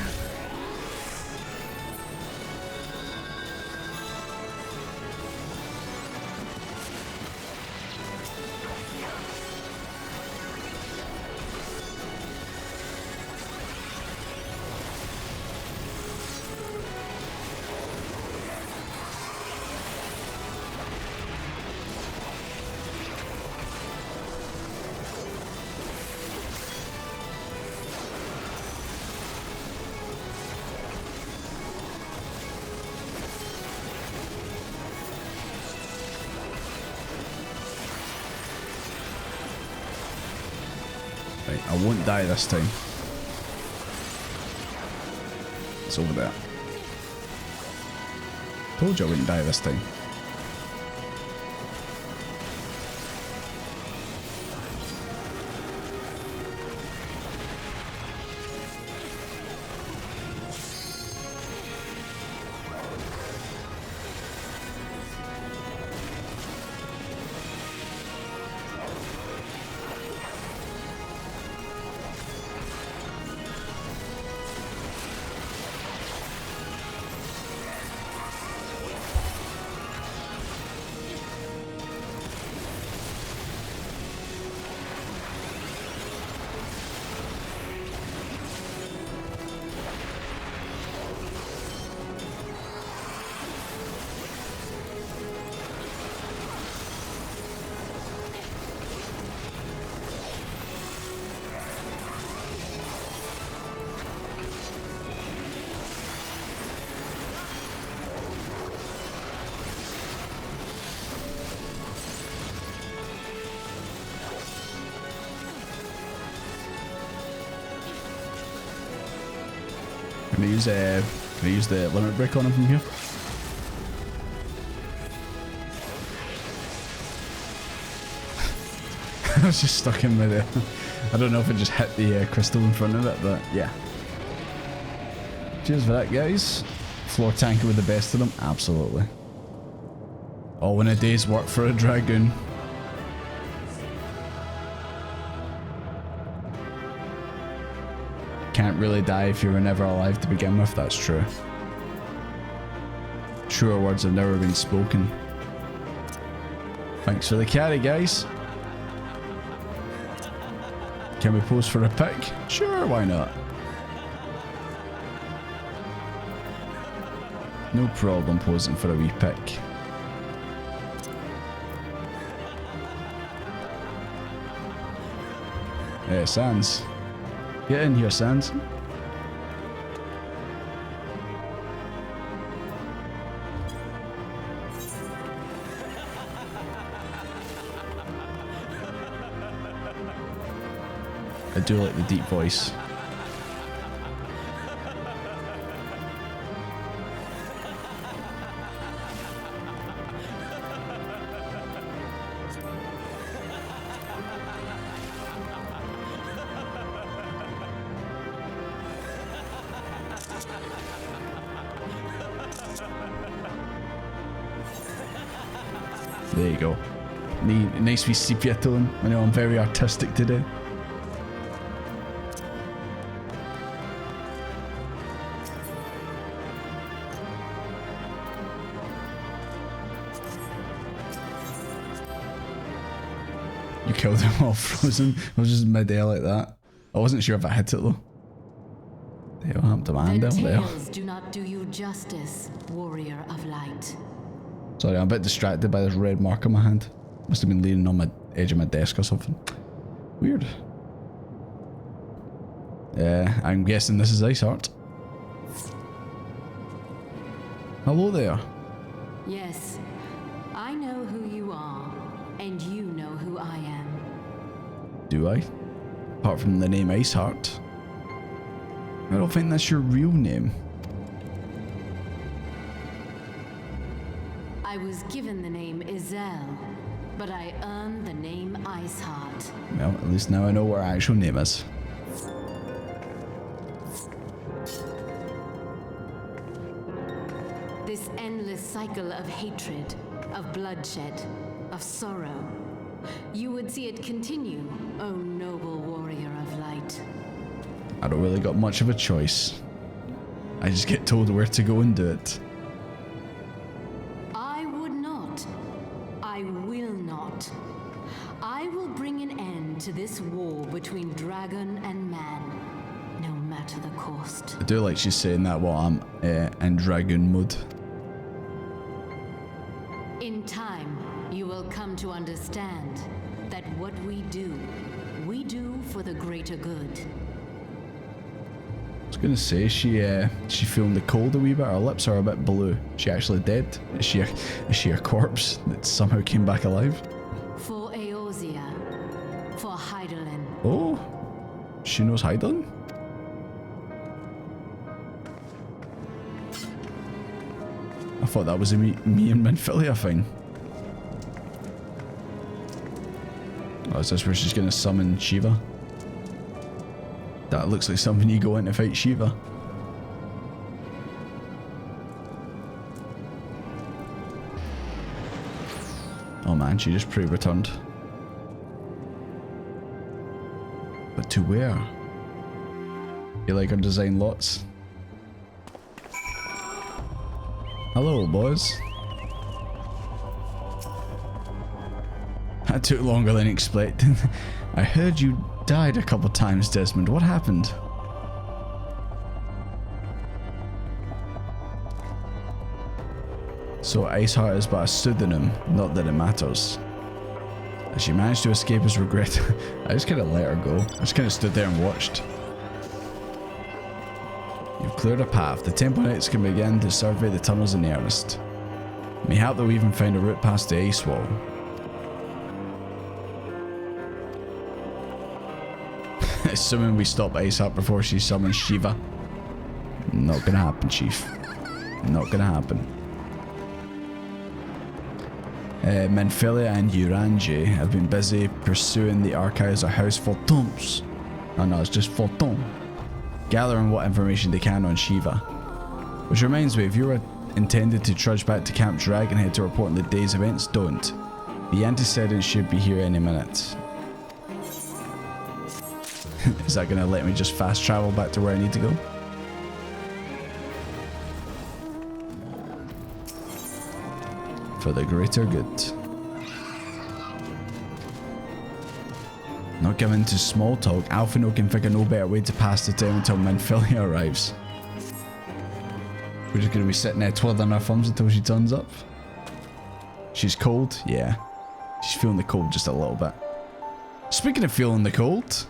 Right, I won't die this time. It's over there. Told you I wouldn't die this time. Can I use the limit break on him from here? I was just stuck in with it. I don't know if it just hit the crystal in front of it, but yeah. Cheers for that, guys. Floor tanker with the best of them, absolutely. All in a day's work for a dragoon. Can't really die if you were never alive to begin with, that's true. Truer words have never been spoken. Thanks for the carry, guys. Can we pose for a pic? Sure, why not? No problem posing for a wee pic. Sans. Get in here, Sans. I do like the deep voice. There you go. Nice wee sepia tone. I know I'm very artistic today. You killed him all frozen. I was just mid-air like that. I wasn't sure if I hit it though. What happened to my hand over there? Tales do not do you justice, warrior of light. Sorry, I'm a bit distracted by this red mark on my hand. Must have been leaning on my edge of my desk or something. Weird. I'm guessing this is Iceheart. Hello there. Yes, I know who you are, and you know who I am. Do I? Apart from the name Iceheart. I don't think that's your real name. I was given the name Izel, but I earned the name Iceheart. Well, at least now I know what her actual name is. This endless cycle of hatred, of bloodshed, of sorrow. You would see it continue, O noble warrior of light. I don't really got much of a choice. I just get told where to go and do it. I would not. I will not. I will bring an end to this war between dragon and man, no matter the cost. I do like she's saying that while I'm in dragoon mode. In time, you will come to understand that what we do for the greater good. I was gonna say she feeling the cold a wee bit. Her lips are a bit blue. Is she actually dead? Is she a corpse that somehow came back alive? For Eorzea, for Hydaelyn. Oh, she knows hiding? I thought that was a me and Minfilia thing. Oh, is this where she's gonna summon Shiva? That looks like something you go in to fight Shiva. Oh man, she just pre-returned. But to where? You like her design lots? Hello, boys. That took longer than expected. I heard you died a couple times, Desmond. What happened? So Iceheart is but a pseudonym, not that it matters. As she managed to escape his regret, I just kind of let her go. I just kind of stood there and watched. You've cleared a path. The Temple Knights can begin to survey the tunnels in earnest. Mayhap they'll even find a route past the ice wall. Assuming we stop Iceheart before she summons Shiva. Not gonna happen, Chief. Not gonna happen. Minfilia and Urange have been busy pursuing the archives of House Phantoms. Oh no, it's just Phantom. Gathering what information they can on Shiva. Which reminds me, if you were intended to trudge back to Camp Dragonhead to report on the day's events, don't. The antecedents should be here any minute. Is that gonna let me just fast travel back to where I need to go? For the greater good. Not given to small talk, Alphino can figure no better way to pass the time until Minfilia arrives. We're just gonna be sitting there twiddling our thumbs until she turns up. She's cold? Yeah. She's feeling the cold just a little bit. Speaking of feeling the cold,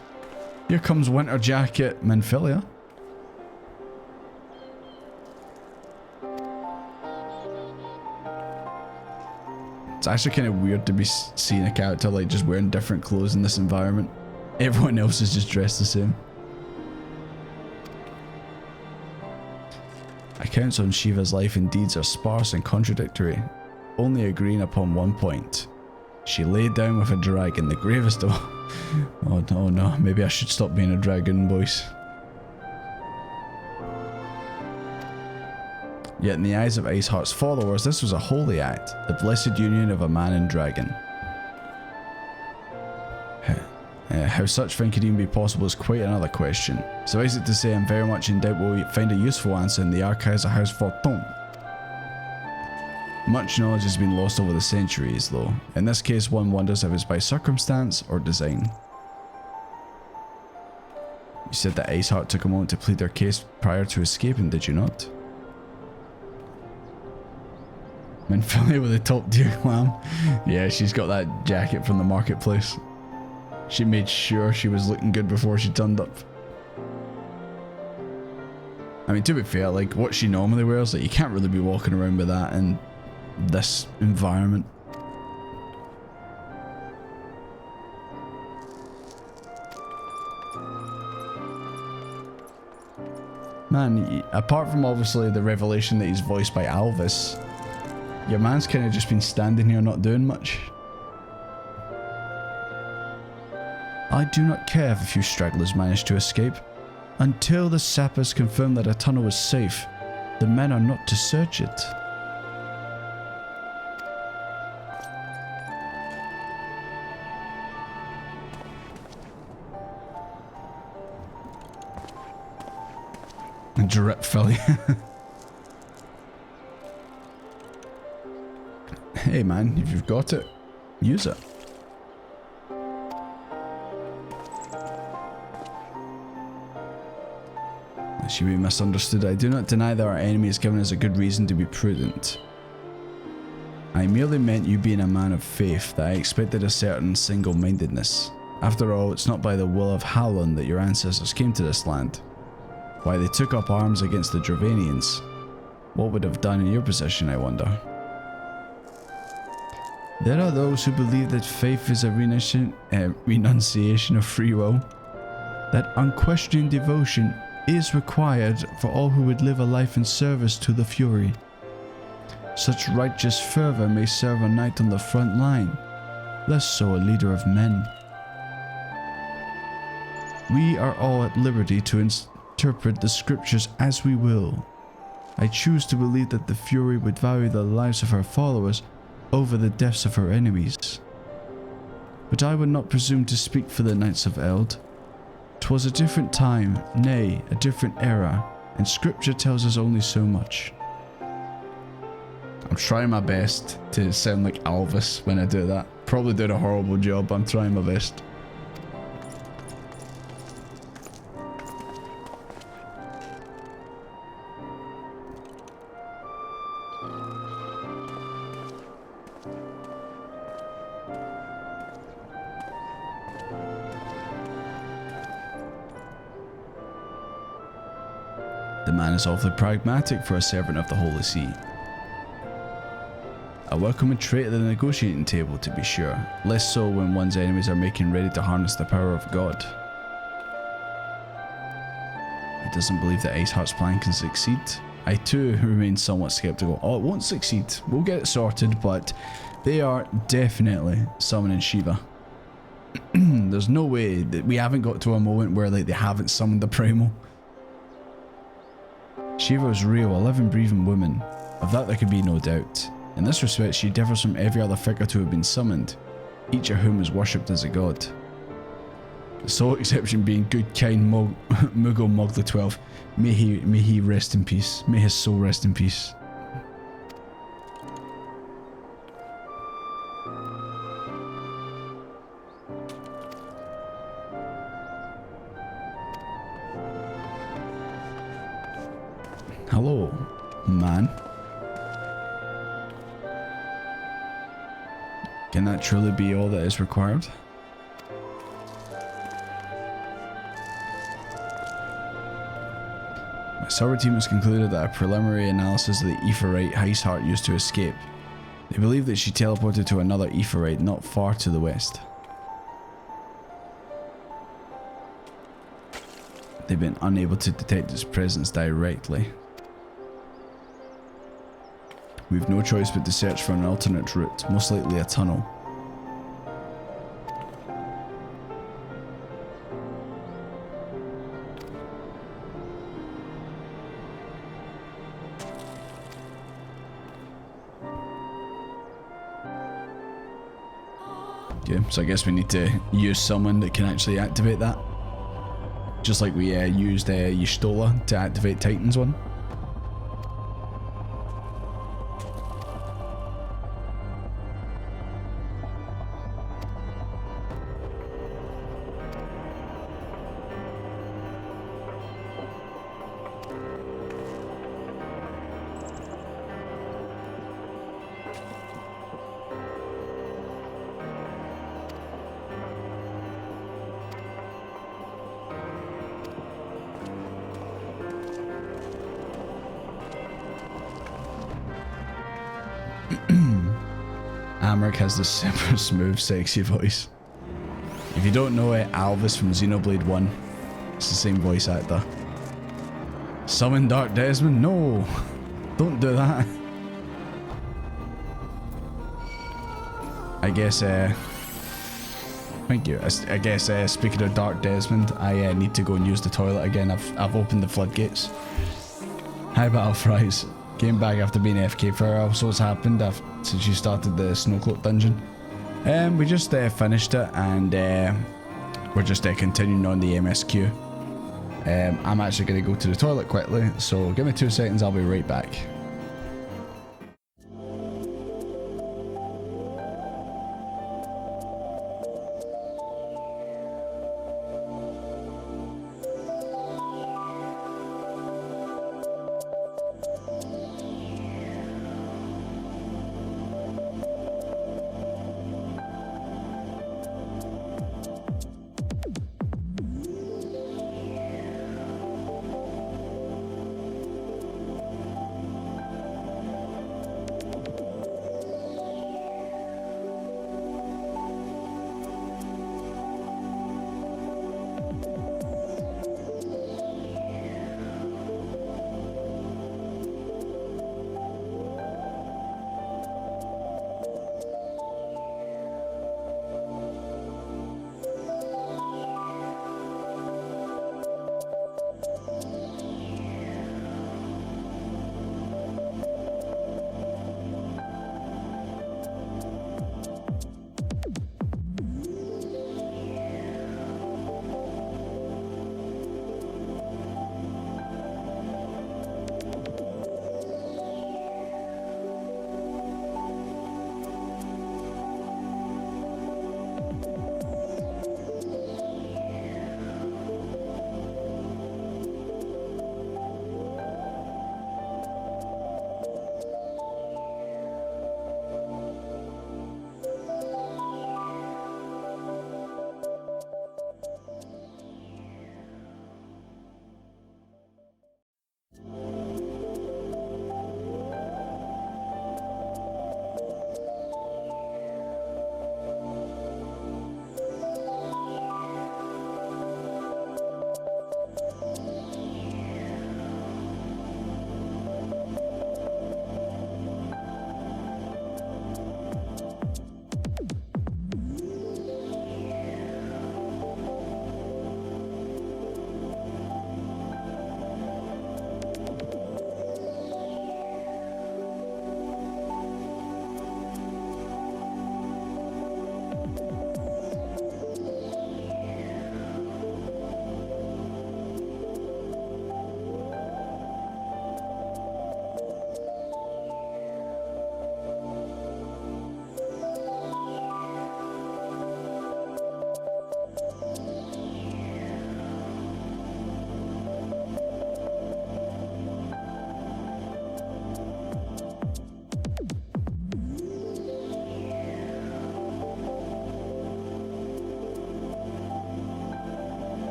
here comes Winter Jacket Minfilia. It's actually kind of weird to be seeing a character like just wearing different clothes in this environment. Everyone else is just dressed the same. Accounts on Shiva's life and deeds are sparse and contradictory, only agreeing upon one point. She laid down with a dragon, the gravest of all. Oh no, maybe I should stop being a dragon, boys. Yet in the eyes of Iceheart's followers, this was a holy act, the blessed union of a man and dragon. How such thing could even be possible is quite another question. Suffice it to say, I'm very much in doubt we'll find a useful answer in the archives of House Phantom. Much knowledge has been lost over the centuries, though. In this case, one wonders if it's by circumstance or design. You said that Iceheart took a moment to plead her case prior to escaping, did you not? Minfilia with a top tier glam. Yeah, she's got that jacket from the marketplace. She made sure she was looking good before she turned up. I mean, to be fair, like what she normally wears, like you can't really be walking around with that in this environment. Man, apart from obviously the revelation that he's voiced by Alvis, your man's kind of just been standing here not doing much. I do not care if a few stragglers manage to escape. Until the sappers confirm that a tunnel is safe, the men are not to search it. Drip Philly. Hey man, if you've got it, use it. Should be misunderstood. I do not deny that our enemy has given us a good reason to be prudent. I merely meant you being a man of faith, that I expected a certain single-mindedness. After all, it's not by the will of Halon that your ancestors came to this land. Why they took up arms against the Dravanians. What would have done in your position, I wonder? There are those who believe that faith is a renunciation of free will. that unquestioning devotion is required for all who would live a life in service to the Fury. Such righteous fervor may serve a knight on the front line, less so a leader of men. We are all at liberty to interpret the scriptures as we will. I choose to believe that the Fury would value the lives of her followers over the deaths of her enemies. But I would not presume to speak for the Knights of Eld. 'Twas a different time, nay, a different era, and scripture tells us only so much. I'm trying my best to sound like Alvis when I do that. Probably doing a horrible job, but I'm trying my best. The man is awfully pragmatic for a servant of the Holy See. A welcome trait at the negotiating table, to be sure, less so when one's enemies are making ready to harness the power of God. He doesn't believe that Iceheart's plan can succeed. I too remain somewhat skeptical. Oh, it won't succeed. We'll get it sorted, but they are definitely summoning Shiva. There's no way that we haven't got to a moment where like they haven't summoned the primal. Shiva is real, a living, breathing woman. Of that there could be no doubt. In this respect, she differs from every other figure to have been summoned, each of whom is worshipped as a god. The sole exception being good, kind Mughal Mog the 12th. May he rest in peace. May his soul rest in peace. Hello, man. Can that truly be all that is required? My survey team has concluded that a preliminary analysis of the Aephorite Iceheart used to escape. They believe that she teleported to another Aephorite not far to the west. They've been unable to detect its presence directly. We've no choice but to search for an alternate route, most likely a tunnel. Okay, so I guess we need to use someone that can actually activate that. Just like we used Y'shtola to activate Titan's one. Amric has this super smooth, sexy voice. If you don't know it, Alvis from Xenoblade 1, it's the same voice actor. Summon Dark Desmond? No! Don't do that. I guess, thank you. I guess, speaking of Dark Desmond, I need to go and use the toilet again. I've opened the floodgates. Hi, Battle Fries. Came back after being AFK for a while, so what's happened since you started the Snowcloak dungeon? We just finished it, and we're just continuing on the MSQ. I'm actually going to go to the toilet quickly, so give me 2 seconds, I'll be right back.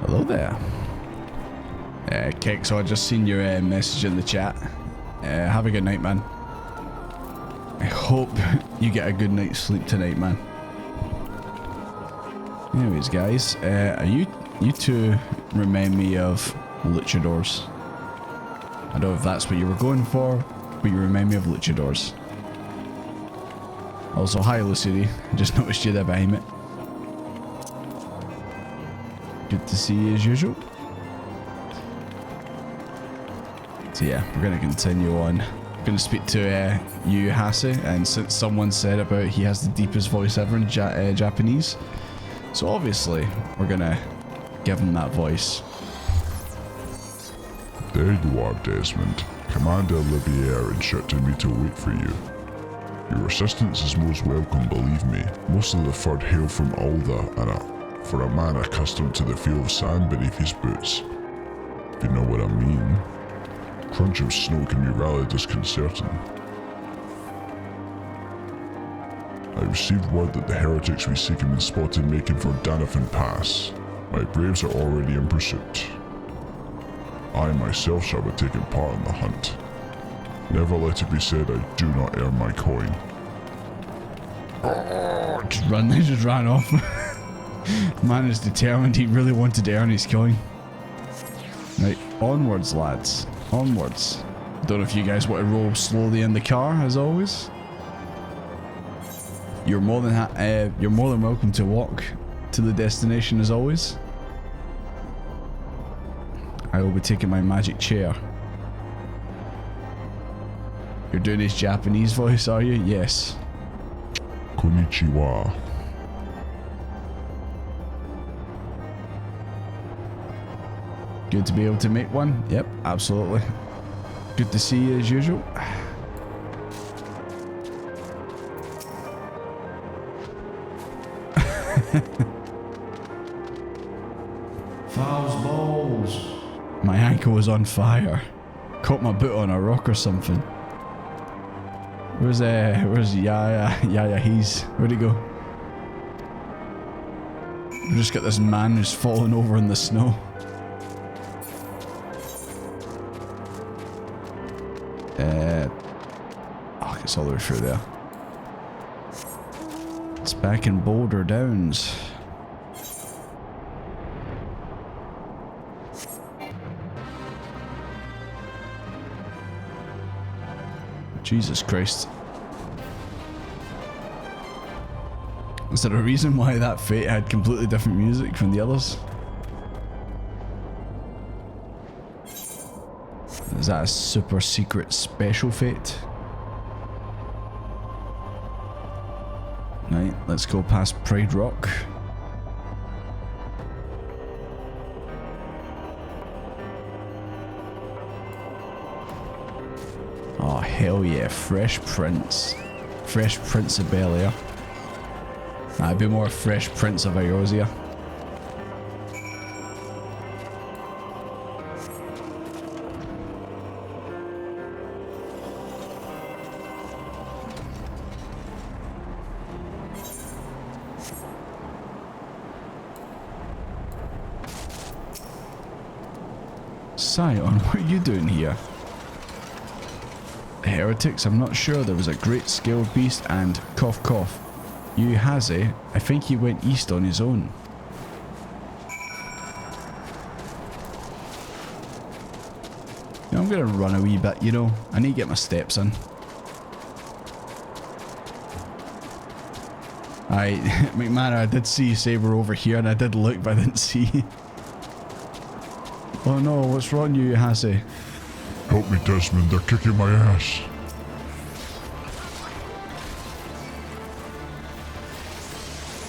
Hello there. Kick, so I just seen your message in the chat. Have a good night, man. I hope you get a good night's sleep tonight, man. Anyways, guys, you two remind me of luchadors. I don't know if that's what you were going for, but you remind me of luchadors. Also, hi Lucy, I just noticed you there behind me. Good to see you as usual. So yeah, we're going to continue on. I'm going to speak to you, Hase, and since someone said about he has the deepest voice ever in Japanese, so obviously we're going to give him that voice. There you are, Desmond. Commander Olivier instructed me to wait for you. Your assistance is most welcome, believe me. Most of the FUD hail from Alda, and for a man accustomed to the feel of sand beneath his boots, if you know what I mean. Crunch of snow can be rather disconcerting. I received word that the heretics we seek have been spotted making for Danafin Pass. My braves are already in pursuit. I myself shall be taking part in the hunt. Never let it be said I do not earn my coin. Oh, they just ran off. Man is determined, he really wanted to earn his coin. Right, onwards lads, onwards. Don't know if you guys want to roll slowly in the car, as always. You're more than welcome to walk to the destination, as always. I will be taking my magic chair. You're doing his Japanese voice, are you? Yes. Konnichiwa. Good to be able to make one. Yep, absolutely. Good to see you as usual. Fouls balls. My ankle was on fire. Caught my boot on a rock or something. Where's Yaya? Where'd he go? We just got this man who's fallen over in the snow. Oh, it's all the way through there. It's back in Boulder Downs. Jesus Christ. Is there a reason why that fate had completely different music from the others? Is that a super secret special fate? Right, let's go past Pride Rock. Oh hell yeah, Fresh Prince. Fresh Prince of Bel-Air. I'd be more Fresh Prince of Eorzea. Scion, what are you doing here? Heretics, I'm not sure. There was a great scaled beast and cough cough. Haze, I think he went east on his own. Yeah, I'm gonna run a wee bit, you know. I need to get my steps in. McMahon, I did see Saber over here and I did look, but I didn't see. Oh no, what's wrong, Haze? Help me, Desmond, they're kicking my ass.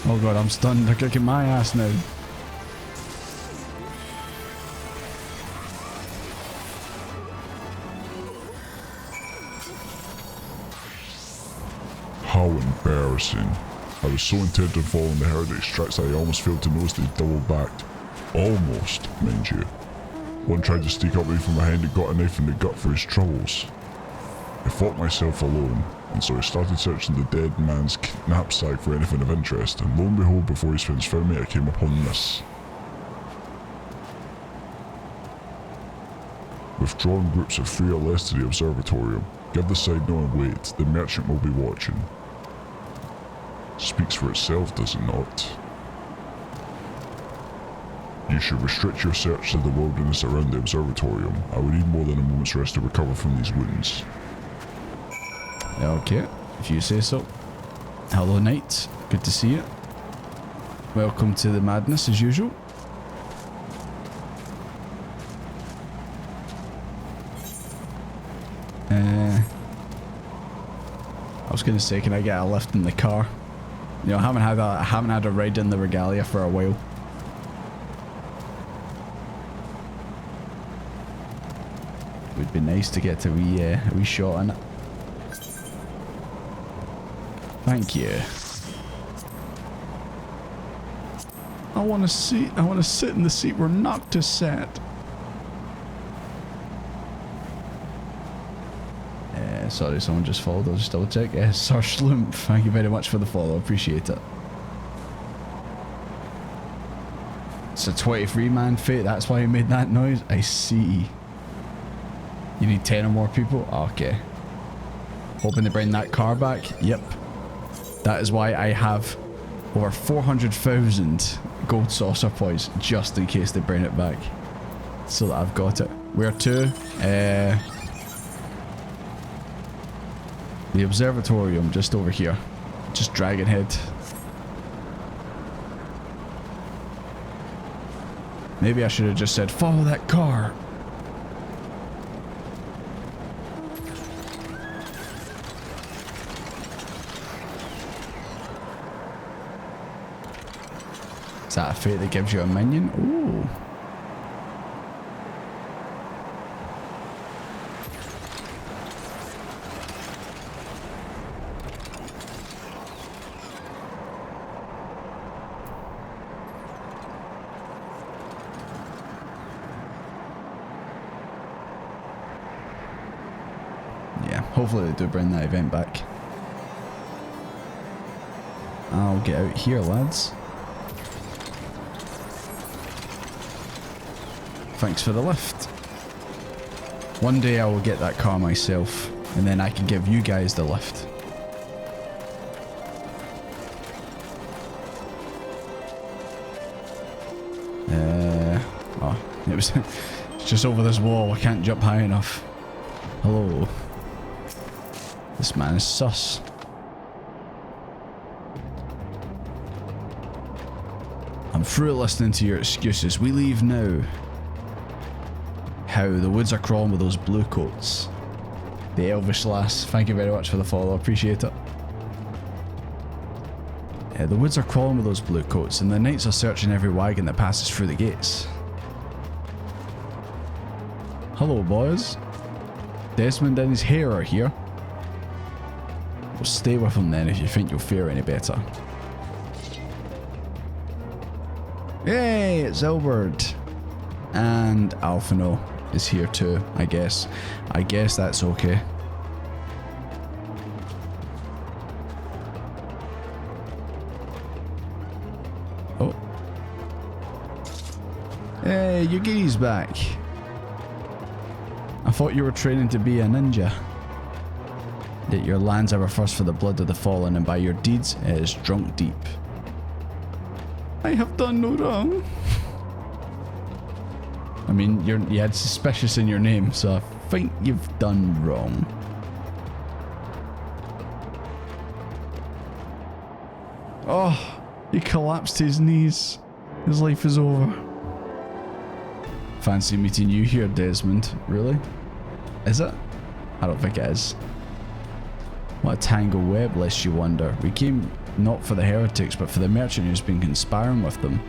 Oh god, I'm stunned. They're kicking my ass now. How embarrassing. I was so intent on following the heretic tracks that I almost failed to notice they doubled backed. Almost, mind you. One tried to sneak up me from behind and got a knife in the gut for his troubles. I fought myself alone, and so I started searching the dead man's knapsack for anything of interest, and lo and behold, before his friends found me, I came upon this. Withdrawn groups of 3 or less to the observatorium. Give the signal and wait. The merchant will be watching. Speaks for itself, does it not? You should restrict your search to the wilderness around the observatorium. I would need more than a moment's rest to recover from these wounds. Okay, if you say so. Hello, Knight. Good to see you. Welcome to the madness, as usual. I was gonna say, can I get a lift in the car? You know, I haven't had a ride in the regalia for a while. Would be nice to get a wee shot in it. Thank you. I want to sit in the seat where Noctis sat. Sorry, someone just followed. I'll just double check. Sir Schloomp, thank you very much for the follow. Appreciate it. It's a 23-man fate. That's why you made that noise. I see. You need 10 or more people? Okay. Hoping to bring that car back? Yep. That is why I have over 400,000 gold saucer points just in case they bring it back. So that I've got it. Where to? The observatorium, just over here. Just Dragonhead. Maybe I should have just said, follow that car. Is that a fate that gives you a minion? Ooh. Hopefully they do bring that event back. I'll get out here, lads. Thanks for the lift. One day I will get that car myself, and then I can give you guys the lift. Oh, it was it's just over this wall. I can't jump high enough. Hello. This man is sus. I'm through listening to your excuses. We leave now. How the woods are crawling with those blue coats. The elvish lass. Thank you very much for the follow. Appreciate it. The woods are crawling with those blue coats, and the knights are searching every wagon that passes through the gates. Hello, boys. Desmond and his hair are here. Well, stay with him then if you think you'll fare any better. Hey, it's Elbert. And Alphino is here too, I guess. I guess that's okay. Oh. Hey, Yugi's back. I thought you were training to be a ninja. That your lands are first for the blood of the fallen, and by your deeds it is drunk deep. I have done no wrong. I mean, you had suspicious in your name, so I think you've done wrong. Oh, he collapsed to his knees. His life is over. Fancy meeting you here, Desmond. Really? Is it? I don't think it is. What a tangled web, lest you wonder. We came not for the heretics, but for the merchant who's been conspiring with them.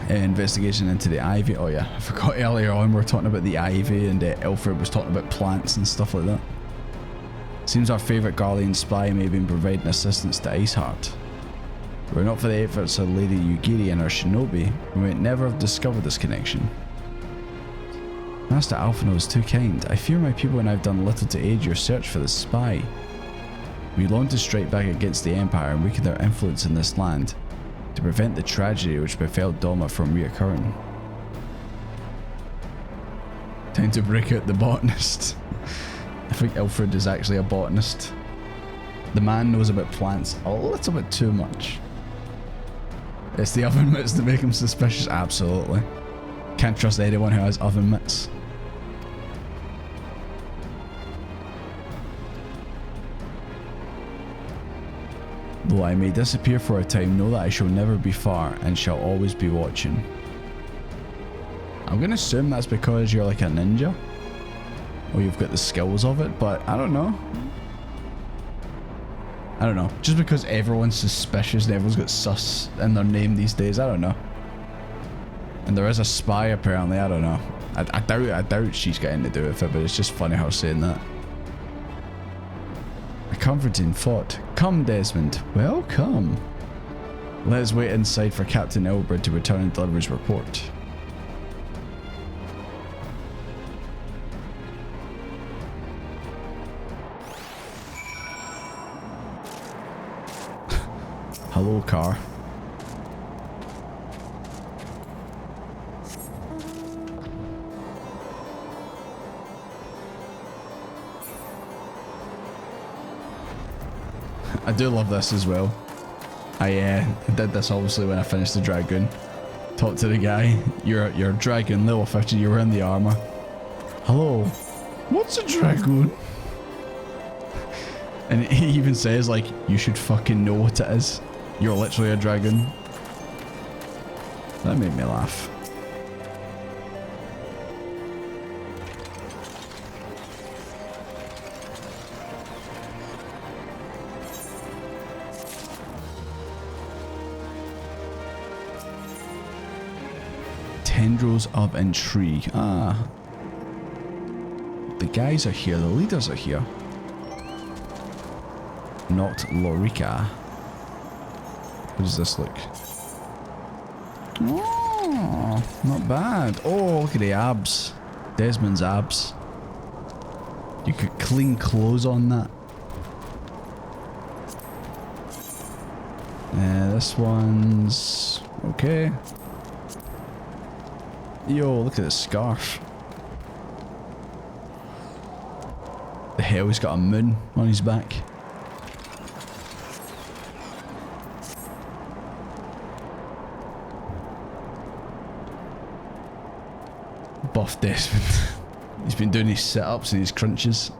Investigation into the ivy. Oh yeah, I forgot earlier on we were talking about the ivy, and Alfred was talking about plants and stuff like that. Seems our favourite Garlean spy may have been providing assistance to Iceheart. Were it not for the efforts of Lady Yugiri and her shinobi, we might never have discovered this connection. Master Alphino is too kind. I fear my people and I have done little to aid your search for the spy. We long to strike back against the Empire and weaken their influence in this land, to prevent the tragedy which befell Doma from reoccurring. Time to break out the botanist. I think Alfred is actually a botanist. The man knows about plants a little bit too much. It's the oven mitts that make him suspicious, absolutely. Can't trust anyone who has oven mitts. Though I may disappear for a time, know that I shall never be far and shall always be watching. I'm gonna assume that's because you're like a ninja. Or you've got the skills of it, but I don't know. I don't know. Just because everyone's suspicious and everyone's got sus in their name these days, I don't know. And there is a spy apparently, I don't know. I doubt she's got anything to do with it, but it's just funny her saying that. A comforting thought. Come, Desmond. Welcome. Let us wait inside for Captain Elbert to return and deliver his report. Hello, car. I do love this as well. I did this obviously when I finished the Dragoon. Talked to the guy. You're a Dragoon, level 50, you're wearing the armor. Hello. What's a Dragoon? And he even says like, you should fucking know what it is. You're literally a dragon. That made me laugh. Tendrils of intrigue. Ah. The guys are here, the leaders are here. Not Lorica. How does this look? Oh, not bad. Oh, look at the abs. Desmond's abs. You could clean clothes on that. This one's okay. Yo, look at this scarf. The hell, he's got a moon on his back. Buff Desmond. He's been doing his sit-ups and his crunches.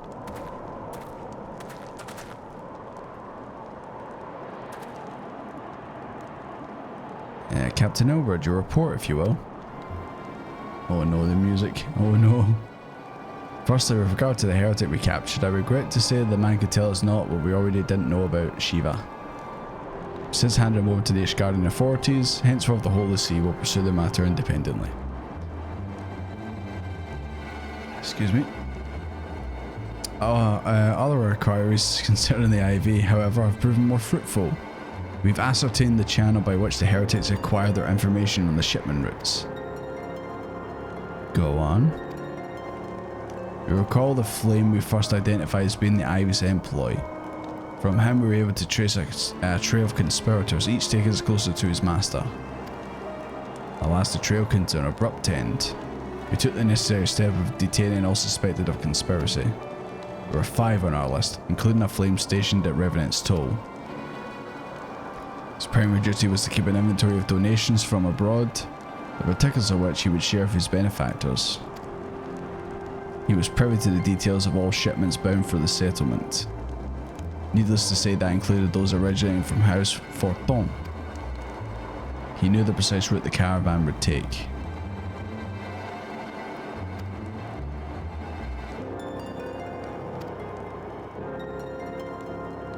Captain Elbert, your report, if you will. Oh no, the music. Oh no. Firstly, with regard to the heretic we captured, I regret to say the man could tell us not what we already didn't know about Shiva. Since handing him over to the Ishgardian authorities, henceforth the Holy See will pursue the matter independently. Excuse me. Other inquiries concerning the IV, however, have proven more fruitful. We've ascertained the channel by which the heretics acquire their information on the shipment routes. Go on. You recall the flame we first identified as being the Ivy's employ. From him we were able to trace a trail of conspirators, each taking us closer to his master. Alas, the trail came to an abrupt end. We took the necessary step of detaining all suspected of conspiracy. There were 5 on our list, including a flame stationed at Revenant's Toll. His primary duty was to keep an inventory of donations from abroad, the particulars of which he would share with his benefactors. He was privy to the details of all shipments bound for the settlement. Needless to say, that included those originating from House Forton. He knew the precise route the caravan would take.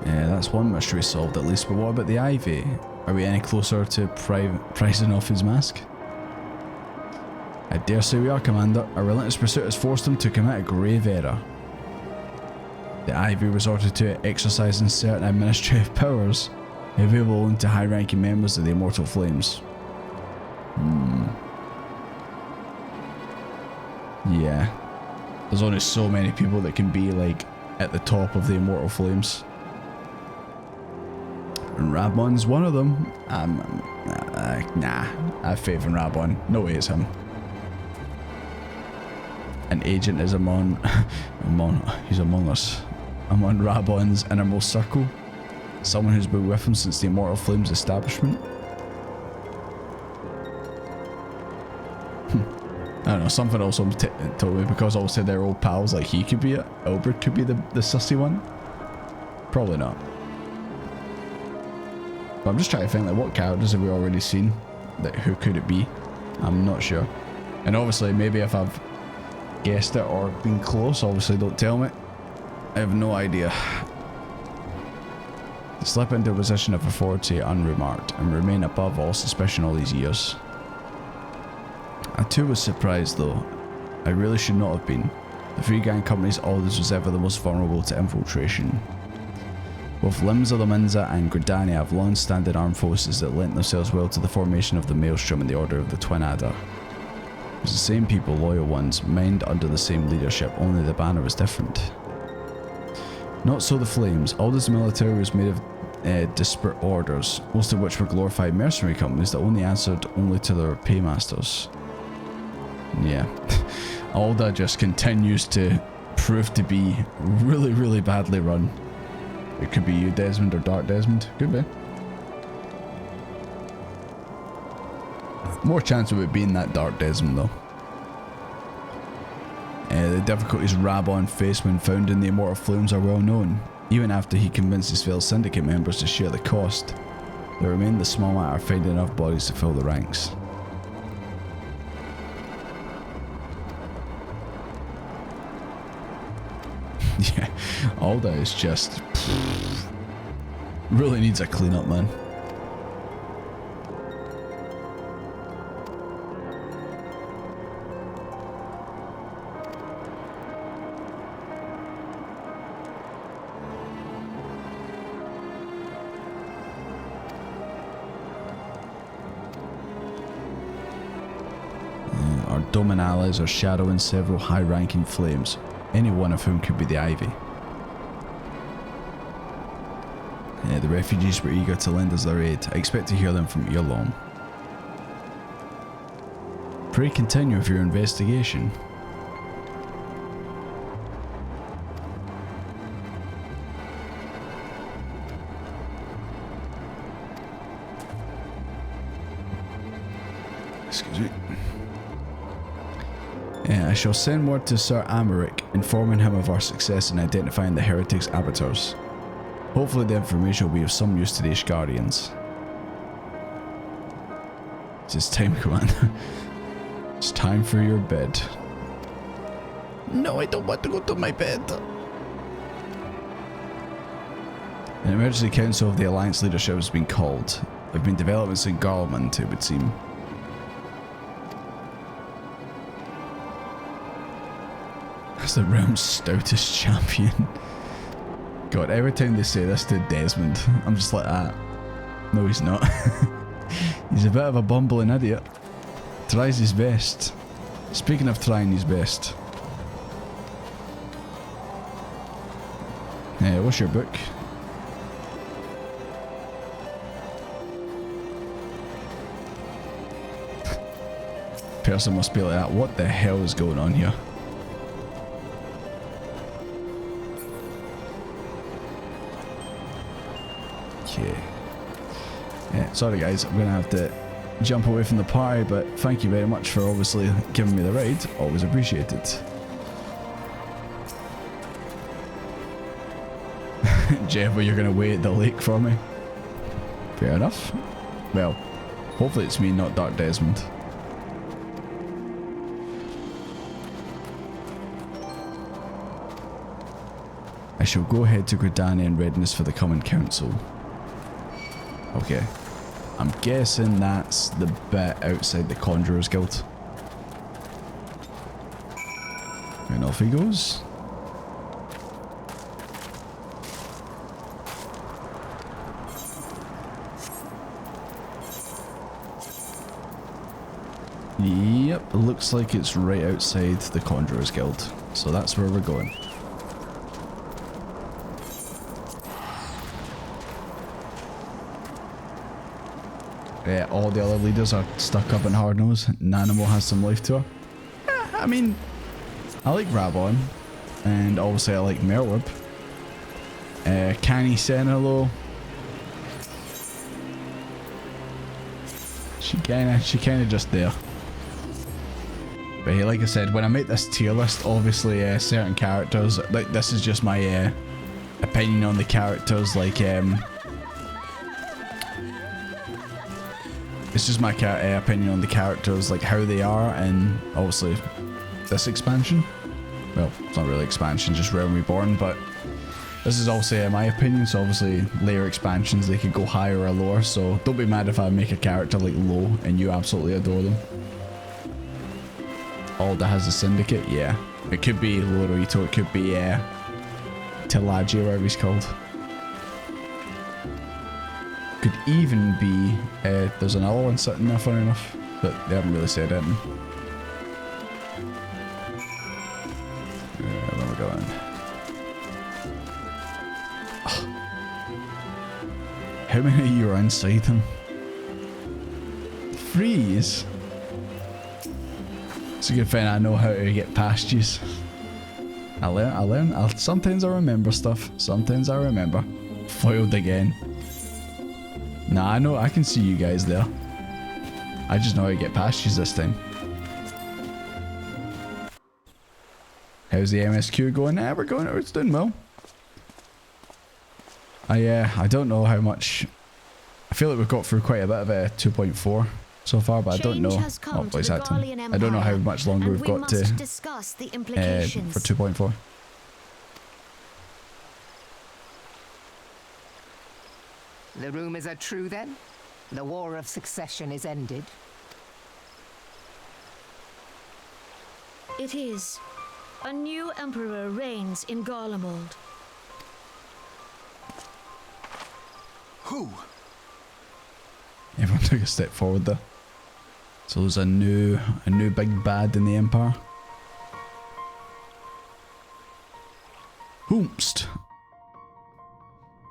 That's one mystery solved at least, but what about the Ivy? Are we any closer to pricing off his mask? I dare say we are, Commander. Our relentless pursuit has forced him to commit a grave error. The Ivy resorted to exercising certain administrative powers available only to high-ranking members of the Immortal Flames. Yeah. There's only so many people that can be, like, at the top of the Immortal Flames. And Rabon's one of them. Nah, I have faith in Rabon. No way it's him. an agent is he's among us. Among Rabon's innermost circle. Someone who's been with him since the Immortal Flames establishment. I don't know, something else told me because obviously they're old pals, like he could be it. Albert could be the sussy one. Probably not. But I'm just trying to think, like, what characters have we already seen? Like, who could it be? I'm not sure. And obviously, maybe if I've guessed it or been close, obviously don't tell me. I have no idea. To slip into a position of authority unremarked and remain above all suspicion all these years. I too was surprised though. I really should not have been. The Free Gang Company's alders was ever the most vulnerable to infiltration. Both limbs of the Minza and Gridania have long-standing armed forces that lent themselves well to the formation of the Maelstrom and the Order of the Twin Adder. It was the same people, loyal ones, mined under the same leadership, only the banner was different. Not so the Flames. Alder's military was made of disparate orders, most of which were glorified mercenary companies that only answered to their paymasters. Yeah, Alda just continues to prove to be really, really badly run. It could be you, Desmond, or Dark Desmond. Could be. More chance of it being that Dark Desmond, though. The difficulties Rabon faced when founding the Immortal Flames are well known. Even after he convinced his fellow syndicate members to share the cost, there remained the small matter of finding enough bodies to fill the ranks. Yeah, Alda is just... really needs a clean-up, man. Our Doman allies are shadowing several high-ranking flames, any one of whom could be the Ivy. The refugees were eager to lend us their aid. I expect to hear them from Earlom. Pray continue with your investigation. Excuse me. I shall send word to Sir Amaric, informing him of our success in identifying the heretics' abattoirs. Hopefully the information will be of some use to the Ishgarians. It's time, Commander. It's time for your bed. No, I don't want to go to my bed. An emergency council of the Alliance leadership has been called. There have been developments in Garland, it would seem. That's the realm's stoutest champion. God, every time they say this to Desmond, I'm just like, no he's not. He's a bit of a bumbling idiot. Tries his best. Speaking of trying his best. What's your book? Person must be like that. What the hell is going on here? Okay. Sorry guys, I'm gonna have to jump away from the party, but thank you very much for obviously giving me the ride. Always appreciated. Jeff, you're gonna wait at the lake for me? Fair enough. Well, hopefully it's me, not Dark Desmond. I shall go ahead to Gridania in readiness for the common council. Okay. I'm guessing that's the bit outside the Conjurer's Guild. And off he goes. Yep, looks like it's right outside the Conjurer's Guild. So that's where we're going. All the other leaders are stuck up in Hardnose. Nanimo has some life to her. I mean, I like Reborn, and obviously I like Merwib. Canny Senelo. She kinda just there. But hey, like I said, when I make this tier list, obviously certain characters, like this is just my opinion on the characters, like it's just my opinion on the characters, like how they are, and obviously this expansion. Well, it's not really expansion, just Realm Reborn, but this is also my opinion, so obviously later expansions, they could go higher or lower, so don't be mad if I make a character like low and you absolutely adore them. Alda has a syndicate, yeah. It could be Lorito, it could be Tilaji, or whatever he's called. Could even be, there's another one sitting there, funny enough, but they haven't really said anything. Where are we going? Oh. How many of you are inside him? Freeze! It's a good thing I know how to get past you. I learn. Sometimes I remember stuff. Sometimes I remember. Foiled again. Nah, I know. I can see you guys there. I just know how to get past you this time. How's the MSQ going? We're going. It's doing well. I don't know how much. I feel like we've got through quite a bit of 2.4 so far, but I don't know. Oh, what is that? I don't know how much longer we've got to discuss the implications. for 2.4. The rumors are true then? The War of Succession is ended? It is. A new emperor reigns in Garlemald. Who? Everyone took a step forward there. So there's a new big bad in the Empire. Whomst.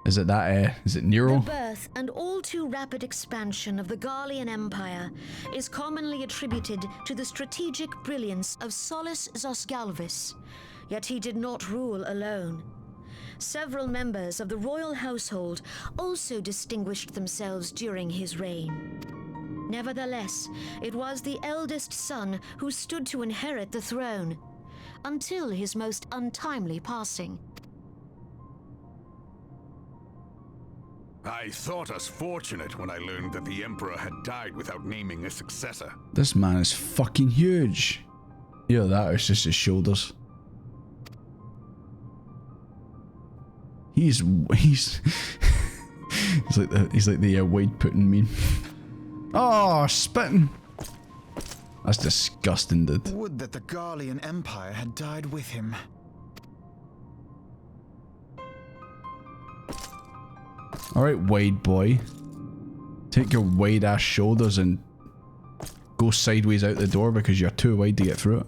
Is it that, is it Nero? The birth and all too rapid expansion of the Garlean Empire is commonly attributed to the strategic brilliance of Solus Zosgalvis, yet he did not rule alone. Several members of the royal household also distinguished themselves during his reign. Nevertheless, it was the eldest son who stood to inherit the throne, until his most untimely passing. I thought us fortunate when I learned that the Emperor had died without naming a successor. This man is fucking huge. Yeah, that is just his shoulders. He's he's like the Wade Putin meme. Oh, spitting. That's disgusting, dude. Would that the Garlean Empire had died with him. Alright, Wade boy. Take your wide ass shoulders and go sideways out the door because you're too wide to get through it.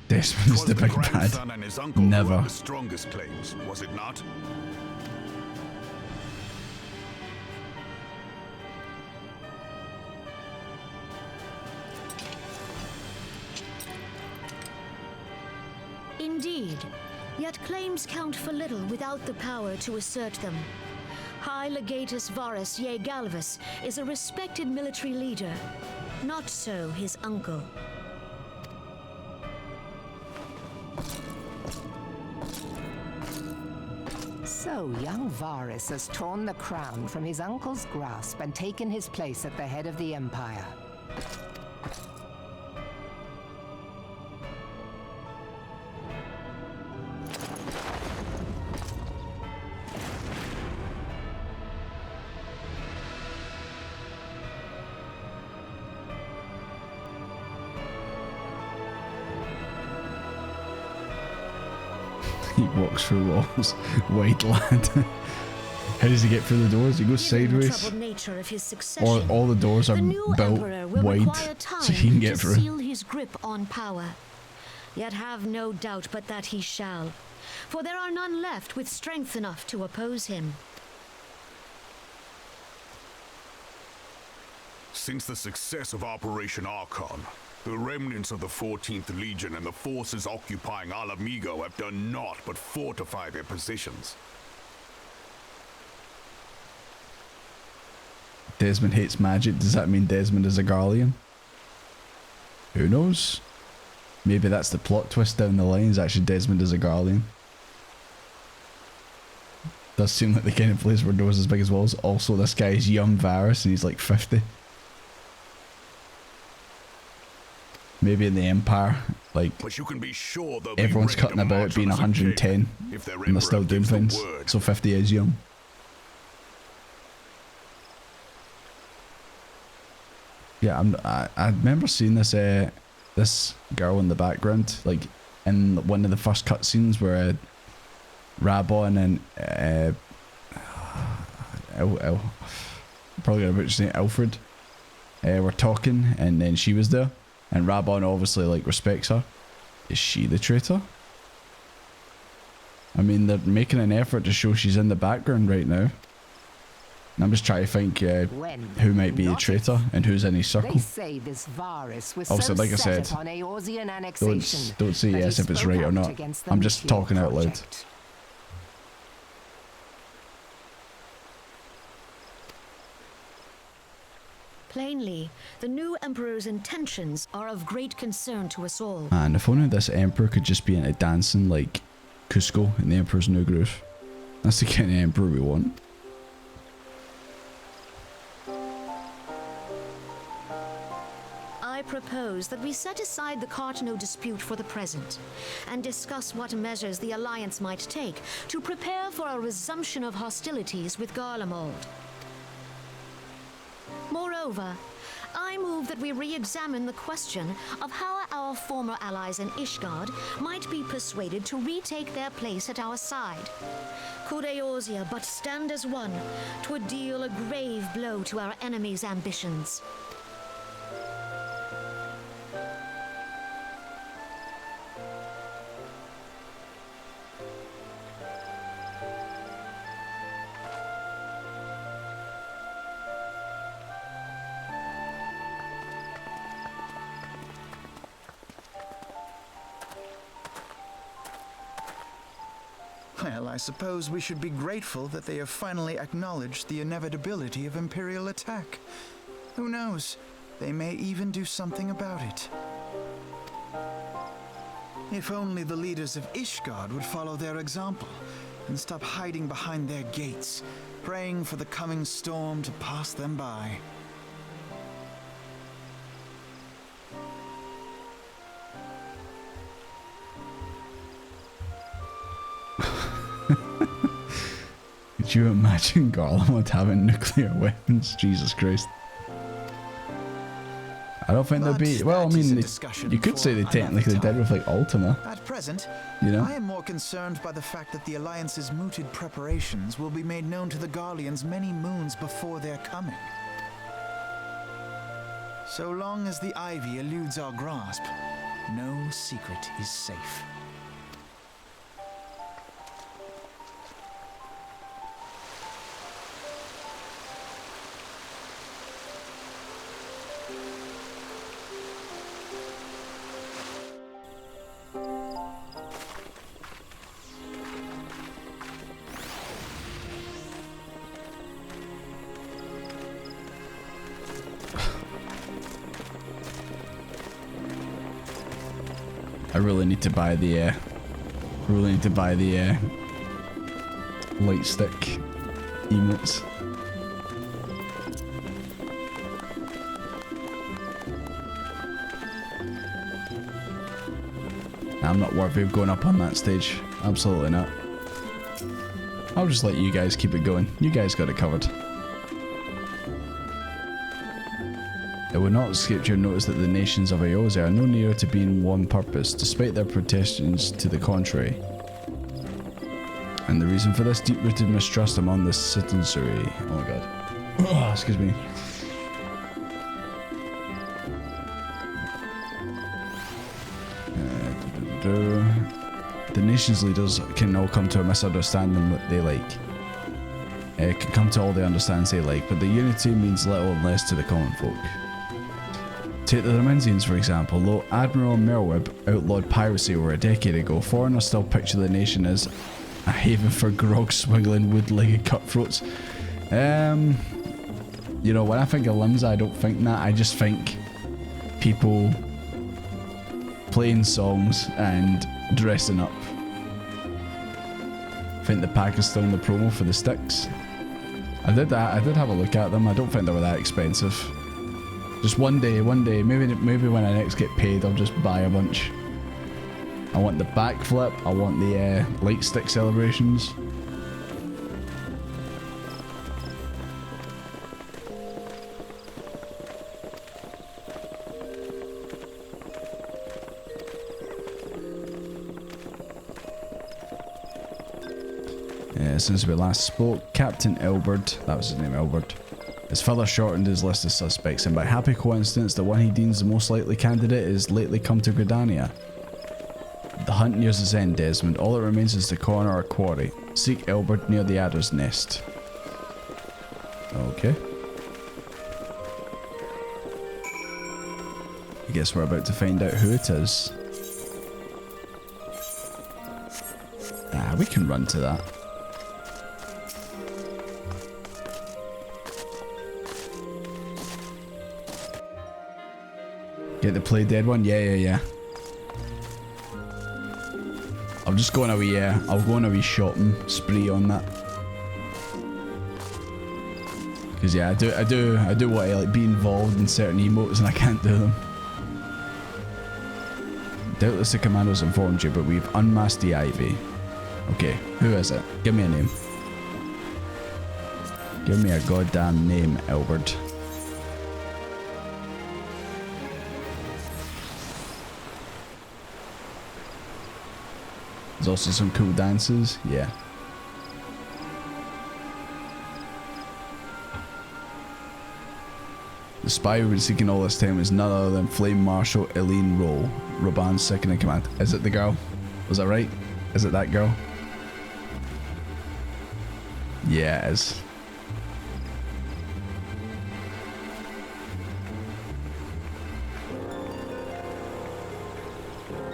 Desmond's the big bad. Never. The strongest claims, was it not? Indeed, yet claims count for little without the power to assert them. High Legatus Varus Ye Galvus is a respected military leader. Not so his uncle. So, young Varus has torn the crown from his uncle's grasp and taken his place at the head of the Empire. He walks through walls. Wide lad. How does he get through the doors? He goes sideways. Or all the doors are built wide so he can get through. Seal his grip on power. Yet have no doubt but that he shall. For there are none left with strength enough to oppose him. Since the success of Operation Archon, the remnants of the 14th Legion and the forces occupying Alamigo have done naught but fortify their positions. Desmond hates magic. Does that mean Desmond is a Garlean? Who knows? Maybe that's the plot twist down the line, is actually Desmond is a Garlean. Does seem like the kind of place where doors as big as walls. Also, this guy is young Varys and he's like 50. Maybe in the Empire, like, but you can be sure everyone's cutting about being 110 and they're still doing things. So 50 is young. Yeah, I remember seeing this this girl in the background, like in one of the first cutscenes where Reborn and probably gonna butcher his name, Alfred, were talking, and then she was there, and Reborn obviously like respects her. Is she the traitor? I mean, they're making an effort to show she's in the background right now. And I'm just trying to think who might be the traitor and who's in his circle. They say this Varys was obviously, so like I said, set upon Eorzean annexation don't say yes if it's right or not. I'm just talking out loud. Plainly, the new Emperor's intentions are of great concern to us all. And if only this Emperor could just be into dancing like Cusco in the Emperor's New Groove. That's the kind of Emperor we want. I propose that we set aside the Cartano dispute for the present and discuss what measures the Alliance might take to prepare for a resumption of hostilities with Garlemald. Moreover, I move that we re-examine the question of how our former allies in Ishgard might be persuaded to retake their place at our side. Could Eorzea but stand as one, 'twould deal a grave blow to our enemies' ambitions. Well, I suppose we should be grateful that they have finally acknowledged the inevitability of Imperial attack. Who knows? They may even do something about it. If only the leaders of Ishgard would follow their example and stop hiding behind their gates, praying for the coming storm to pass them by. Could you imagine Garlemald having nuclear weapons? Jesus Christ. I don't think they'll be... Well, I mean, you could say they technically did with, like, Ultima. At present, you know? I am more concerned by the fact that the Alliance's mooted preparations will be made known to the Garleans many moons before their coming. So long as the Ivy eludes our grasp, no secret is safe. I really need to buy the light stick emotes. I'm not worthy of going up on that stage. Absolutely not. I'll just let you guys keep it going. You guys got it covered. It would not escape your notice that the nations of Eorzea are no nearer to being one purpose, despite their protestations to the contrary. And the reason for this deep-rooted mistrust among the citizenry... Oh my god. Oh, excuse me. The nation's leaders can all come to a misunderstanding what they like. can come to all the understandings they like, but the unity means little unless to the common folk. Take the Dimensians for example. Though Admiral Merweb outlawed piracy over a decade ago, foreigners still picture the nation as a haven for grog-swiggling, wood-legged cutthroats. You know, when I think of Limsa, I don't think that. I just think people playing songs and dressing up. I think the pack is still in the promo for the sticks. I did have a look at them. I don't think they were that expensive. Just one day, maybe when I next get paid, I'll just buy a bunch. I want the backflip, I want the light stick celebrations. Since we last spoke, Captain Elbert, that was his name, Elbert, has further shortened his list of suspects, and by happy coincidence, the one he deems the most likely candidate is lately come to Gridania. The hunt nears its end, Desmond. All that remains is to corner our quarry. Seek Elbert near the Adder's Nest. Okay. I guess we're about to find out who it is. Ah, we can run to that. Get the play dead one? Yeah. I'll just go on a wee, I'll go on a wee shopping spree on that. Cause yeah, I do want to like be involved in certain emotes and I can't do them. Doubtless the commandos informed you, but we've unmasked the Ivy. Okay, who is it? Give me a name. Give me a goddamn name, Albert. There's also some cool dances, yeah. The spy we've been seeking all this time is none other than Flame Marshal Eileen Rowe, Raban's second in command. Is it the girl? Was that right? Is it that girl? Yeah, it is.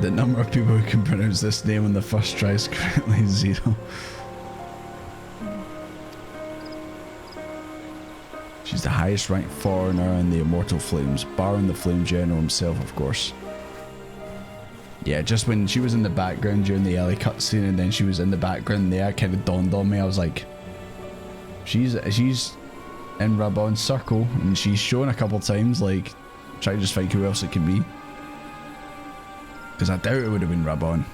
The number of people who can pronounce this name on the first try is currently 0. She's the highest ranked foreigner in the Immortal Flames, barring the Flame General himself, of course. Yeah, just when she was in the background during the early cutscene and then she was in the background there, it kind of dawned on me. I was like, she's in Reborn's circle and she's shown a couple times, like, try to just think who else it could be. Because I doubt it would have been Reborn.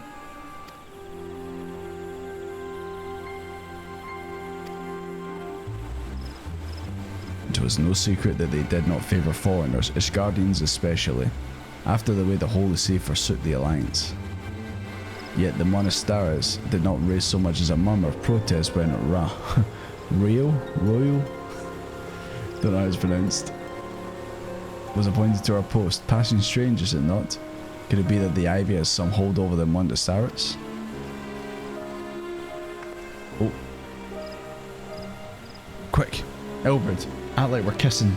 It was no secret that they did not favour foreigners, Ishgardians especially, after the way the Holy See forsook the Alliance. Yet the Monasteries did not raise so much as a murmur of protest when Royal? Don't know how it's pronounced. Was appointed to our post. Passing strange, is it not? Could it be that the Ivy has some hold over the Monasteries? Oh. Quick, Elbert, act like we're kissing.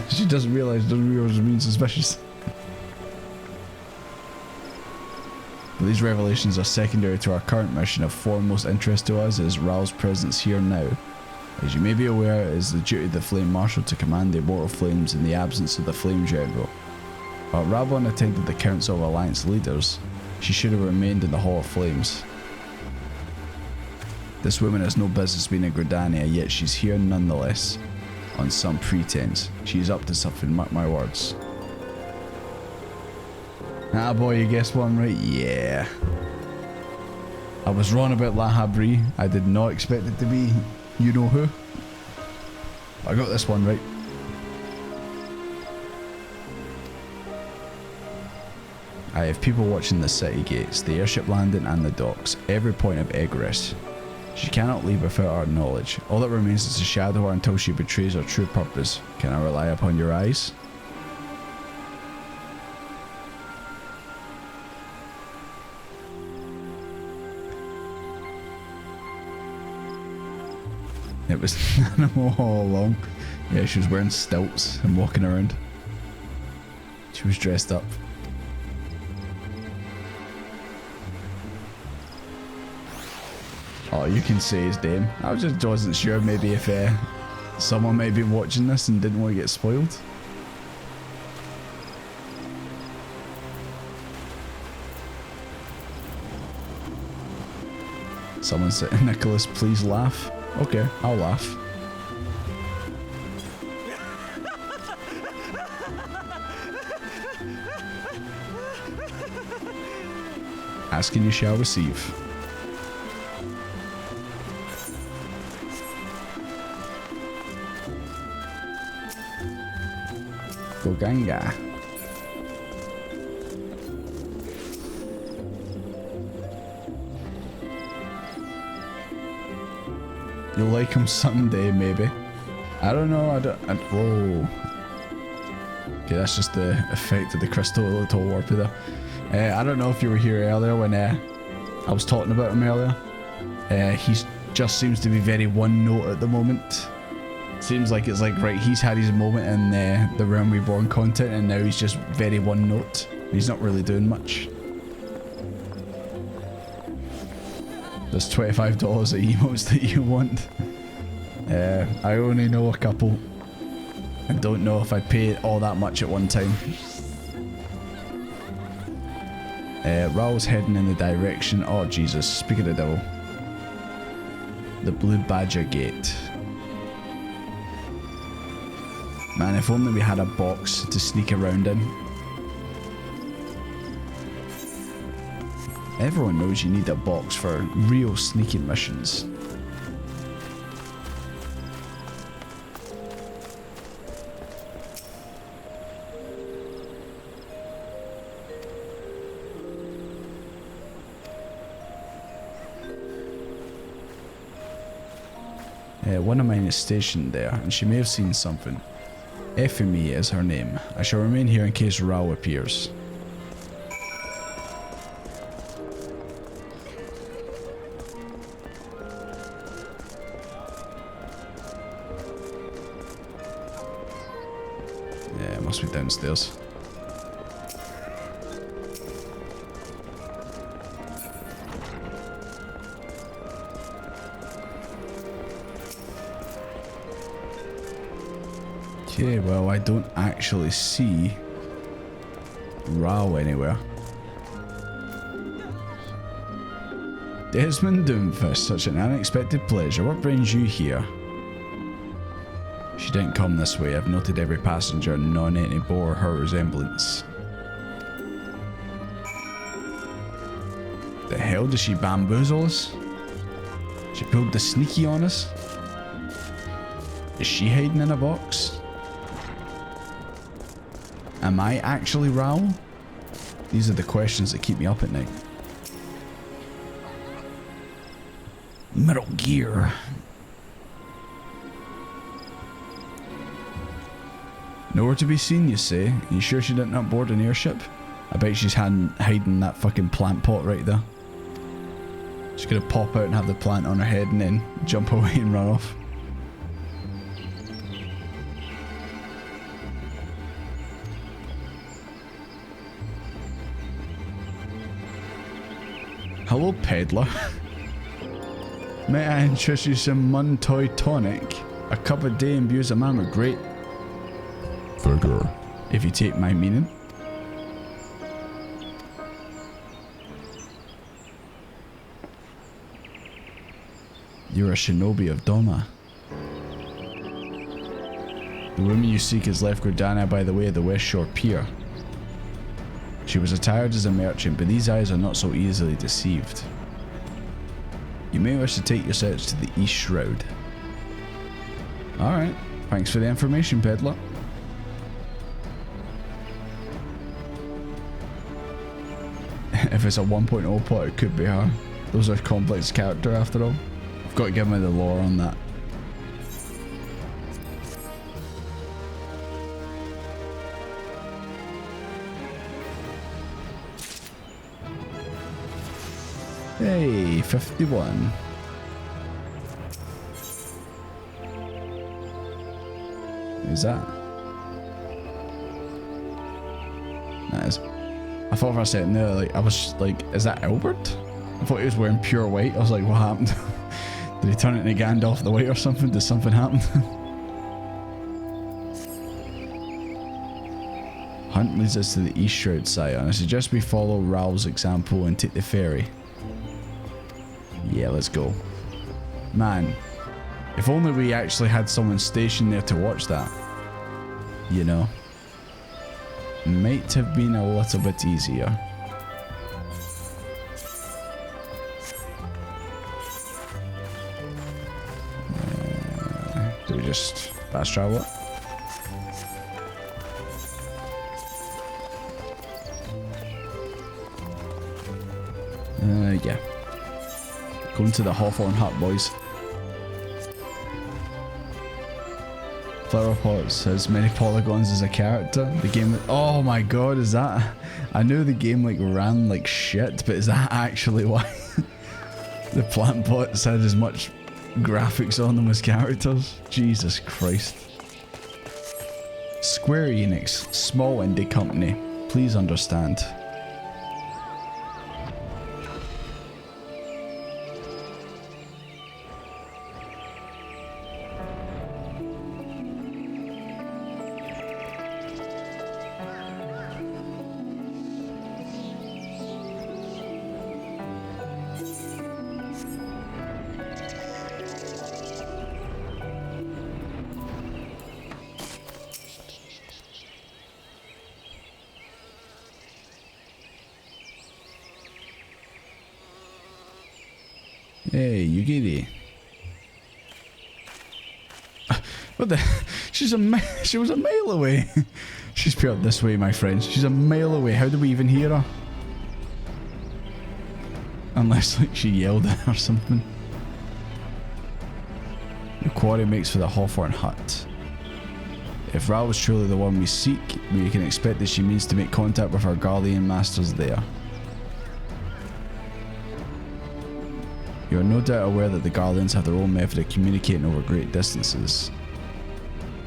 She doesn't realise we're being suspicious. But these revelations are secondary to our current mission. Of foremost interest to us is Ral's presence here now. As you may be aware, it is the duty of the Flame Marshal to command the Immortal Flames in the absence of the Flame General. While Rabon attended the Council of Alliance Leaders, she should have remained in the Hall of Flames. This woman has no business being in Gridania, yet she's here nonetheless. On some pretense. She's up to something, mark my words. Ah boy, you guessed one right? Yeah. I was wrong about La Habri. I did not expect it to be you know who. I got this one right. I have people watching the city gates, the airship landing and the docks, every point of egress. She cannot leave without our knowledge. All that remains is to shadow her until she betrays her true purpose. Can I rely upon your eyes? It was an animal all along. Yeah, she was wearing stilts and walking around. She was dressed up. Oh, you can say his name. I just wasn't sure maybe if someone might be watching this and didn't want to get spoiled. Someone said, Nicholas, please laugh. Okay, I'll laugh. Ask and you shall receive. Goganga. You'll like him someday, maybe. I don't know. Whoa. Okay, that's just the effect of the crystal little warpy there. I don't know if you were here earlier when I was talking about him earlier. He just seems to be very one note at the moment. Seems like it's like, right, he's had his moment in the Realm Reborn content and now he's just very one note. He's not really doing much. There's $25 of emotes that you want. I only know a couple. I don't know if I'd pay all that much at one time. Raul's heading in the direction. Oh Jesus, speak of the devil. The Blue Badger Gate. Man, if only we had a box to sneak around in. Everyone knows you need a box for real sneaking missions. One of mine is stationed there, and she may have seen something. FME is her name. I shall remain here in case Raul appears. Yeah, it must be downstairs. Okay, well, I don't actually see Raul anywhere. Desmond Doomfist, such an unexpected pleasure. What brings you here? She didn't come this way. I've noted every passenger, none any bore her resemblance. The hell does she bamboozle us? She pulled the sneaky on us? Is she hiding in a box? Am I actually Raul? These are the questions that keep me up at night. Metal Gear. Nowhere to be seen, you say? You sure she didn't board an airship? I bet she's hiding that fucking plant pot right there. She's gonna pop out and have the plant on her head and then jump away and run off. Hello, peddler. May I interest you some Muntoy tonic? A cup a day imbues a man with great vigor, if you take my meaning. You're a shinobi of Doma. The woman you seek has left Gordana by the way of the West Shore Pier. She was attired as a merchant, but these eyes are not so easily deceived. You may wish to take your search to the East Shroud. Alright, thanks for the information, peddler. If it's a 1.0 plot, it could be her. Those are complex character after all. I've got to give me the lore on that. Hey, 51. Who's that? That is. I thought for a second there, like, I was like, is that Albert? I thought he was wearing pure white. I was like, what happened? Did he turn it into Gandalf the White or something? Did something happen? Hunt leads us to the East Shroud, Sire, and I suggest we follow Raoul's example and take the ferry. Yeah, let's go. Man, if only we actually had someone stationed there to watch that. You know. Might have been a little bit easier. Do we just fast travel it? Yeah. Going to the Hawthorne Hut, boys. Flower Pots has many polygons as a character. The game, oh my god, is that? I knew the game like ran like shit, but is that actually why? The plant pots had as much graphics on them as characters? Jesus Christ. Square Enix, small indie company. Please understand. Hey, you giddy. What the? She was a mile away. She's peered this way, my friends. She's a mile away. How do we even hear her? Unless like she yelled at her or something. The quarry makes for the Hawthorne Hut. If Raoul is truly the one we seek, we can expect that she means to make contact with our Garlean masters there. You are no doubt aware that the Garleans have their own method of communicating over great distances.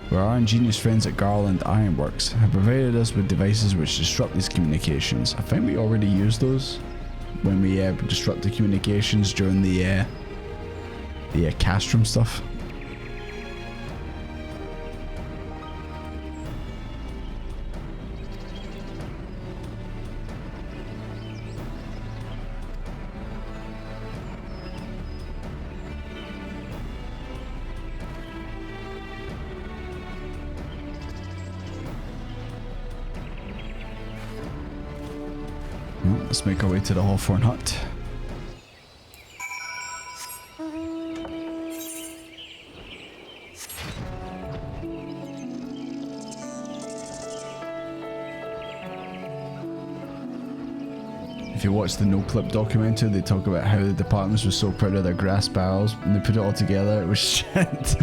Where our ingenious friends at Garland Ironworks have provided us with devices which disrupt these communications. I think we already used those when we disrupted communications during the castrum stuff. Let's make our way to the Hawthorne Hut. If you watch the No Clip documentary, they talk about how the departments were so proud of their grass barrels and they put it all together. It was shit.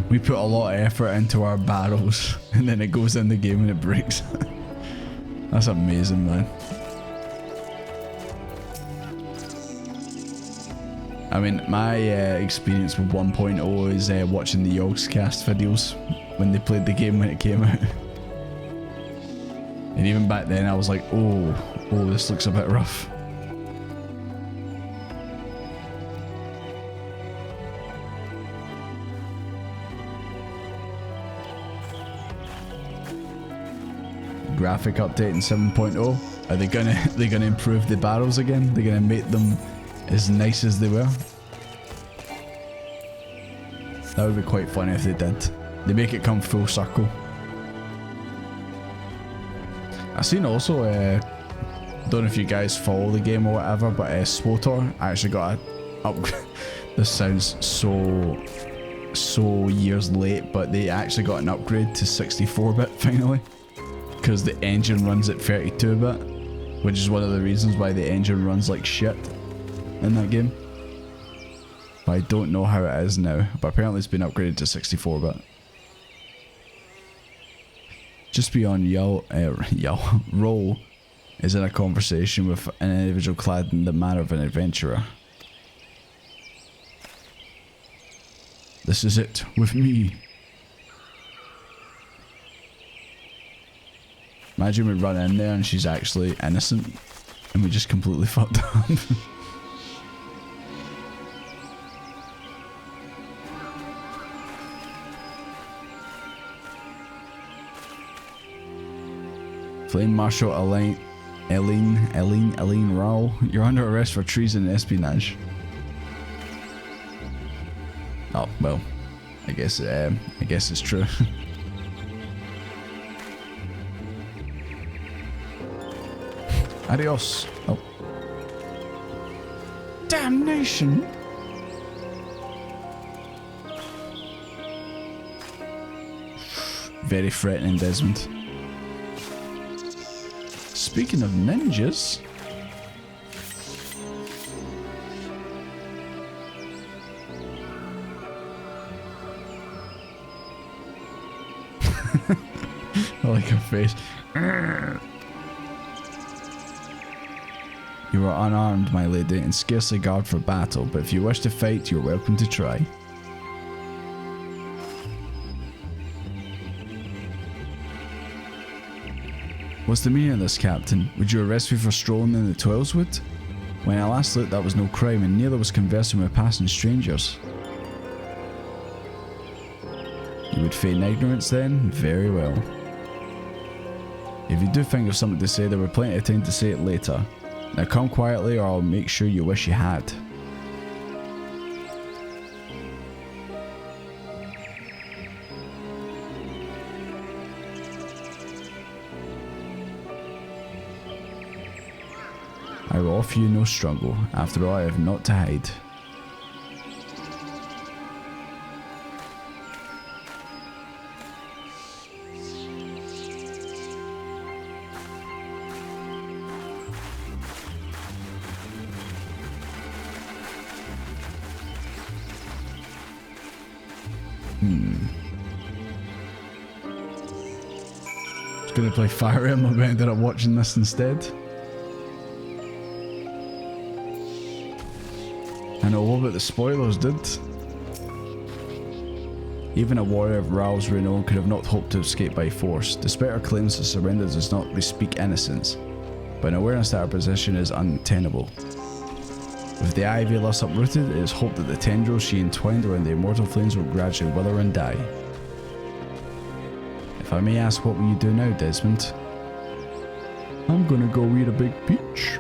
We put a lot of effort into our barrels and then it goes in the game and it breaks. That's amazing, man. I mean, my experience with 1.0 is watching the Yogscast videos when they played the game when it came out. And even back then I was like, oh, this looks a bit rough. Graphic update in 7.0. Are they gonna improve the barrels again? They're gonna make them as nice as they were? That would be quite funny if they did. They make it come full circle. I've seen also, don't know if you guys follow the game or whatever, but SWTOR actually got a upgrade. This sounds so years late, but they actually got an upgrade to 64-bit finally. Because the engine runs at 32-bit, which is one of the reasons why the engine runs like shit in that game. But I don't know how it is now, but apparently it's been upgraded to 64-bit. Just beyond Roll is in a conversation with an individual clad in the manner of an adventurer. This is it, with me. Imagine we run in there and she's actually innocent and we just completely fucked up. Flame Marshal Eileen Rowell, you're under arrest for treason and espionage. Oh, well, I guess it's true. Adios. Oh. Damnation! Very threatening, Desmond. Speaking of ninjas... I like her face. You are unarmed, my lady, and scarcely guard for battle, but if you wish to fight, you're welcome to try. What's the meaning of this, Captain? Would you arrest me for strolling in the Twileswood? When I last looked, that was no crime, and neither was conversing with passing strangers. You would feign ignorance then? Very well. If you do think of something to say, there will be plenty of time to say it later. Now come quietly or I'll make sure you wish you had. I will offer you no struggle. After all, I have naught to hide. I was going to play Fire Emblem, but I ended up watching this instead. I know, what about the spoilers, dude? Even a warrior of Ralph's renown could have not hoped to escape by force. Despite our claims to surrender does not bespeak innocence, but an awareness that our position is untenable. With the ivy thus uprooted, it is hoped that the tendrils she entwined around the immortal flames will gradually wither and die. If I may ask, what will you do now, Desmond? I'm gonna go eat a big peach.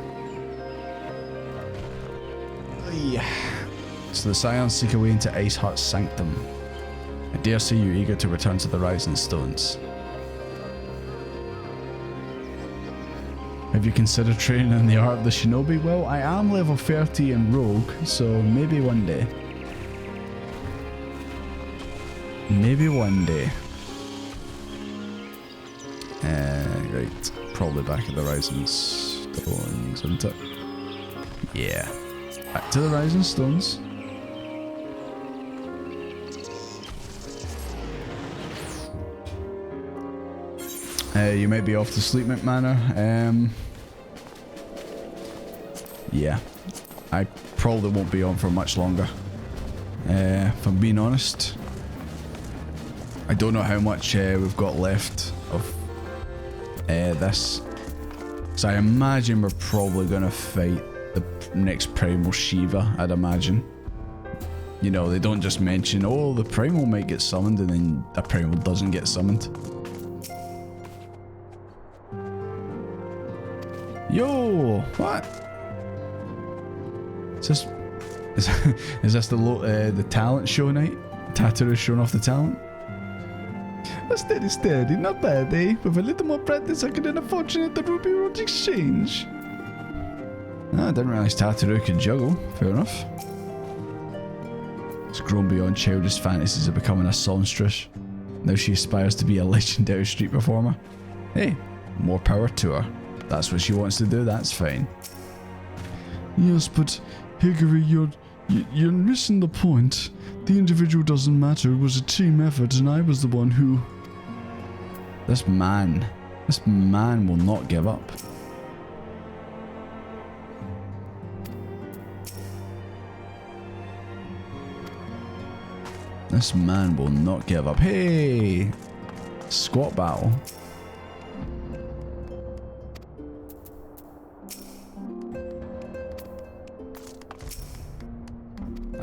Yeah. So the Scions seek a way into Ice Heart's sanctum. I dare say you're eager to return to the Rising Stones. Have you considered training in the art of the shinobi? Well, I am level 30 in Rogue, so maybe one day. Maybe one day. Right, probably back at the Rising Stones, isn't it? Yeah. Back to the Rising Stones. You might be off to Sleepmint Manor. Yeah. I probably won't be on for much longer. If I'm being honest. I don't know how much we've got left of this. So I imagine we're probably going to fight the next Primal Shiva, I'd imagine. You know, they don't just mention, oh, the Primal might get summoned, and then a Primal doesn't get summoned. Yo, what? Is this the talent show night? Tataru showing off the talent? Steady, steady, not bad, eh? With a little more practice, I could earn a fortune at the Ruby Road Exchange. I didn't realise Tataru could juggle. Fair enough. It's grown beyond childish fantasies of becoming a songstress. Now she aspires to be a legendary street performer. Hey, more power to her. That's what she wants to do, that's fine. Yes, but Higuri, you're missing the point. The individual doesn't matter, it was a team effort and I was the one who... This man will not give up. This man will not give up. Hey! Squat battle.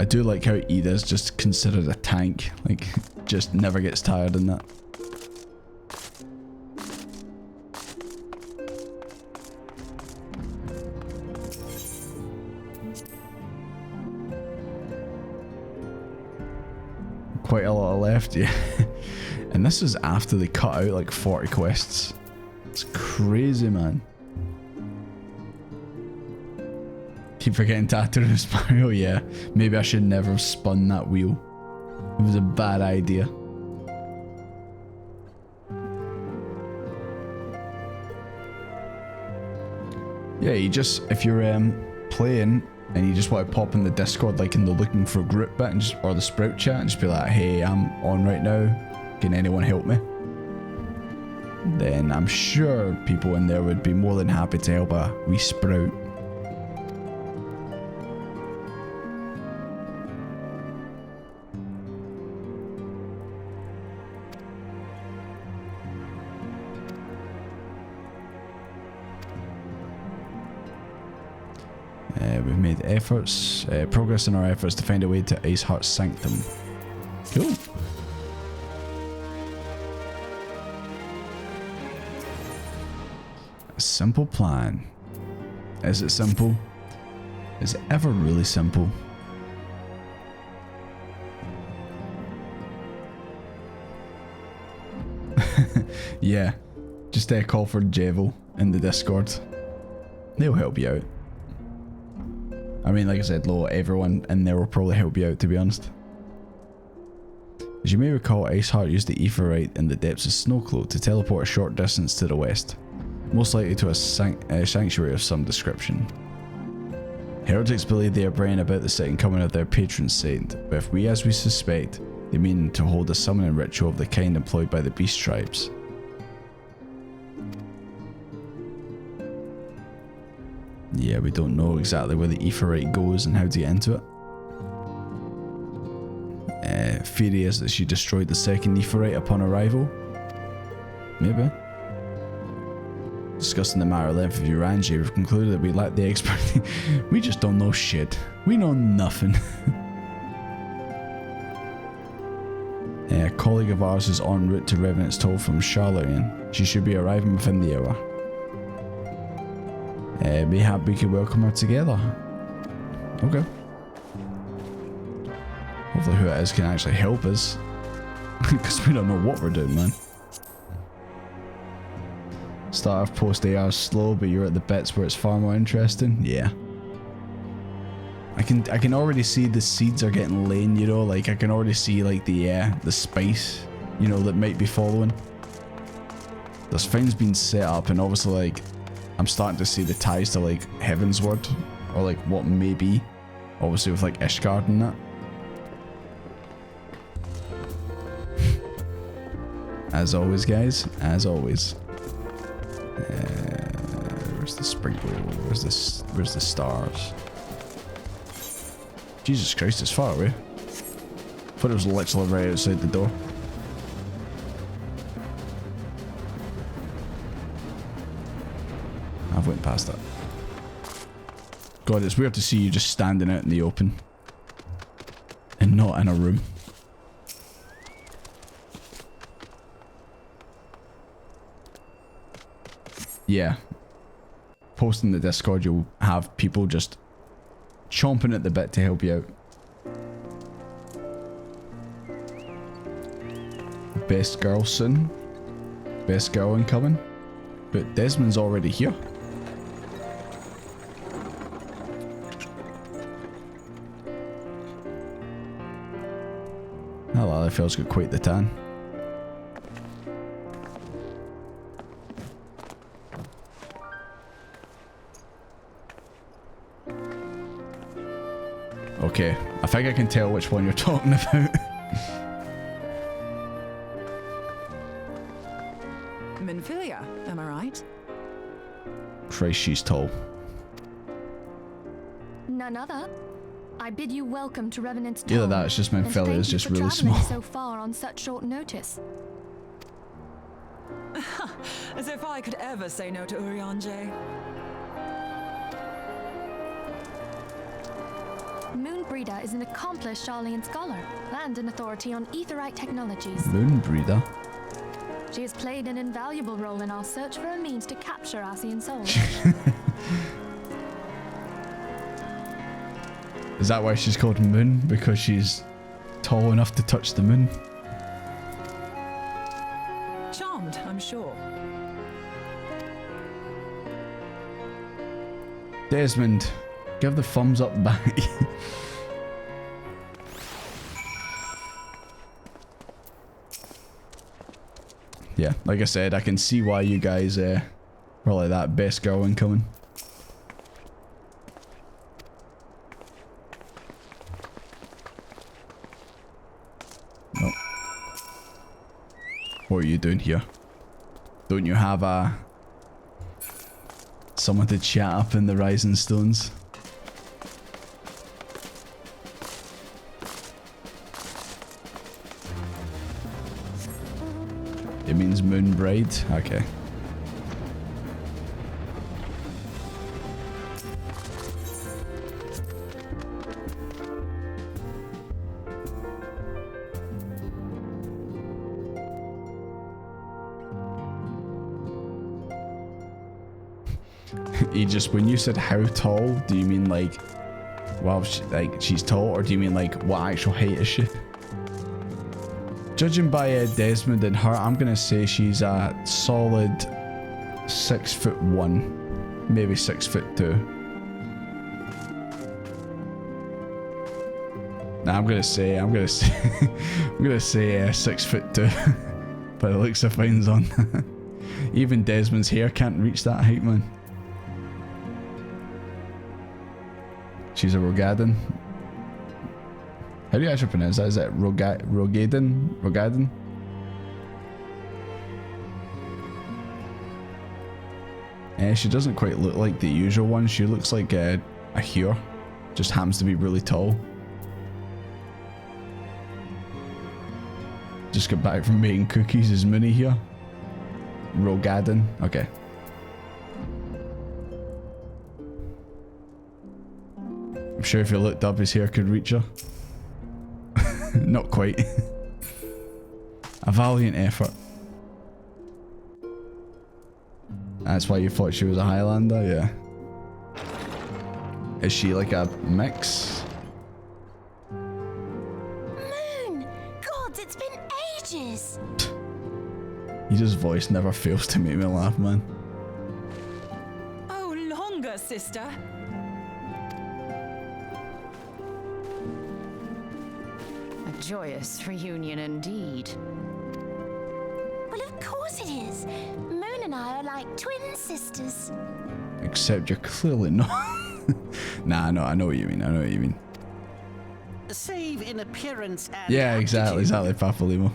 I do like how Ida's just considered a tank. Like, just never gets tired in that. Quite a lot left, yeah. And this is after they cut out like 40 quests. It's crazy, man. Keep forgetting Tatoo's Mario. Yeah, maybe I should never have spun that wheel. It was a bad idea. Yeah, you just, if you're playing and you just want to pop in the Discord, like in the looking for group bit, and just, or the Sprout chat, and just be like, hey, I'm on right now, can anyone help me? Then I'm sure people in there would be more than happy to help a wee Sprout. We've made efforts, progress in our efforts to find a way to Ice Heart's Sanctum. Cool. A simple plan. Is it simple? Is it ever really simple? Yeah, just call for Jevo in the Discord. They'll help you out. I mean, like I said, everyone in there will probably help you out, to be honest. As you may recall, Iceheart used the Aetheryte in the depths of Snowcloak to teleport a short distance to the west, most likely to a sanctuary of some description. Heretics believe they are bringing about the second coming of their patron saint, but if we, as we suspect, they mean to hold a summoning ritual of the kind employed by the beast tribes. Yeah, we don't know exactly where the Aetheryte goes and how to get into it. Theory is that she destroyed the second Aetheryte upon arrival. Maybe. Discussing the matter at length with Uranji, we've concluded that we lack the expertise. We just don't know shit. We know nothing. A colleague of ours is en route to Revenant's Toll from Charlatan. She should be arriving within the hour. Mayhap we could welcome her together. Okay. Hopefully who it is can actually help us. Because we don't know what we're doing, man. Start of post AR slow, but you're at the bits where it's far more interesting. Yeah. I can already see the seeds are getting laid, you know, like I can already see like the spice, you know, that might be following. There's things being set up, and obviously like I'm starting to see the ties to like Heavensward, or like what may be, obviously with like Ishgard and that. As always, guys, as always. Where's the sprinkle? Where's the stars? Jesus Christ, it's far away. Thought it was literally right outside the door. I've went past that. God, it's weird to see you just standing out in the open. And not in a room. Yeah. Post in the Discord, you'll have people just chomping at the bit to help you out. Best girl soon. Best girl incoming. But Desmond's already here. That Lalafell's got quite the tan. Okay, I think I can tell which one you're talking about. Minfilia, am I right? Christ, she's tall. None other. I bid you welcome to Revenant's Either that, it's just Minfilia is just really small. So far on such short notice. As if I could ever say no to Urianger. Moonbreeder is an accomplished Sharlayan scholar and an authority on aetherite technologies. Moonbreeder? She has played an invaluable role in our search for a means to capture Ascian souls. Is that why she's called Moon? Because she's tall enough to touch the moon? Charmed, I'm sure. Desmond, give the thumbs up back. Yeah, like I said, I can see why you guys were like that. Best girl incoming. No. What are you doing here? Don't you have someone to chat up in the Rising Stones? It means Moon Bride? Okay. He just, when you said how tall, do you mean like, well, she's tall, or do you mean like what actual height is she? Judging by Desmond and her, I'm gonna say she's a solid 6'1", maybe 6'2". Nah, I'm gonna say 6'2". By the looks of things on. Even Desmond's hair can't reach that height, man. She's a Rogadan. How do you actually pronounce that? Is that Rogadan? Rogadan? She doesn't quite look like the usual one. She looks like a Hyur. Just happens to be really tall. Just got back from making cookies. Is Mooney here? Rogadan. Okay. I'm sure if you looked up, his hair could reach her. Not quite. A valiant effort. That's why you thought she was a Highlander? Yeah. Is she like a mix? Moon! God, it's been ages! His voice never fails to make me laugh, man. Oh, longer, sister. A joyous reunion indeed. Well, of course it is. Moon and I are like twin sisters. Except you're clearly not. Nah, no, I know what you mean. I know what you mean. Save in appearance and Yeah, exactly, Papa Limo.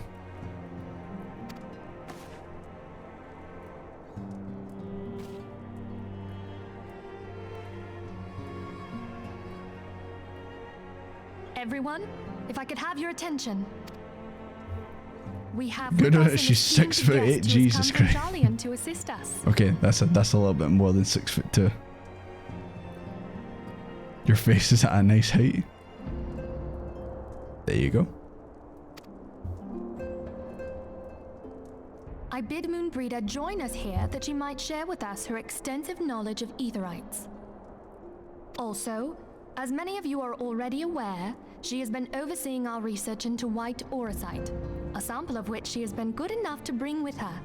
Everyone, if I could have your attention. We have Good with on us it, an she's esteemed 6'8", guest who has Jesus come from Christ. Sharlayan to assist us. Okay, that's a little bit more than 6'2". Your face is at a nice height. There you go. I bid Moonbreeder join us here that she might share with us her extensive knowledge of aetherites. Also, as many of you are already aware, she has been overseeing our research into white auracite, a sample of which she has been good enough to bring with her.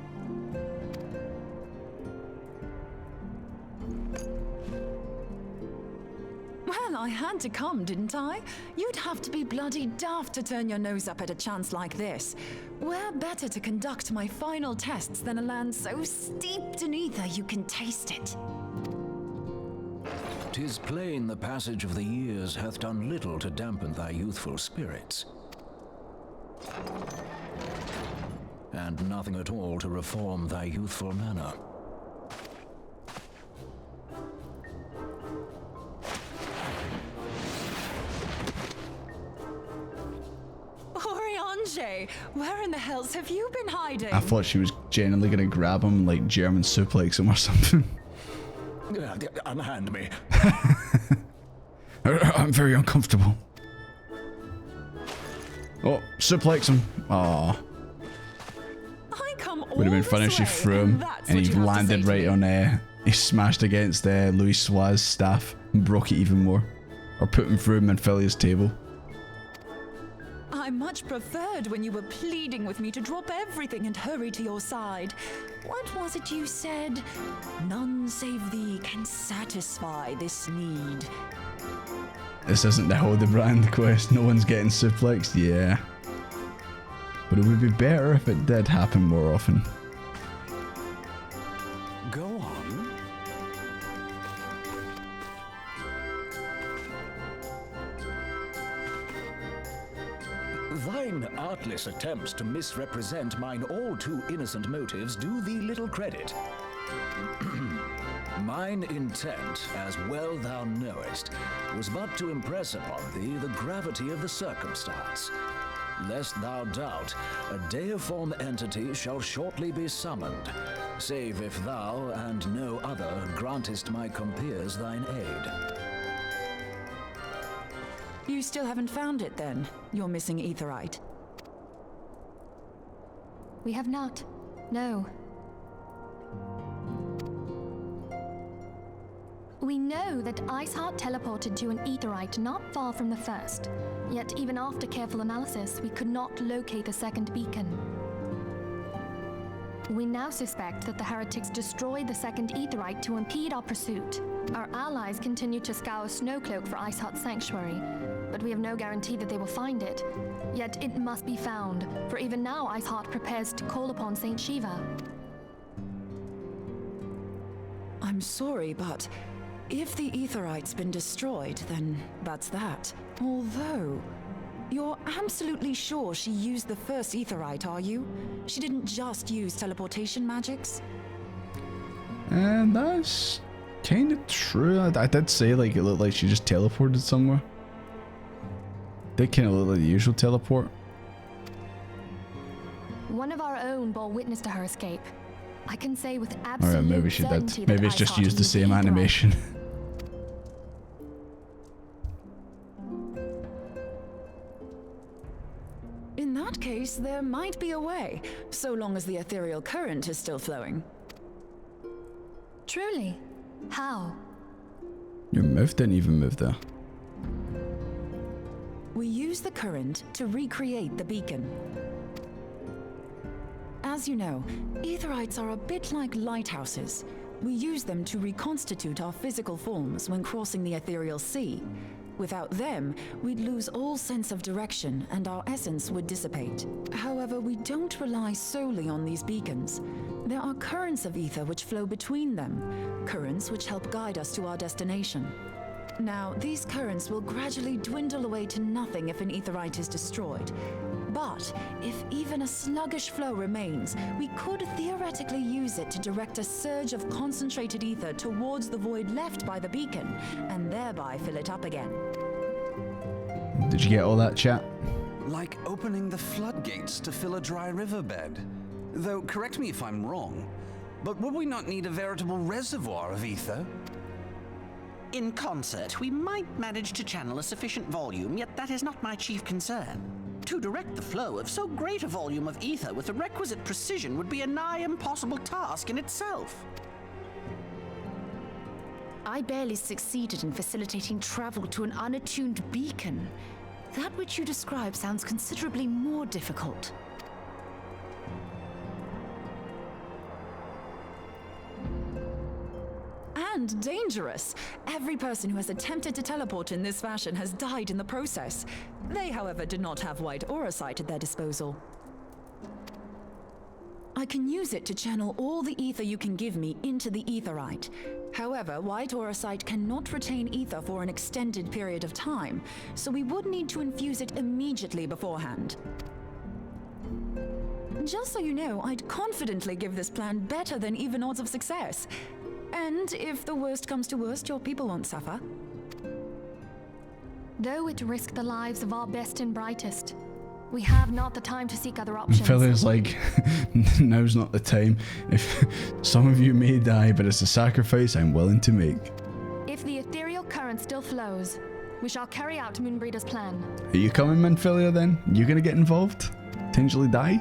Well, I had to come, didn't I? You'd have to be bloody daft to turn your nose up at a chance like this. Where better to conduct my final tests than a land so steeped in ether you can taste it? 'Tis plain the passage of the years hath done little to dampen thy youthful spirits, and nothing at all to reform thy youthful manner. Oriange, where in the hells have you been hiding? I thought she was genuinely gonna grab him, like German suplex him or something. Unhand me. I'm very uncomfortable. Oh, suplex him. Aw. Would have been funny if she threw him and he landed right on he smashed against Louis Suaz's staff and broke it even more. Or put him through Manfilia's table. I much preferred when you were pleading with me to drop everything and hurry to your side. What was it you said? None save thee can satisfy this need. This isn't the Hildebrand quest. No one's getting suplexed. Yeah. But it would be better if it did happen more often. Go on. Thine artless attempts to misrepresent mine all too innocent motives do thee little credit. Mine intent, as well thou knowest, was but to impress upon thee the gravity of the circumstance. Lest thou doubt, a deiform entity shall shortly be summoned, save if thou and no other grantest my compeers thine aid. You still haven't found it then, your missing aetherite? We have not. No. We know that Iceheart teleported to an aetherite not far from the first. Yet even after careful analysis, we could not locate the second beacon. We now suspect that the heretics destroyed the second aetherite to impede our pursuit. Our allies continue to scour Snowcloak for Iceheart's sanctuary, but we have no guarantee that they will find it. Yet it must be found, for even now Iceheart prepares to call upon Saint Shiva. I'm sorry, but if the aetherite's been destroyed, then that's that. Although, you're absolutely sure she used the first aetherite, are you? She didn't just use teleportation magics? And that's kind of true. I did say like it looked like she just teleported somewhere. Did kind of look like the usual teleport. One of our own bore witness to her escape. I can say with absolute Alright, maybe she certainty did. that Maybe it's just Iceheart used the used same aetherite. animation. In that case, there might be a way, so long as the ethereal current is still flowing. Truly? How? Your mouth didn't even move there. We use the current to recreate the beacon. As you know, aetherites are a bit like lighthouses. We use them to reconstitute our physical forms when crossing the ethereal sea. Without them, we'd lose all sense of direction and our essence would dissipate. However, we don't rely solely on these beacons. There are currents of ether which flow between them, currents which help guide us to our destination. Now, these currents will gradually dwindle away to nothing if an aetherite is destroyed. But if even a sluggish flow remains, we could theoretically use it to direct a surge of concentrated ether towards the void left by the beacon, and thereby fill it up again. Did you get all that, chat? Like opening the floodgates to fill a dry riverbed. Though, correct me if I'm wrong, but would we not need a veritable reservoir of ether? In concert, we might manage to channel a sufficient volume, yet that is not my chief concern. To direct the flow of so great a volume of ether with the requisite precision would be a nigh impossible task in itself. I barely succeeded in facilitating travel to an unattuned beacon. That which you describe sounds considerably more difficult. And dangerous. Every person who has attempted to teleport in this fashion has died in the process. They, however, did not have white aura sight at their disposal. I can use it to channel all the ether you can give me into the aetherite. However, white aura sight cannot retain ether for an extended period of time, so we would need to infuse it immediately beforehand. Just so you know, I'd confidently give this plan better than even odds of success. And if the worst comes to worst, your people won't suffer. Though it risked the lives of our best and brightest, we have not the time to seek other options. Fella's like, now's not the time. If some of you may die, but it's a sacrifice I'm willing to make. If the ethereal current still flows, We shall carry out Moonbreeder's plan. Are you coming, Manfilia, then? You gonna get involved? Potentially die?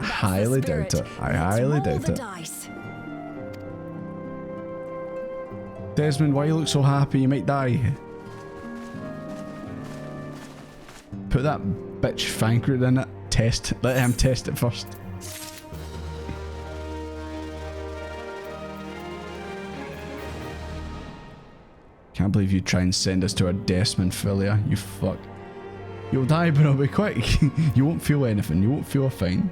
I highly doubt it. I highly doubt it. Desmond, why you look so happy? You might die. Put that bitch Thancred in it. Test. Let him test it first. Can't believe you try and send us to our Desmond Filia, you fuck. You'll die, but it'll be quick. You won't feel anything. You won't feel a thing.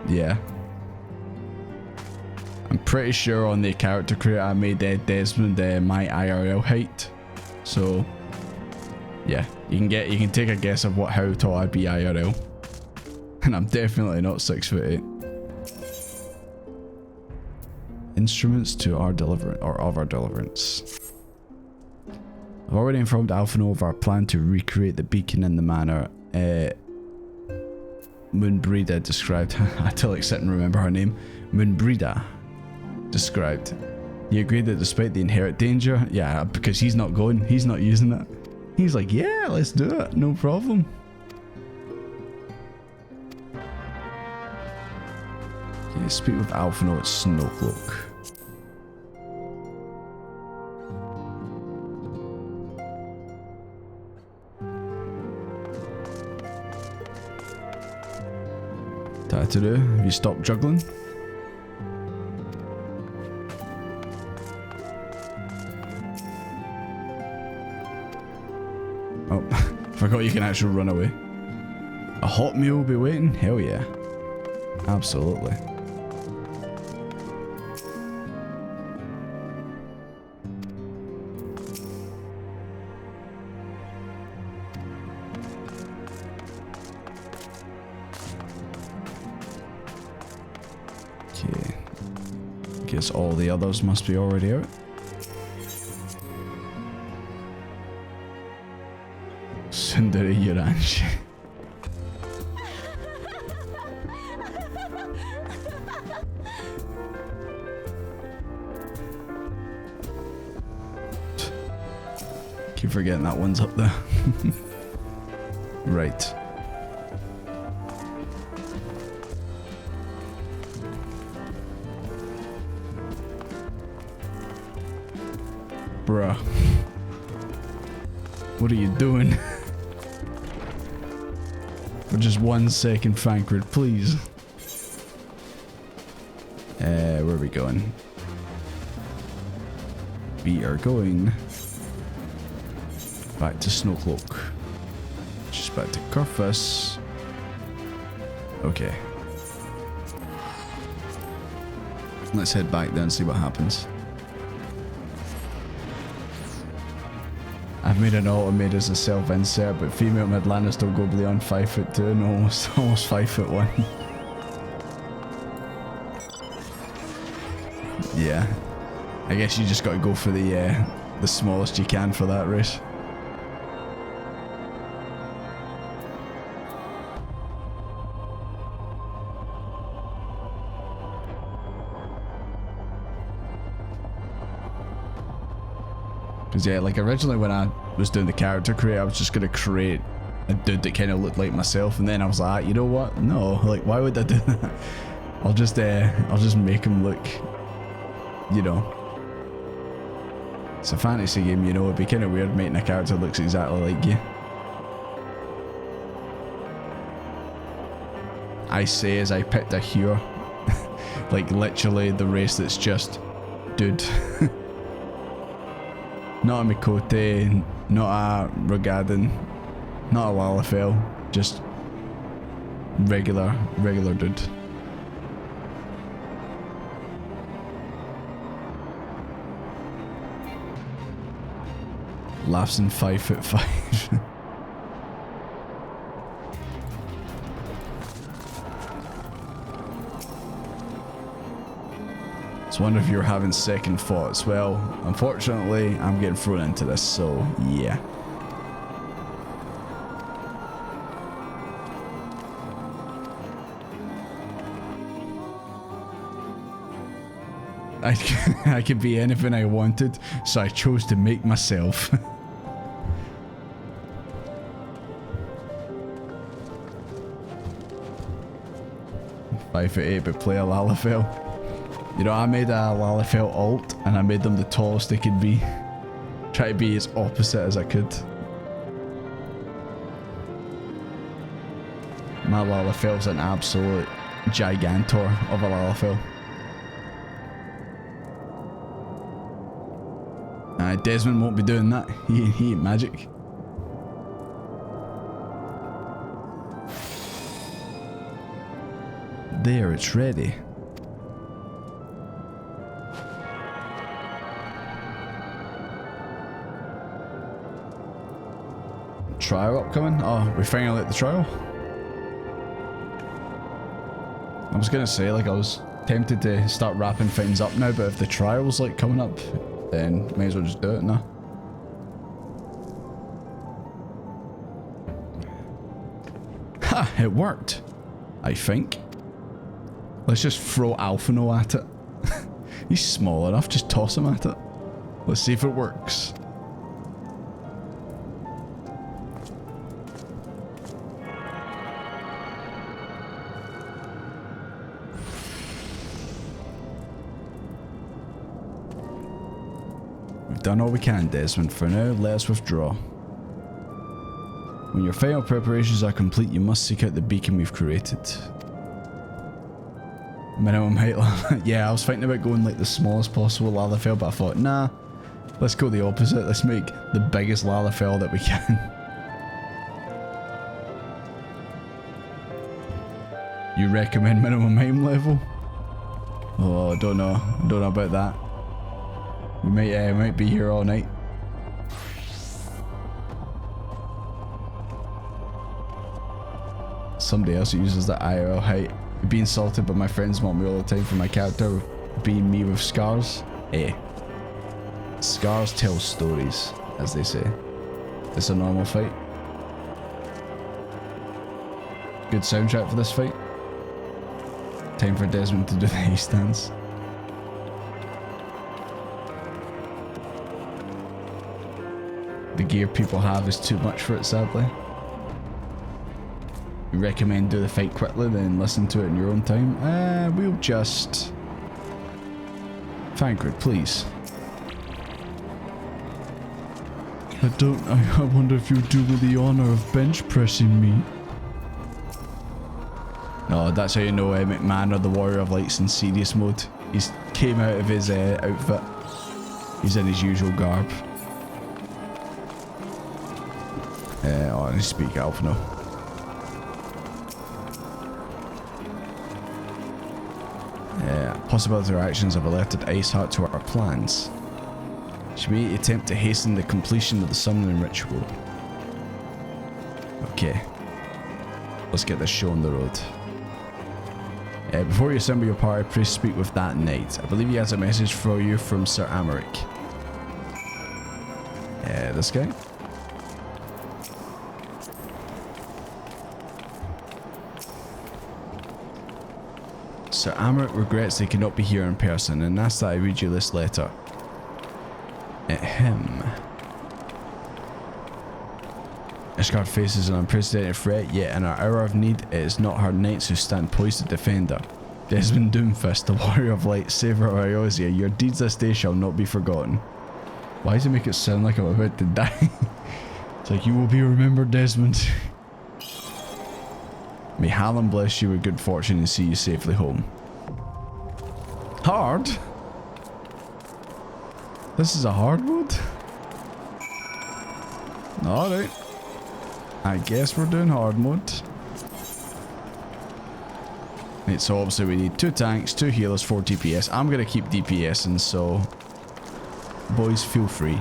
Yeah. I'm pretty sure on the character creator I made Desmond my IRL height. So yeah, you can take a guess of how tall I'd be IRL. And I'm definitely not 6'8". Instruments to our deliverance, or of our deliverance. I've already informed Alphino of our plan to recreate the beacon in the manner Moonbreeder described. I had to like sit and remember her name. Moonbreeder described. He agreed that despite the inherent danger, yeah, because he's not using it. He's like, yeah, let's do it, no problem. Okay, speak with Alphino at Snowcloak. Taturu, have you stopped juggling? Oh, forgot you can actually run away. A hot meal will be waiting? Hell yeah. Absolutely. Okay. Guess all the others must be already out. Sundari Yuranshi. Keep forgetting that one's up there. Right. Bruh. What are you doing? For just 1 second, Thancred, please. Where are we going? We are going back to Snowcloak. Just back to Curfus. Okay. Let's head back there and see what happens. I've made an automate as a self-insert, but female Midlanders don't go beyond 5'2" and almost 5'1". Yeah. I guess you just gotta go for the smallest you can for that race. Because yeah, like originally when I was doing the character create, I was just gonna create a dude that kind of looked like myself, and then I was like, you know what? No, like why would I do that? I'll just make him look, you know. It's a fantasy game, you know. It'd be kind of weird making a character that looks exactly like you. I say as I picked a hero, like literally the race that's just dude. Not a Mikote, not a Rogadan, not a Lalafell, just regular dude. Laughs in 5'5". I wonder if you're having second thoughts. Well, unfortunately, I'm getting thrown into this, so yeah. I could be anything I wanted, so I chose to make myself. 5'8", but play a Lalafell. You know, I made a Lalafell alt, and I made them the tallest they could be. Try to be as opposite as I could. My Lalafell's an absolute gigantor of a Lalafell. Desmond won't be doing that. He ain't magic. There, it's ready. Trial upcoming? Oh, we finally at the trial? I was gonna say, like, I was tempted to start wrapping things up now, but if the trial's like coming up, then may as well just do it now. Ha! It worked. I think. Let's just throw Alphino at it. He's small enough, just toss him at it. Let's see if it works. We've done all we can, Desmond. For now, let us withdraw. When your final preparations are complete, you must seek out the beacon we've created. Minimum height lava. Yeah, I was thinking about going like the smallest possible Lalafell, but I thought, nah, let's go the opposite. Let's make the biggest Lalafell that we can. You recommend minimum height level? Oh, I don't know. I don't know about that. We might be here all night. Somebody else who uses the IRL height. Being insulted by my friends want me all the time for my character being me with scars. Scars tell stories, as they say. It's a normal fight. Good soundtrack for this fight. Time for Desmond to do the ace dance. The gear people have is too much for it, sadly. We recommend do the fight quickly, then listen to it in your own time. We'll just... Thancred, please. I wonder if you'll do me the honour of bench pressing me. No, that's how you know McMahon or the Warrior of Light's in serious mode. He's came out of his outfit. He's in his usual garb. I need to speak Alphino. Possibility of our actions have alerted Iceheart to our plans. Should we attempt to hasten the completion of the summoning ritual? Okay. Let's get this show on the road. Before you assemble your party, please speak with that knight. I believe he has a message for you from Sir Amaric. This guy? Sir Amaric regrets they cannot be here in person and asks that I read you this letter. Ishgard faces an unprecedented threat, yet in our hour of need, it is not her knights who stand poised to defend her. Desmond Doomfist, the Warrior of Light, Saver of Iozia, your deeds this day shall not be forgotten. Why does it make it sound like I'm about to die? It's like, you will be remembered, Desmond. May Hallam bless you with good fortune and see you safely home. Hard? This is a hard mode? Alright. I guess we're doing hard mode. Right, so obviously we need 2 tanks, 2 healers, 4 DPS. I'm gonna keep DPSing, so... boys, feel free.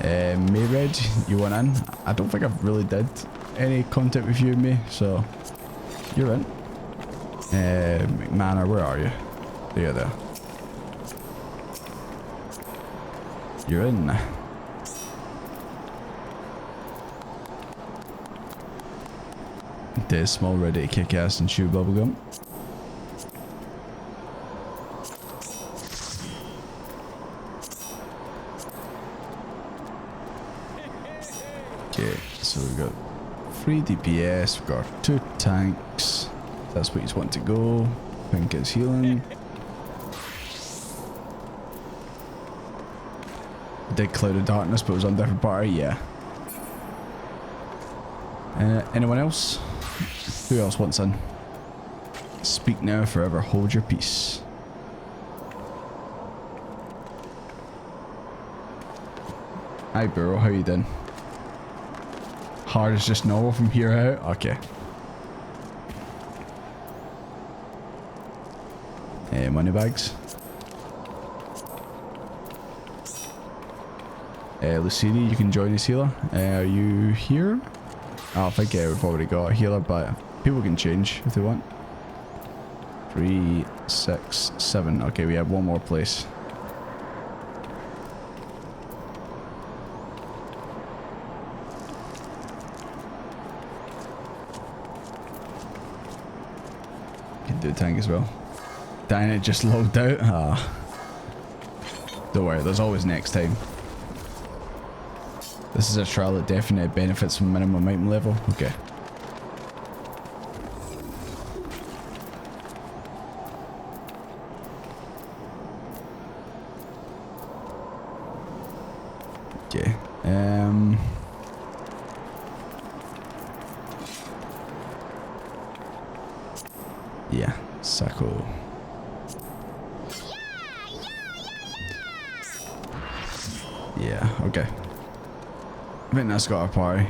Mayred, you want in? I don't think I've really did any contact with you and me, so... you're in. McMahon, where are you? There. You're in. Dead small, ready to kick ass and chew bubblegum. Okay, so we've got 3 DPS, we've got our 2 tanks. That's what you want to go. Pink is healing. Did Cloud of Darkness, but it was on different party, yeah. Anyone else? Who else wants in? Speak now, forever hold your peace. Hi Burrow, how you doing? Hard is just normal from here out? Okay. Money bags. Lucidi, you can join us healer. Are you here? I think we've already got a healer, but people can change if they want. 3, 6, 7. Okay, we have one more place. Can do a tank as well. Dang, it just logged out. Ah. Don't worry, there's always next time. This is a trial that definitely benefits from minimum item level. Okay. Okay. Yeah, Sacco. Yeah, okay. I think that's got our party.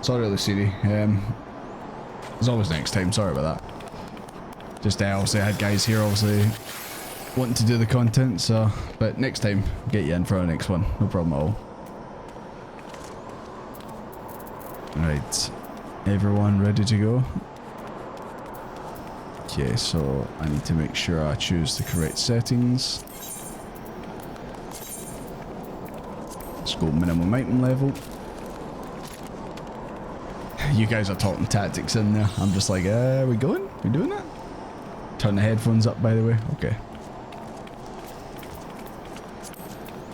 Sorry, Lucidi. There's always next time. Sorry about that. Just obviously I had guys here obviously wanting to do the content, so but next time get you in for our next one. No problem at all. Right, everyone ready to go? Okay, so I need to make sure I choose the correct settings. Let's go minimum item level. You guys are talking tactics in there. I'm just like, we going? We doing that? Turn the headphones up, by the way. Okay.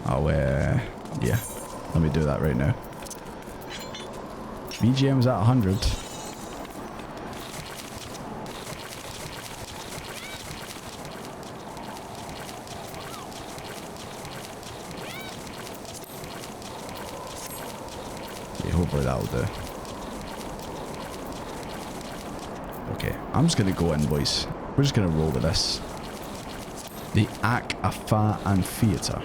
Oh, yeah. Let me do that right now. BGM's at 100. Okay, hopefully that'll do. Okay, I'm just gonna go in, boys. We're just gonna roll with this. The Ac Afa and Theatre.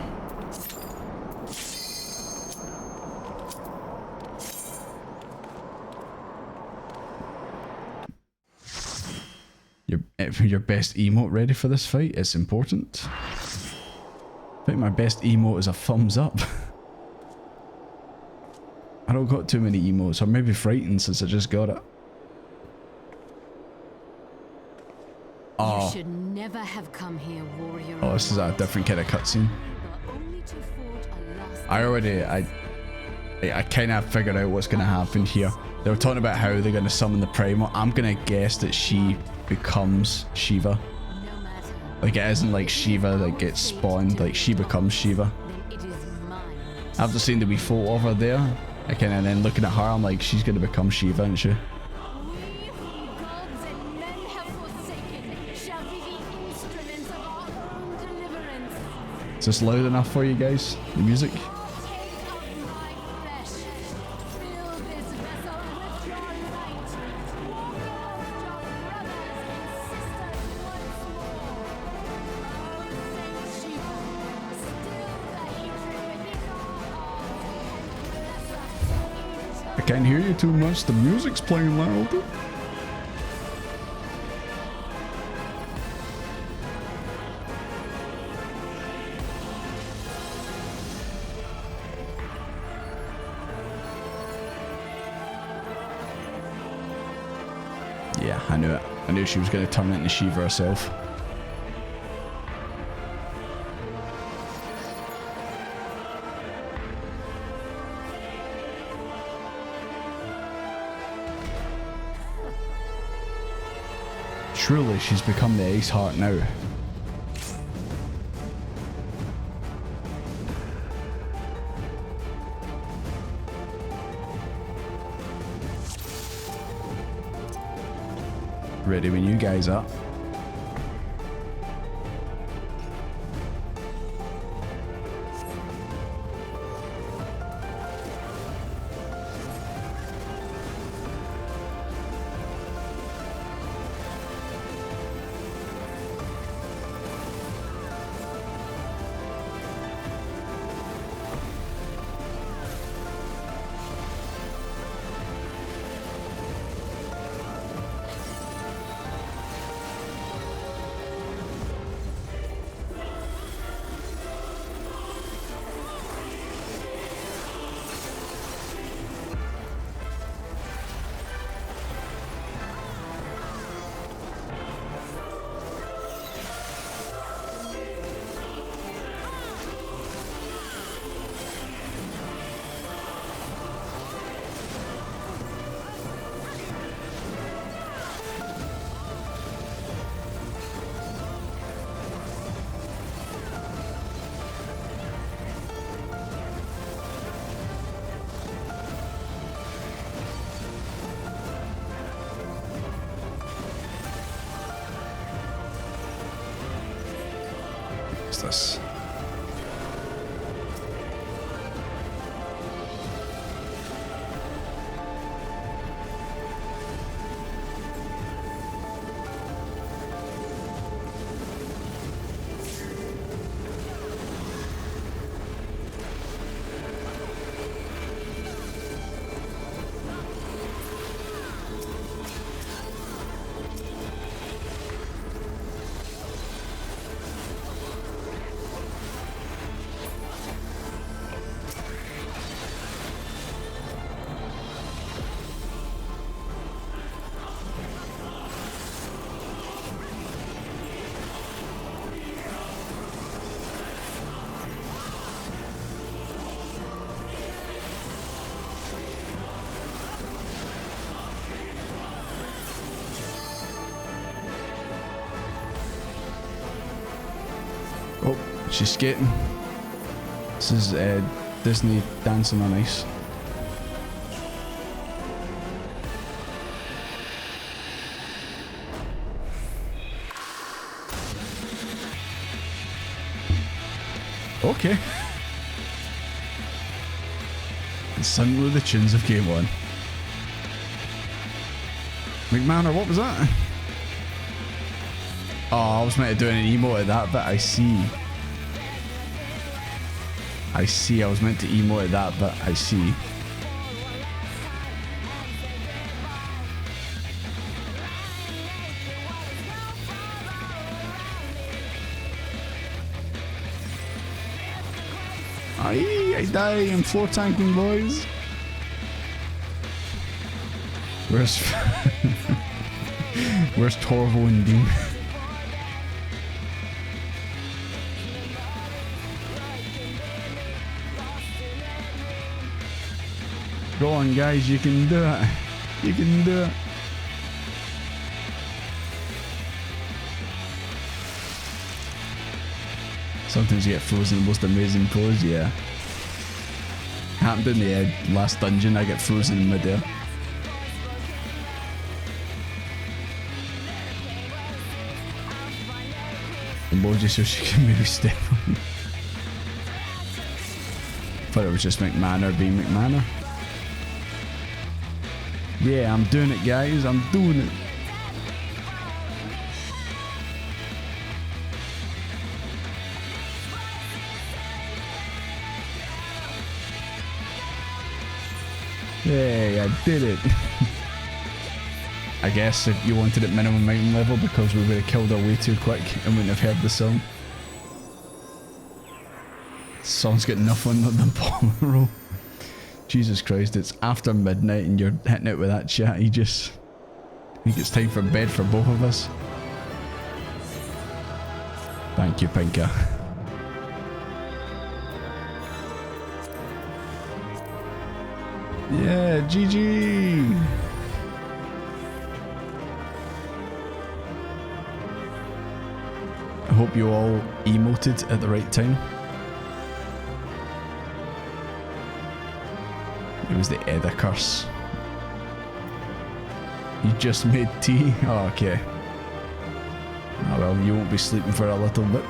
Your best emote ready for this fight? It's important. I think my best emote is a thumbs up. I don't got too many emotes, or maybe frightened since I just got it. Oh. You should never have come here, warrior. Oh, this is a different kind of cutscene. I kind of figured out what's going to happen here. They were talking about how they're going to summon the Primal. I'm going to guess that she becomes Shiva. Like, it isn't like Shiva that gets spawned, like she becomes Shiva. After seeing the wee photo of her there, I kind of then looking at her, I'm like, she's going to become Shiva, isn't she? Is this loud enough for you guys? The music? I can't hear you too much, the music's playing loud. Yeah, I knew it. I knew she was going to turn into Shiva herself. Truly, she's become the Ace Heart now. Ready when you guys are. This. Oh, she's skating. This is Disney dancing on ice. Okay. And suddenly the tunes of game on. McMahon, what was that? Oh, I was meant to do an emote at that bit. I see. I was meant to emote at that bit. I see. Aye, I die in floor tanking, boys. Where's where's Torvo and Dean? Go on, guys, you can do it. You can do it. Sometimes you get frozen in the most amazing pose, yeah. Happened in the last dungeon, I get frozen in midair. Emoji so she can maybe step on. Thought it was just McManor being McManor. Yeah, I'm doing it, guys. I'm doing it. Hey, I did it. I guess if you wanted it minimum item level because we would have killed her way too quick and wouldn't have heard the song. The song's got enough on the bottom roll. Jesus Christ, it's after midnight and you're hitting it with that chat. I think it's time for bed for both of us. Thank you, Pinker. Yeah, GG! I hope you all emoted at the right time. It was the Edda curse. You just made tea? Oh, okay. Oh well, you won't be sleeping for a little bit.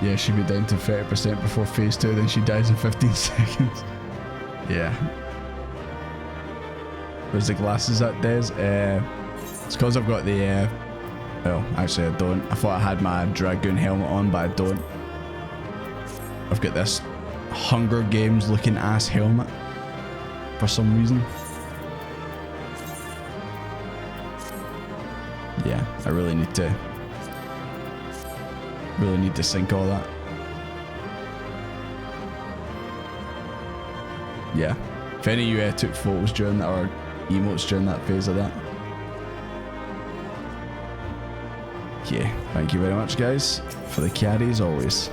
Yeah, she'll be down to 30% before phase 2, then she dies in 15 seconds. Yeah. Where's the glasses at, Des? It's because I've got the, well, actually I don't. I thought I had my Dragoon helmet on, but I don't. I've got this Hunger Games looking ass helmet for some reason. Yeah, I really need to sync all that. Yeah, if any of you took photos during that or emotes during that phase of that. Yeah, thank you very much guys for the carry as always.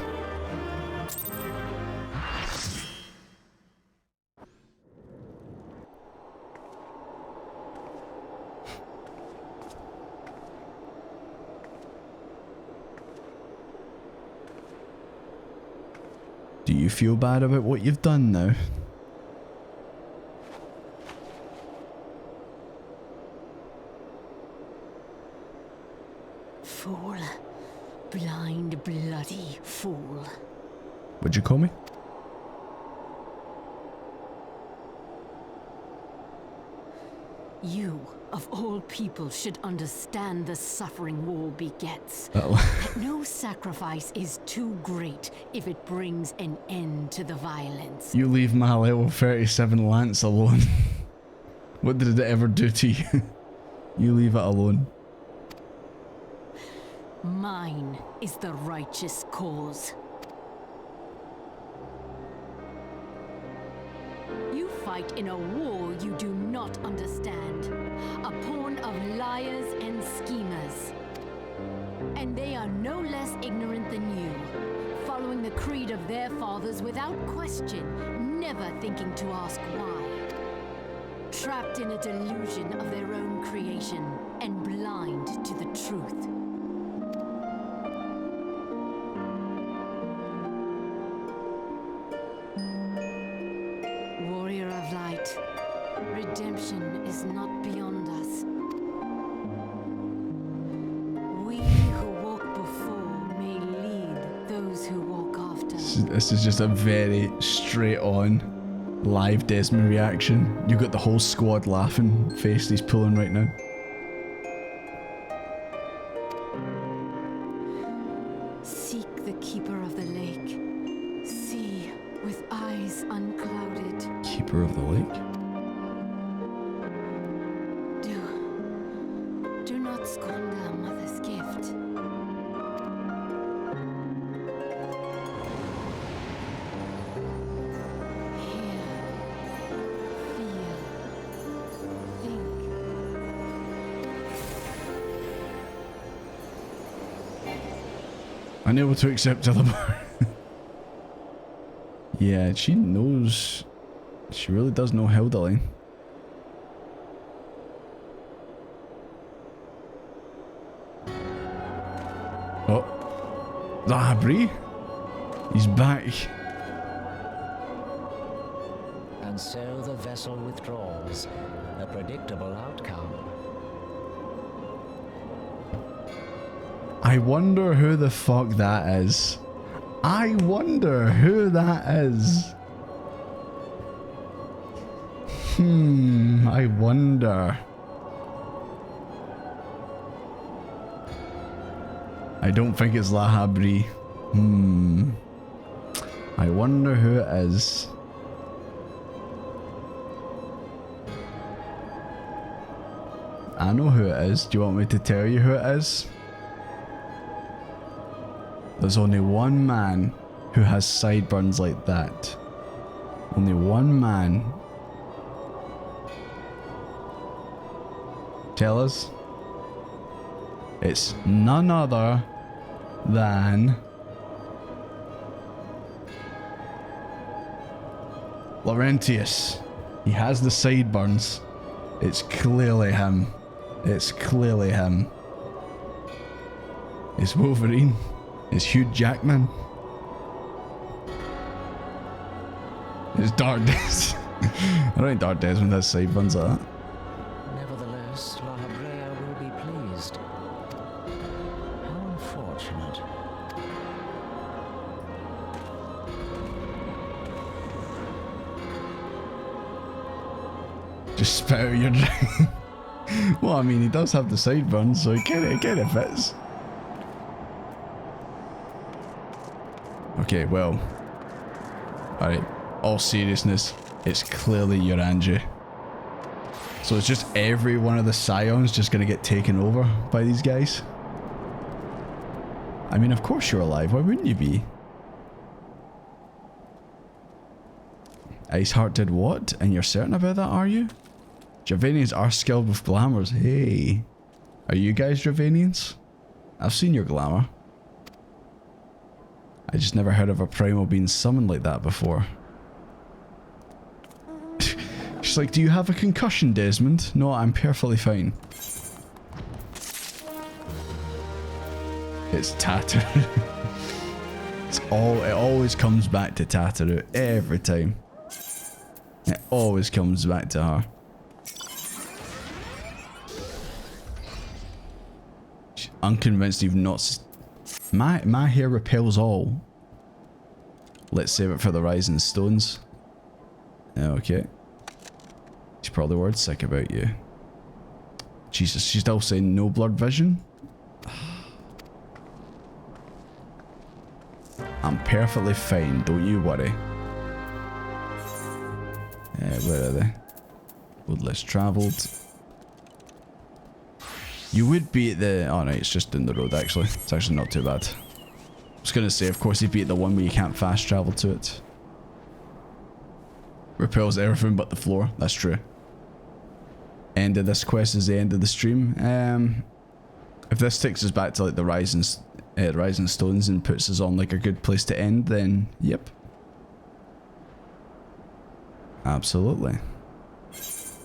Do you feel bad about what you've done now? Fool. Blind, bloody fool. What'd you call me? You, of all people, should understand the suffering war begets. Uh-oh. That no sacrifice is too great if it brings an end to the violence. You leave my level 37 lance alone. What did it ever do to you? You leave it alone. Mine is the righteous cause. You fight in a war you do not understand. A pawn of liars and schemers. And they are no less ignorant than you, following the creed of their fathers without question, never thinking to ask why. Trapped in a delusion of their own creation and blind to the truth. Warrior of light, redemption is not beyond us. We who walk before may lead those who walk after. This is just a very straight on live Desmond reaction. You got the whole squad laughing face he's pulling right now. Seek the keeper of the lake. See with eyes unclouded. Keeper of the lake? Do not squander a mother's gift. Unable to accept other bar. Yeah, she knows. She really does know Hildeline. Oh. Ah, Bree? He's back. And so the vessel withdraws. A predictable outcome. I wonder who the fuck that is. I wonder who that is. I wonder. I don't think it's Lahabri. I wonder who it is. I know who it is. Do you want me to tell you who it is? There's only one man who has sideburns like that. Only one man. Tell us. It's none other than Laurentius. He has the sideburns. It's clearly him. It's clearly him. It's Wolverine. It's Hugh Jackman. It's Dark Desmond. I don't think Dark Desmond has sideburns like that. Nevertheless, La Habrea will be pleased. How unfortunate. Just spit out your drink. Well, I mean, he does have the sideburns, so it kind of fits. Okay, well. Alright, all seriousness, it's clearly your Angie. So it's just every one of the Scions just gonna get taken over by these guys? I mean, of course you're alive, why wouldn't you be? Iceheart did what? And you're certain about that, are you? Dravanians are skilled with glamours. Hey. Are you guys Dravanians? I've seen your glamour. I just never heard of a primal being summoned like that before. She's like, do you have a concussion, Desmond? No, I'm perfectly fine. It's Tataru. It always comes back to Tataru every time. It always comes back to her. She's unconvinced even not... My hair repels all. Let's save it for the Rising Stones. Okay. She's probably worried sick about you. Jesus, she's still saying no blood vision? I'm perfectly fine, don't you worry. Where are they? Road less travelled. You would be at the... Oh no, it's just down the road actually. It's actually not too bad. I was going to say, of course you'd be at the one where you can't fast travel to it. Repels everything but the floor. That's true. End of this quest is the end of the stream. If this takes us back to like the Rising Stones and puts us on like a good place to end, then yep. Absolutely. As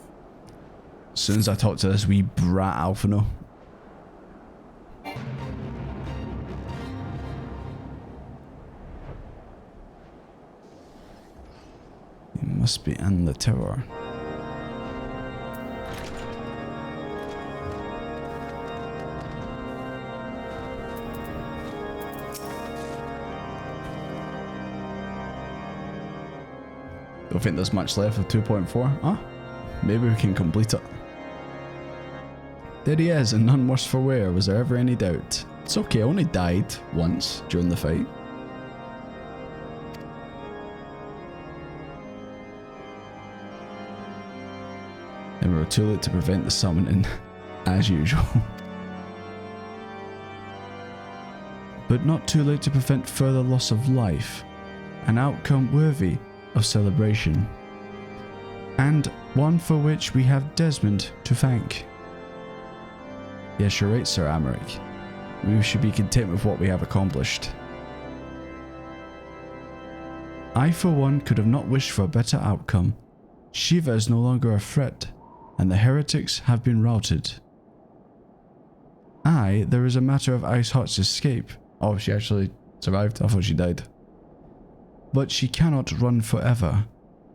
soon as I talk to this wee brat Alphino. You must be in the tower. Don't think there's much left of 2.4. Ah, maybe we can complete it. There he is, and none worse for wear. Was there ever any doubt? It's okay, I only died once during the fight. And we were too late to prevent the summoning, as usual. But not too late to prevent further loss of life. An outcome worthy of celebration, and one for which we have Desmond to thank. Yes, you're right, Sir Amaric. We should be content with what we have accomplished. I, for one, could have not wished for a better outcome. Shiva is no longer a threat, and the heretics have been routed. Aye, there is a matter of Iceheart's escape. Oh, she actually survived? I thought she died. But she cannot run forever.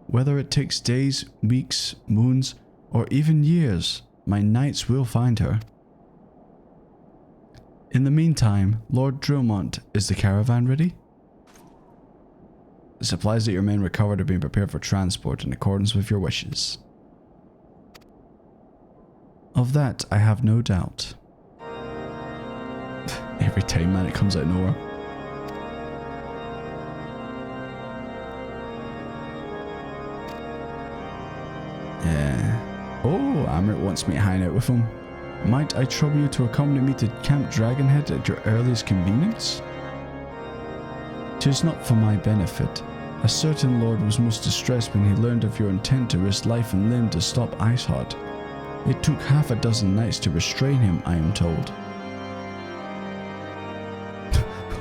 Whether it takes days, weeks, moons, or even years, my knights will find her. In the meantime, Lord Dromont, is the caravan ready? The supplies that your men recovered are being prepared for transport in accordance with your wishes. Of that, I have no doubt. Every time, man, it comes out of nowhere. Oh, Amrit wants me to hang out with him. Might I trouble you to accompany me to Camp Dragonhead at your earliest convenience? 'Tis not for my benefit. A certain lord was most distressed when he learned of your intent to risk life and limb to stop Iceheart. It took half a dozen knights to restrain him, I am told.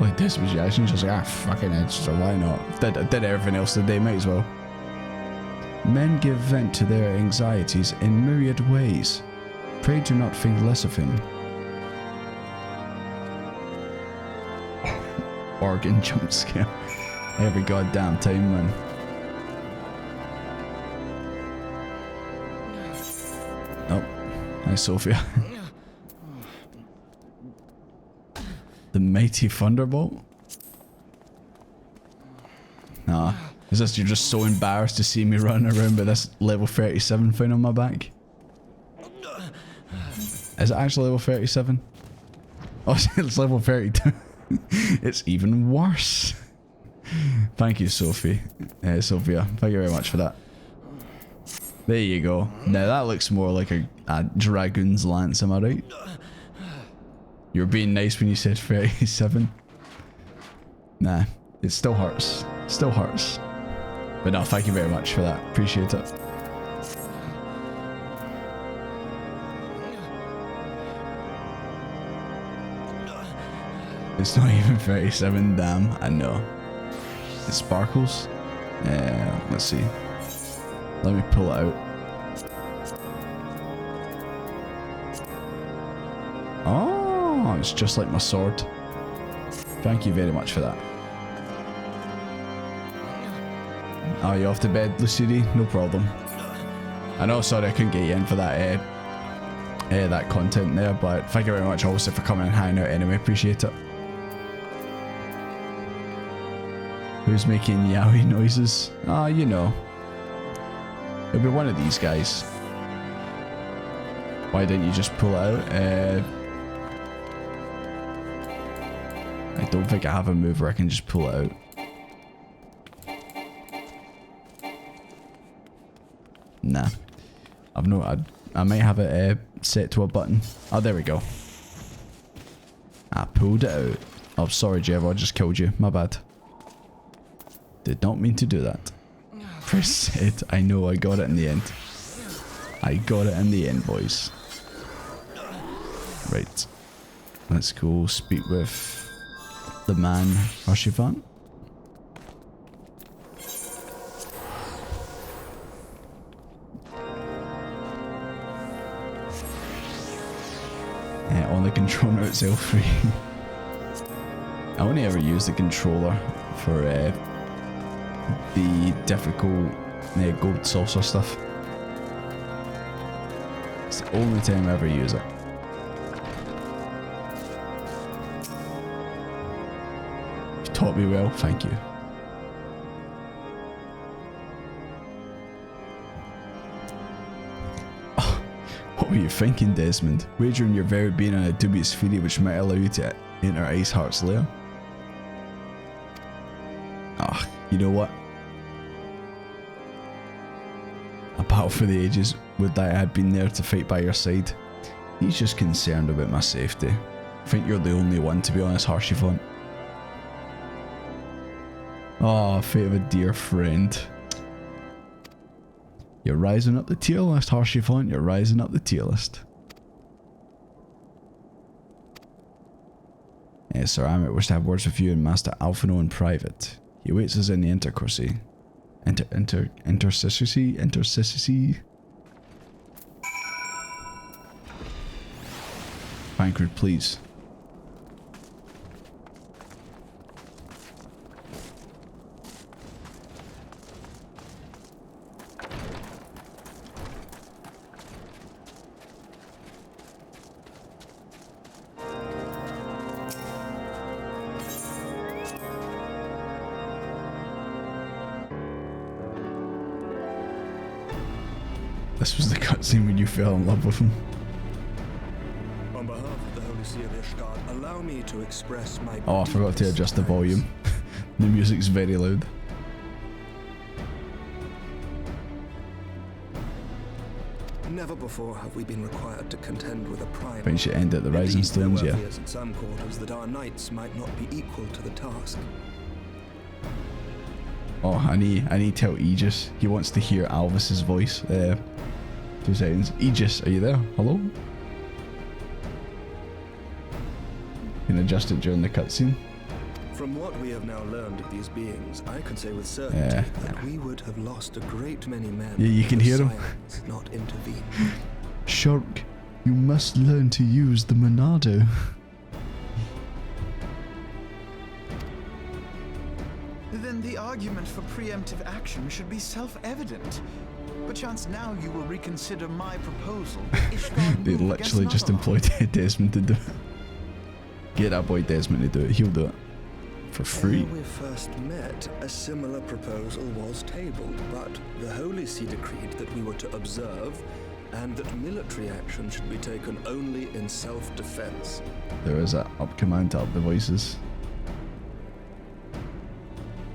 Like this was reaction, just like, fucking it, so why not? Did everything else today, might as well. Men give vent to their anxieties in myriad ways. Pray do not think less of him. Organ jump scare. Every goddamn time, man. Oh, hi Sophia. The mighty thunderbolt? Nah. Is this you're just so embarrassed to see me running around with this level 37 thing on my back? Is it actually level 37? Oh, it's level 32. It's even worse. Thank you, Sophia. Thank you very much for that. There you go. Now that looks more like a dragoon's lance, am I right? You were being nice when you said 37. Nah, it still hurts. Still hurts. But no, thank you very much for that. Appreciate it. It's not even 37, damn. I know. It sparkles. Let's see. Let me pull it out. Oh, it's just like my sword. Thank you very much for that. Oh, you off to bed, Lucidi? No problem. I know, sorry I couldn't get you in for that that content there, but thank you very much also for coming and hanging out anyway. Appreciate it. Who's making yowie noises? Ah, you know. It'll be one of these guys. Why didn't you just pull it out? I don't think I have a move where I can just pull it out. Nah. I might have it set to a button. Oh, there we go. I pulled it out. Oh, sorry, Jevo, I just killed you. My bad. Did not mean to do that. Press it. I know, I got it in the end. I got it in the end, boys. Right. Let's go speak with the man, Arshivan. On the controller itself free. I only ever use the controller for the difficult gold saucer stuff. It's the only time I ever use it. You taught me well, thank you. What were you thinking, Desmond? Wagering your very being on a dubious theory which might allow you to enter Ice Heart's lair? Ah, you know what? A battle for the ages, would that I had been there to fight by your side. He's just concerned about my safety. I think you're the only one, to be honest, Harshifont. Oh, fate of a dear friend. You're rising up the tier list, Harshifont. You're rising up the tier list. Yes, Sir Amit wishes to have words with you and Master Alphino in private. He awaits us in the intercourse. Intercessory. Bankrupt, please. This was the cutscene when you fell in love with him. On behalf of the Holy See of Ishgard, allow me to express my... Oh, I forgot to adjust the volume. The music's very loud. Never before have we been required to contend with a prime. I think you should end at the Rising Stones, yeah. At some quarters that our knights might not be equal to the task. Oh, I need to tell Aegis. He wants to hear Alvis's voice. 2 seconds. Aegis, are you there? Hello? You can adjust it during the cutscene. From what we have now learned of these beings, I can say with certainty that we would have lost a great many men. Yeah, you can hear them. Not intervene. Shark, you must learn to use the Monado. Then the argument for preemptive action should be self-evident. Perchance now you will reconsider my proposal. They literally just employed Desmond to do it. Get that boy Desmond to do it. He'll do it. For free. When we first met, a similar proposal was tabled, but the Holy See decreed that we were to observe and that military action should be taken only in self-defense. There is a up command to up the voices.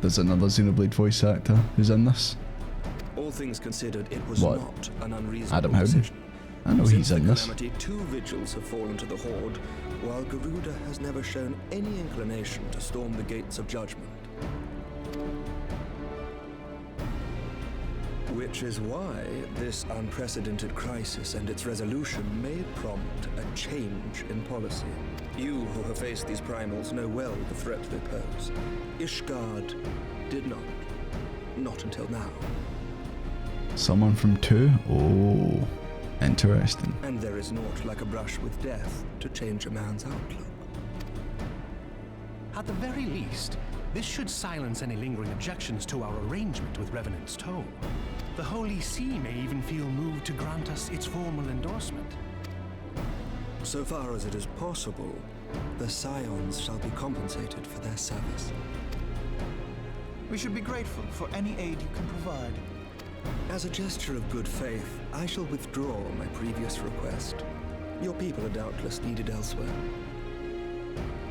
There's another Xenoblade voice actor who's in this. All things considered, it was What? not an unreasonable Adam Howden? decision. I know he's in this. Since the calamity, 2 vigils have fallen to the Horde, while Garuda has never shown any inclination to storm the gates of judgment. Which is why this unprecedented crisis and its resolution may prompt a change in policy. You who have faced these primals know well the threat they pose. Ishgard did not. Not until now. Someone from 2? Oh, interesting. And there is naught like a brush with death to change a man's outlook. At the very least, this should silence any lingering objections to our arrangement with Revenant's Toll. The Holy See may even feel moved to grant us its formal endorsement. So far as it is possible, the Scions shall be compensated for their service. We should be grateful for any aid you can provide. As a gesture of good faith, I shall withdraw my previous request. Your people are doubtless needed elsewhere.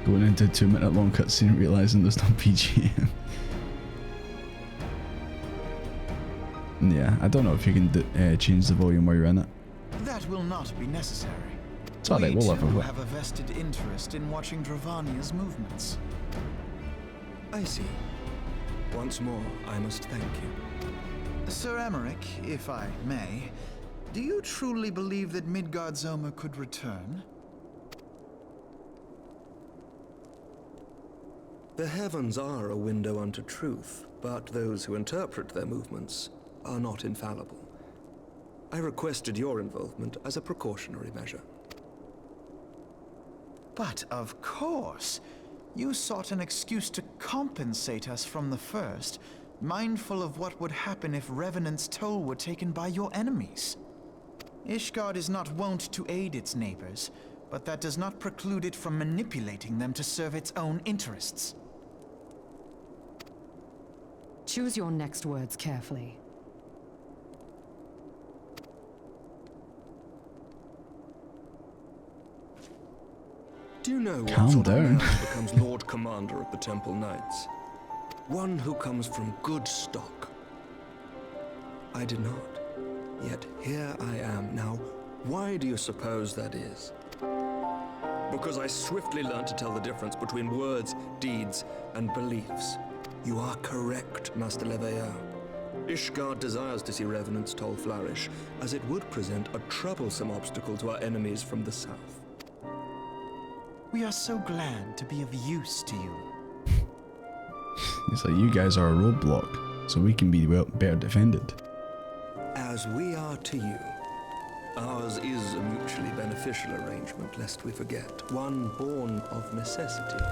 Going into a 2-minute long cutscene, realizing there's no PGM. Yeah, I don't know if you can change the volume while you're in it. That will not be necessary. It's alright, we'll live with We it. have a vested interest in watching Dravania's movements. I see. Once more, I must thank you. Sir Emmerich, if I may, do you truly believe that Midgardsormr could return? The heavens are a window unto truth, but those who interpret their movements are not infallible. I requested your involvement as a precautionary measure. But of course, you sought an excuse to compensate us from the first, mindful of what would happen if Revenant's Toll were taken by your enemies. Ishgard is not wont to aid its neighbors, but that does not preclude it from manipulating them to serve its own interests. Choose your next words carefully. Do you know what Calm sort of down. man becomes Lord Commander of the Temple Knights? One who comes from good stock. I did not. Yet here I am now. Why do you suppose that is? Because I swiftly learned to tell the difference between words, deeds, and beliefs. You are correct, Master Leveilleur. Ishgard desires to see Revenant's Toll flourish, as it would present a troublesome obstacle to our enemies from the south. We are so glad to be of use to you. It's like, you guys are a roadblock, so we can be better defended. As we are to you. Ours is a mutually beneficial arrangement, lest we forget, one born of necessity.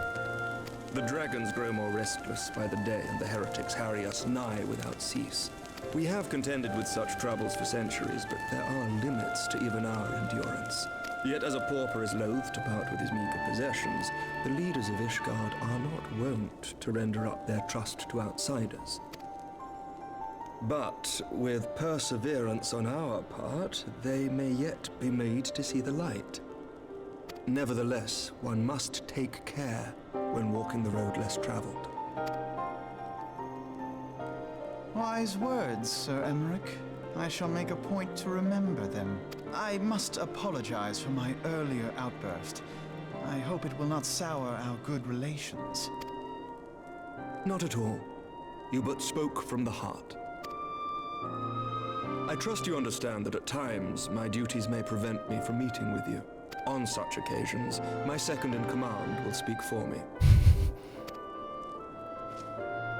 The dragons grow more restless by the day, and the heretics harry us nigh without cease. We have contended with such troubles for centuries, but there are limits to even our endurance. Yet as a pauper is loath to part with his meager possessions, the leaders of Ishgard are not wont to render up their trust to outsiders. But with perseverance on our part, they may yet be made to see the light. Nevertheless, one must take care when walking the road less traveled. Wise words, Sir Emmerich. I shall make a point to remember them. I must apologize for my earlier outburst. I hope it will not sour our good relations. Not at all. You but spoke from the heart. I trust you understand that at times my duties may prevent me from meeting with you. On such occasions, my second in command will speak for me.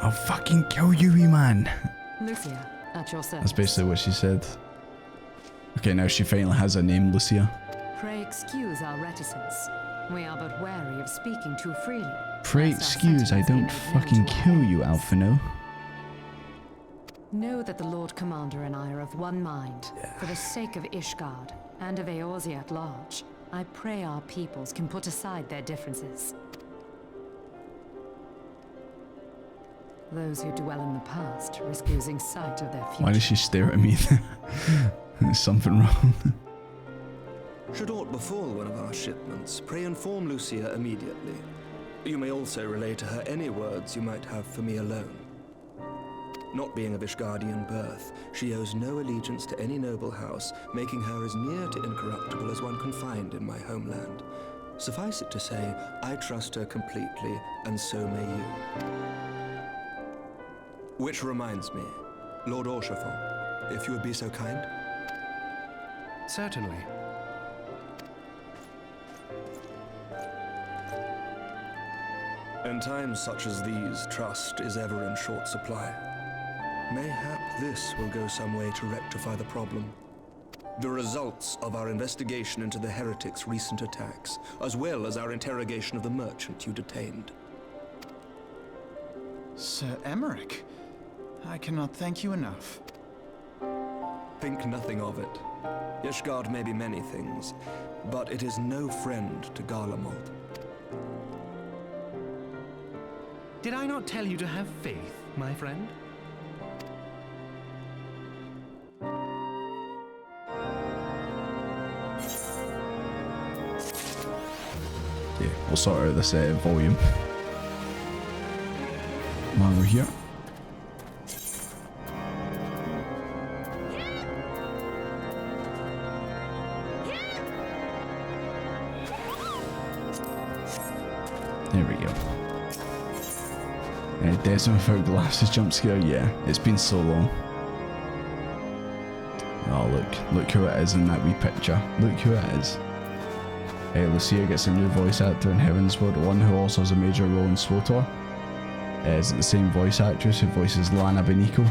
I'll fucking kill you, wee man. Lucia, at your service. That's basically what she said. Okay, now she finally has a name, Lucia. Pray excuse our reticence. We are but wary of speaking too freely. Pray excuse I don't fucking kill you, Alphino. Know that the Lord Commander and I are of one mind. For the sake of Ishgard and of Eorzea at large, I pray our peoples can put aside their differences. Those who dwell in the past risk losing sight of their future. Why does she stare at me? There's something wrong. Should aught befall one of our shipments, pray inform Lucia immediately. You may also relay to her any words you might have for me alone. Not being of Ishgardian birth, she owes no allegiance to any noble house, making her as near to incorruptible as one can find in my homeland. Suffice it to say, I trust her completely, and so may you. Which reminds me, Lord Orshafon, if you would be so kind. Certainly. In times such as these, trust is ever in short supply. Mayhap this will go some way to rectify the problem. The results of our investigation into the heretics' recent attacks, as well as our interrogation of the merchant you detained. Sir Emmerich, I cannot thank you enough. Think nothing of it. Ishgard may be many things, but it is no friend to Garlemald. Did I not tell you to have faith, my friend? Yeah, we'll sort out this volume while we're here. There we go. Desmond without glasses jump scare, yeah, it's been so long. Oh look who it is in that wee picture. Look who it is. Lucia gets a new voice actor in Heavensward, one who also has a major role in SWTOR. Is it the same voice actress who voices Lana Beniko?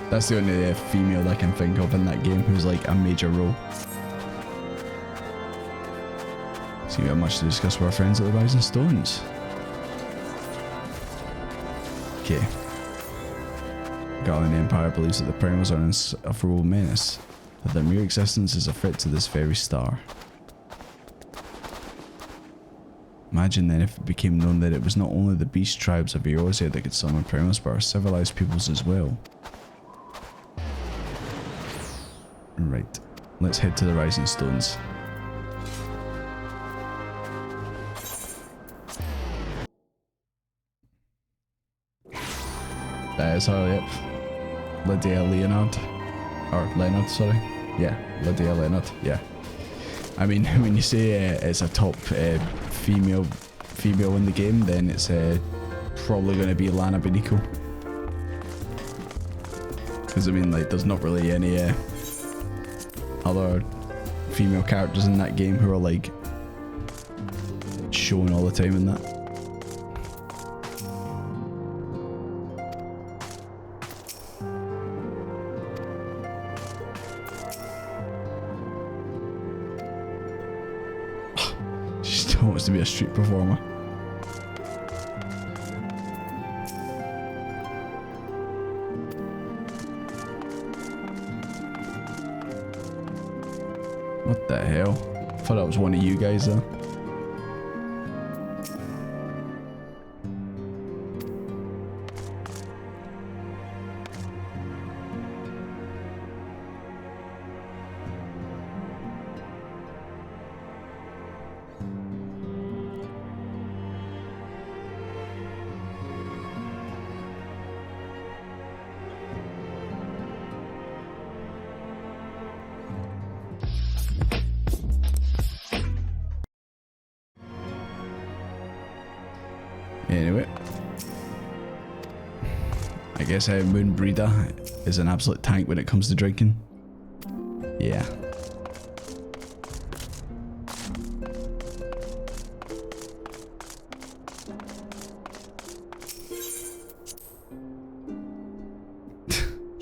That's the only female I can think of in that game who's like a major role. So we have much to discuss with our friends at the Rising Stones. Okay. Garlean Empire believes that the primals are an insufferable menace, that their mere existence is a threat to this very star. Imagine then if it became known that it was not only the beast tribes of Eorzea that could summon primals, but our civilized peoples as well. Right, let's head to the Rising Stones. That is her, yep. Lydia Leonard. Or Leonard, sorry. Yeah, Lydia Leonard, yeah. I mean, when you say it's a top female in the game, then it's probably going to be Lana Beniko. Because I mean, like, there's not really any other female characters in that game who are like shown all the time in that. Wants to be a street performer. What the hell? I thought that was one of you guys though. Anyway, I guess Moonbreeder is an absolute tank when it comes to drinking. Yeah.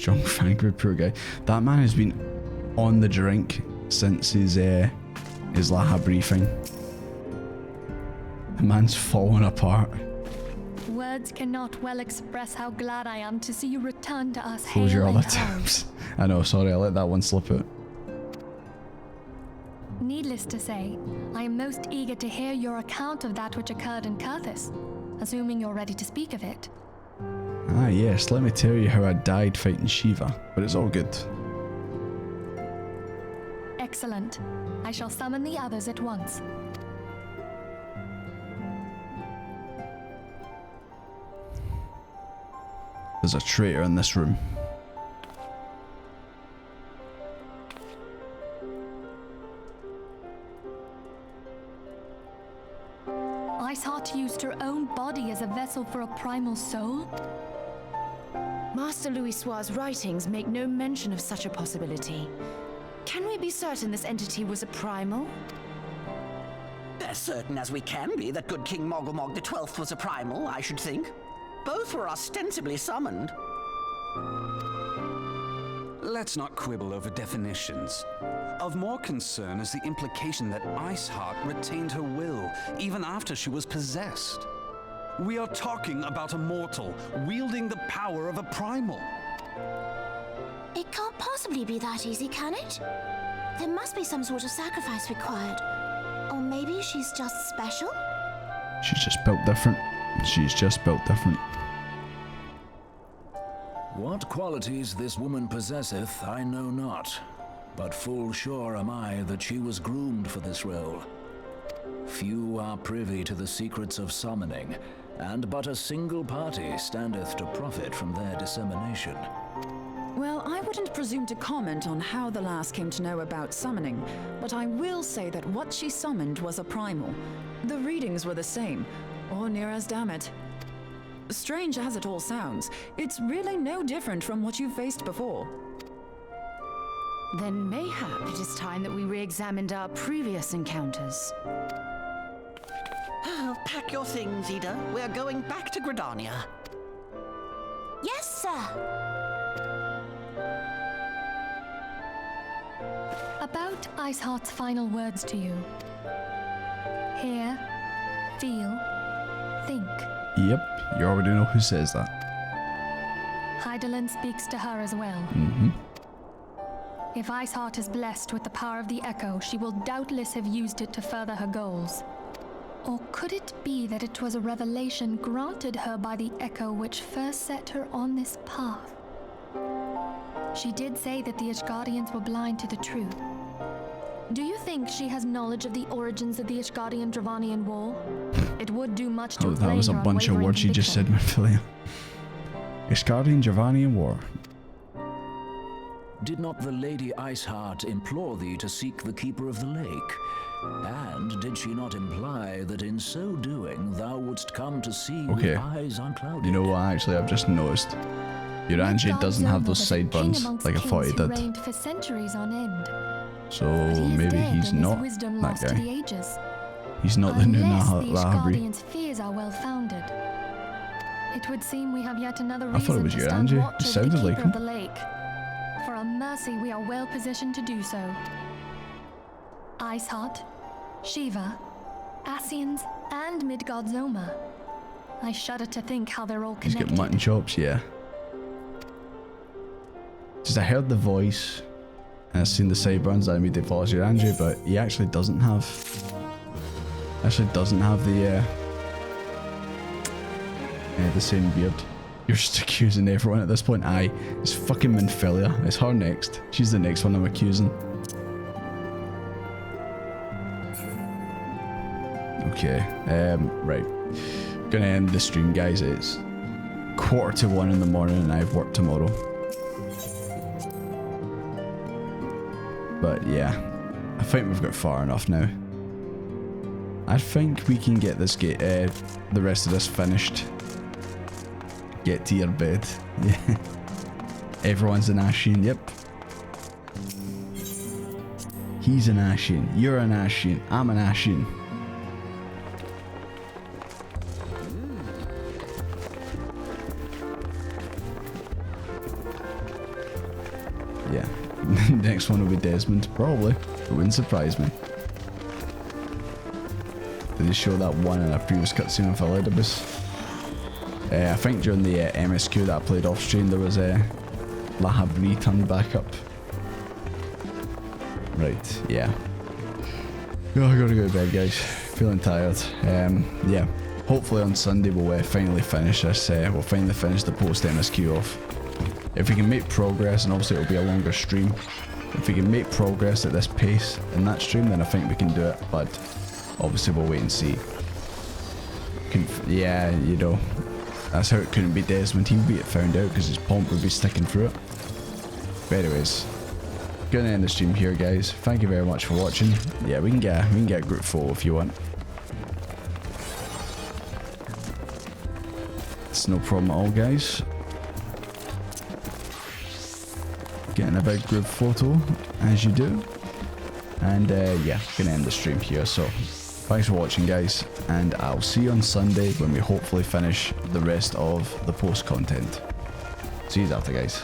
Strong Fangry, poor guy. That man has been on the drink since his Laha briefing. The man's falling apart. Words cannot well express how glad I am to see you return to us. Close your hale other and whole. tabs. I know, sorry, I let that one slip out. Needless to say, I am most eager to hear your account of that which occurred in Kurthis, assuming you're ready to speak of it. Ah yes, let me tell you how I died fighting Shiva, but it's all good. Excellent. I shall summon the others at once. There's a traitor in this room. Iceheart used her own body as a vessel for a primal soul? Master Louisoix's writings make no mention of such a possibility. Can we be certain this entity was a primal? As certain as we can be that good King Mogulmog the 12th was a primal, I should think. Both were ostensibly summoned. Let's not quibble over definitions. Of more concern is the implication that Iceheart retained her will even after she was possessed. We are talking about a mortal wielding the power of a primal. It can't possibly be that easy, can it? There must be some sort of sacrifice required. Or maybe she's just special? She's just built different. She's just built different. What qualities this woman possesseth, I know not, but full sure am I that she was groomed for this role. Few are privy to the secrets of summoning, and but a single party standeth to profit from their dissemination. Well, I wouldn't presume to comment on how the lass came to know about summoning, but I will say that what she summoned was a primal. The readings were the same, or near as damn it. Strange as it all sounds, it's really no different from what you've faced before. Then mayhap it is time that we re-examined our previous encounters. Oh, pack your things, Ida. We're going back to Gridania. Yes, sir. About Iceheart's final words to you. Hear, feel, think. Yep, you already know who says that. Hydaelyn speaks to her as well. Mm-hmm. If Iceheart is blessed with the power of the Echo, she will doubtless have used it to further her goals. Or could it be that it was a revelation granted her by the Echo which first set her on this path? She did say that the Ishgardians were blind to the truth. Do you think she has knowledge of the origins of the Ishgardian-Dravanian War? It would do much to that was a her bunch of unwavering words you just said, conviction. Mephilia. Ishgardian-Dravanian War. Did not the Lady Iceheart implore thee to seek the Keeper of the Lake? And did she not imply that in so doing thou wouldst come to see Okay. with eyes unclouded? You know what, actually, I've just noticed. Your Angie doesn't have those sideburns like I thought he did. Reigned for centuries on end. So But he is maybe dead he's and not his wisdom that lost to the guy. ages. He's not the new Unless the Lahabri. Ishgardians' fears are well founded. It would seem we have yet another I thought it reason was to your stand Angie. watch It over the sounded like Keeper of him. the Lake. For a mercy, we are well positioned to do so. Iceheart, Shiva, Ascians, and Midgard Zoma. I shudder to think how they're all He's connected. got mutton chops, yeah. Just I heard the voice and I seen the sideburns. I immediately thought it was your Angie, but he actually doesn't have. The same beard. You're just accusing everyone at this point. Aye, it's fucking Minfilia. It's her next. She's the next one I'm accusing. Okay, right. Gonna end the stream, guys. It's 1:45 in the morning and I have work tomorrow. But yeah, I think we've got far enough now. I think we can get this the rest of this finished. Get to your bed. Yeah. Everyone's an Ashian, yep. He's an Ashian, you're an Ashian, I'm an Ashian. next one will be Desmond, probably. It wouldn't surprise me. Did they show that one in a previous cutscene with Elidibus? I think during the MSQ that I played off stream, there was a La Habri turned back up. Right, yeah. Oh, I gotta go to bed, guys. Feeling tired. Yeah. Hopefully on Sunday we'll finally finish this. We'll finally finish the post MSQ off. If we can make progress, and obviously it'll be a longer stream. If we can make progress at this pace in that stream, then I think we can do it. But obviously we'll wait and see. Yeah, you know, that's how it couldn't be Desmond. He would be found out because his pomp would be sticking through it. But anyways, gonna end the stream here, guys. Thank you very much for watching. Yeah, we can get a group photo if you want. It's no problem at all, guys. Getting a big group photo as you do. And yeah, gonna end the stream here. So thanks for watching, guys, and I'll see you on Sunday when we hopefully finish the rest of the post content. See you after, guys.